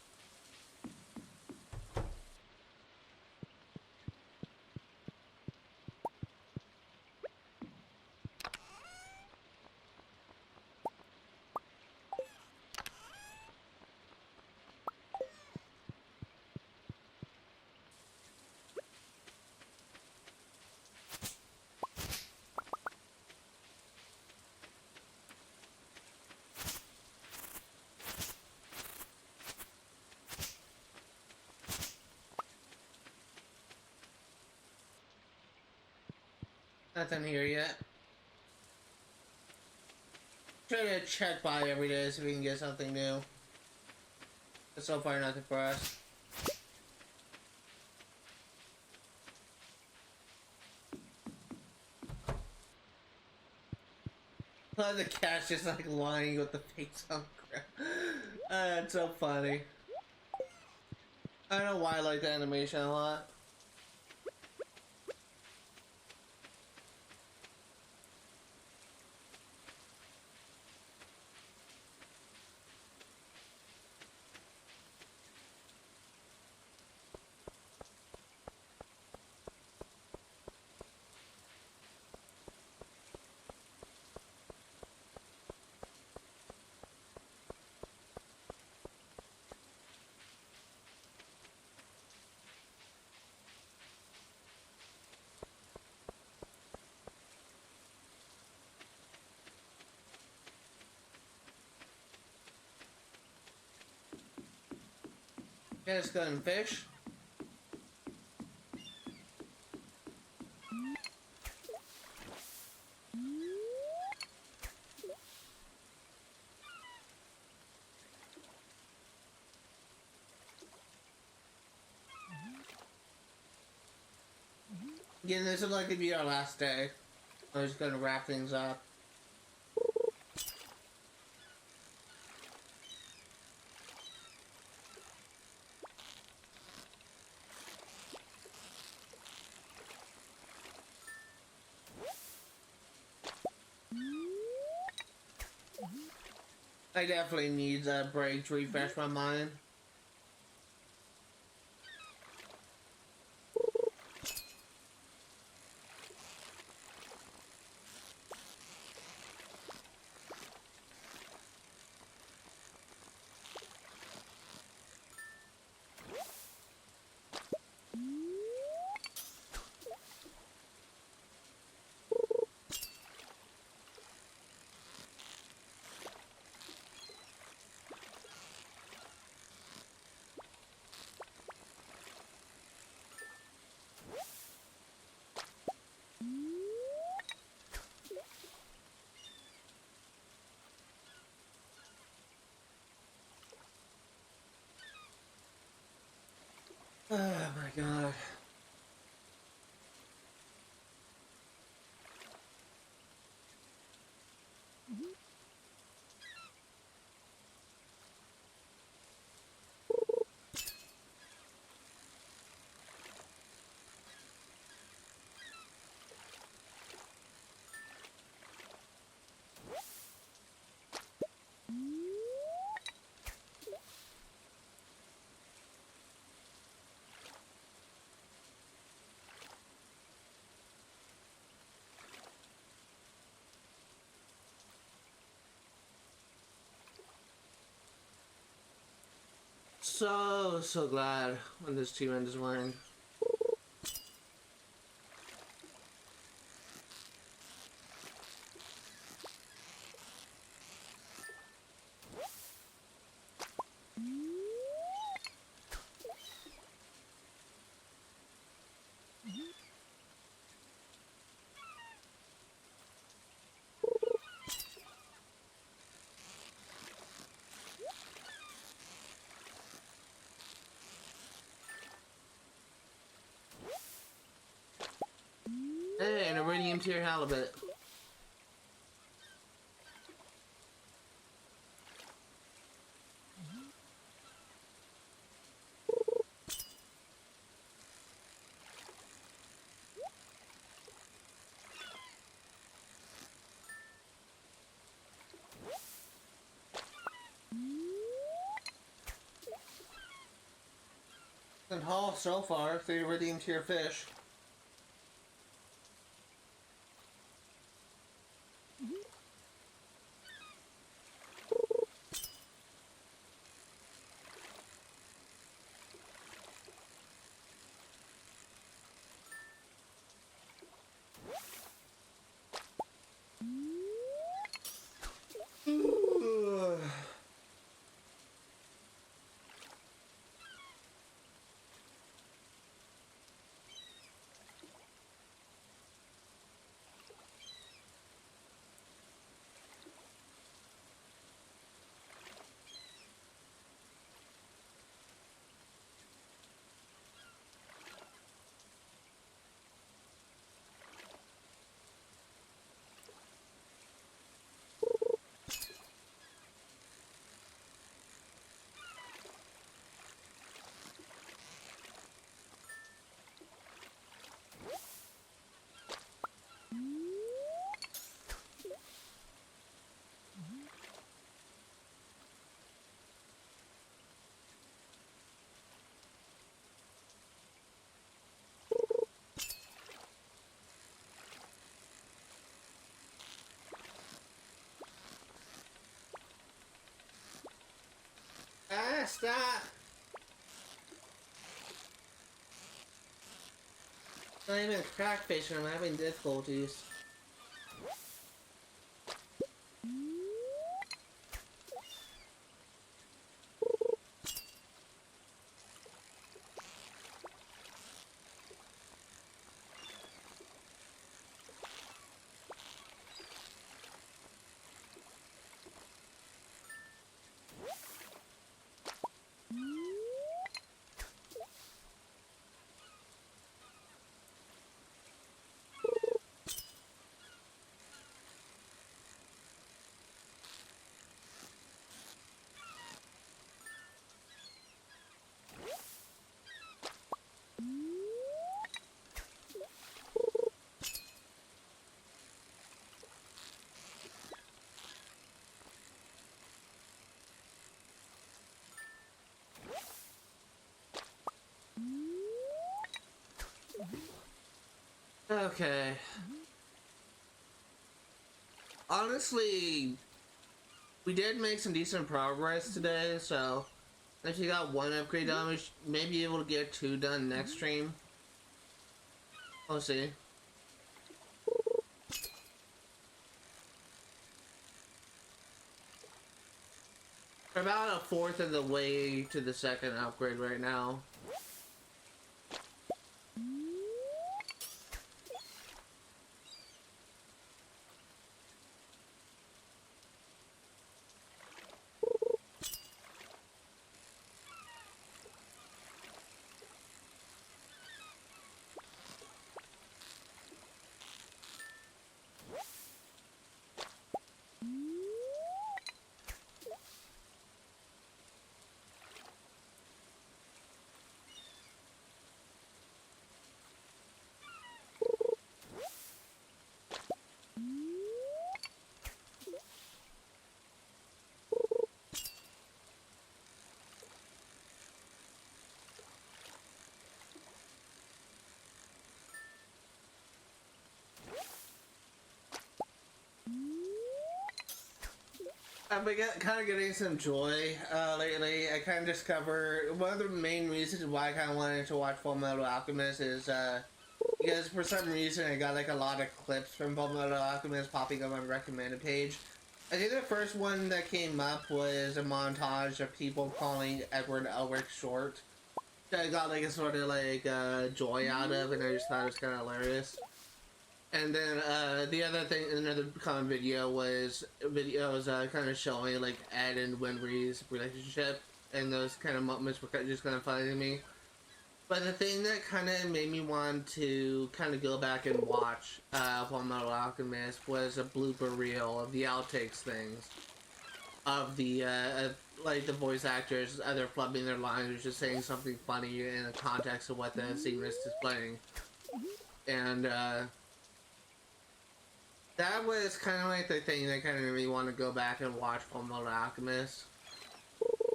S1: Nothing here yet. Try to check by every day so we can get something new. But so far, nothing for us. The cat's just like lying with the face on the ground. It's so funny. I don't know why I like the animation a lot. Okay, let's go and fish. Again, this is likely to be our last day. I'm just gonna wrap things up. I definitely need a break to refresh my mind. my god. So glad when this team end is winning. Hey, an iridium tier halibut. And haul so far, 3 iridium tier fish. Ah, stop! Not even crack fishing, I'm having difficulties. Okay. Honestly, we did make some decent progress today, so if you got 1 upgrade done, we may be able to get 2 done next stream. We'll see. We're about 1/4 of the way to the 2nd upgrade right now. I've been kind of getting some joy lately. I kind of discovered one of the main reasons why I kind of wanted to watch Full Metal Alchemist is because for some reason I got like a lot of clips from Full Metal Alchemist popping up on my recommended page. I think the first one that came up was a montage of people calling Edward Elric short. That I got like a sort of like joy out of, and I just thought it was kind of hilarious. And then the other thing, another common video was videos kind of showing like Ed and Winry's relationship, and those kind of moments were just kind of funny to me. But the thing that kind of made me want to kind of go back and watch Full Metal Alchemist was a blooper reel of the outtakes things of the like the voice actors either flubbing their lines or just saying something funny in the context of what the scene is displaying, and that was kind of like the thing that kind of made me want to go back and watch Full Metal Alchemist.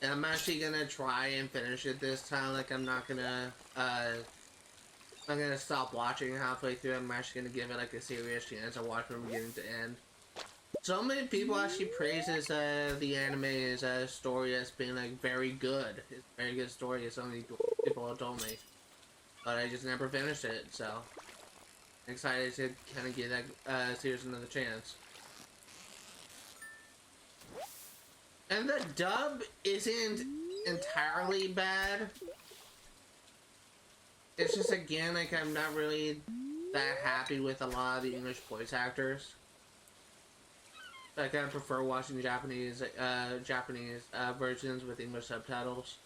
S1: And I'm actually gonna try and finish it this time. Like I'm not gonna stop watching halfway through. I'm actually gonna give it like a serious chance. I watch from beginning to end. So many people actually praises the anime's story as being like very good. It's a very good story. So many people have told me, but I just never finished it. So I'm excited to kind of give that series another chance. And the dub isn't entirely bad. It's just, again, like, I'm not really that happy with a lot of the English voice actors. I kind of prefer watching Japanese versions with English subtitles.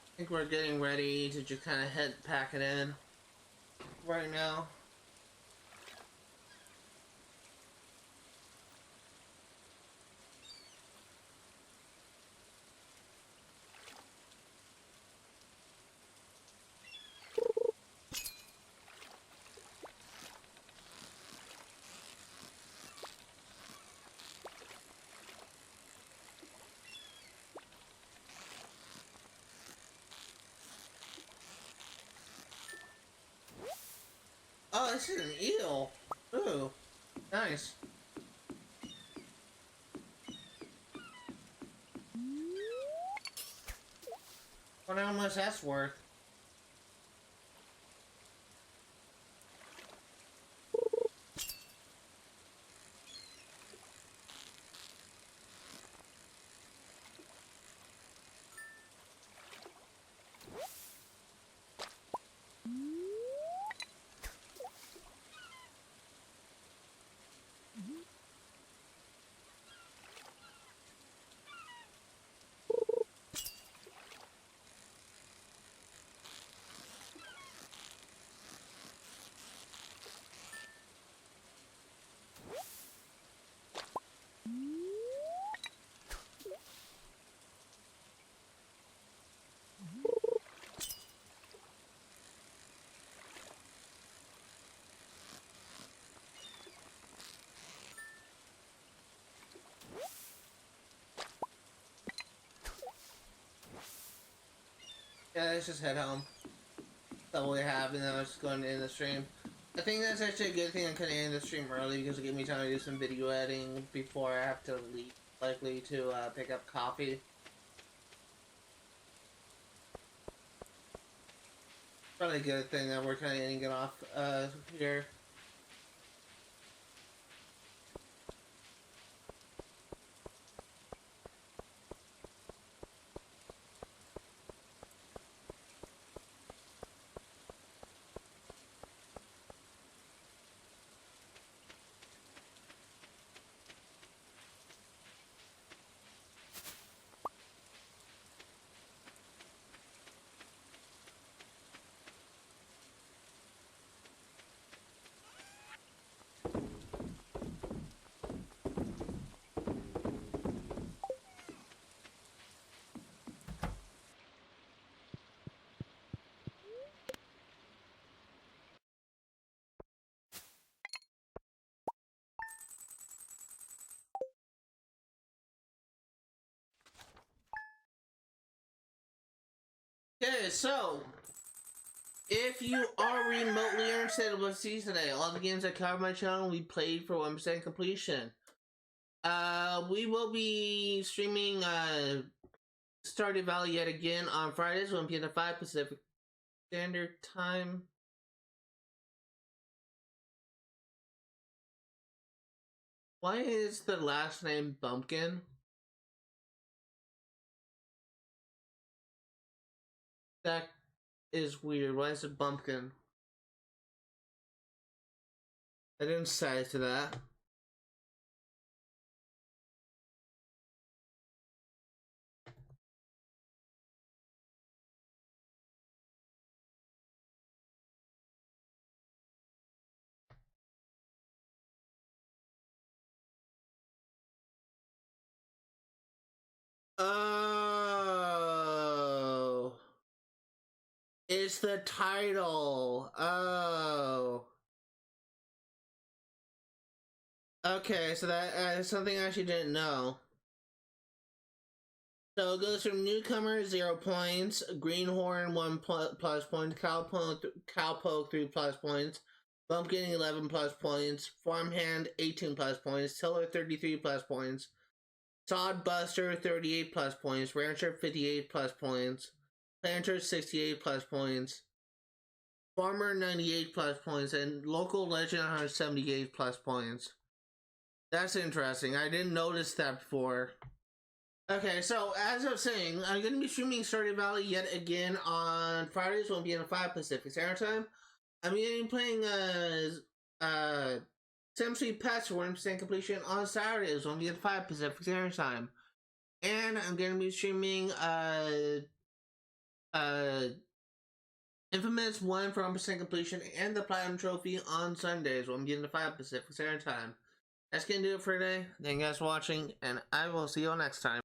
S1: I think we're getting ready to just kind of pack it in right now. Oh, this is an eel. Ooh, nice. Wonder how much that's worth. Yeah, let's just head home. That's all we have, and then I was just going to end the stream. I think that's actually a good thing I'm kind of end the stream early because it gives me time to do some video editing before I have to leave, likely to pick up coffee. Probably a good thing that we're kind of ending it off here. Okay, so if you are remotely interested in what see today, all the games that cover my channel we played for 1% completion. We will be streaming Stardew Valley yet again on Fridays, 1 p.m. to 5 Pacific Standard Time. Why is the last name Bumpkin? That is weird. Why is it Bumpkin? I didn't say to that. Oh. It's the title. Oh. Okay, so that is something I actually didn't know. So it goes from newcomer 0 points, greenhorn 1 plus points, cowpoke 3 plus points, bumpkin 11 plus points, farmhand 18 plus points, tiller 33 plus points, sodbuster 38 plus points, rancher 58 plus points, planter 68 plus points, farmer 98 plus points, and local legend 178 plus points. That's interesting. I didn't notice that before. Okay, so as I was saying, I'm going to be streaming Stardew Valley yet again on Fridays, 1 p.m. to 5 Pacific Standard Time. I'm going to be playing Sim Pets 1% completion on Saturdays, 1 p.m. to 5 Pacific Standard Time. And I'm going to be streaming Infamous 1 for 1% completion and the Platinum Trophy on Sundays, 1 p.m. to 5 Pacific Standard Time. That's going to do it for today. Thank you guys for watching, and I will see you all next time.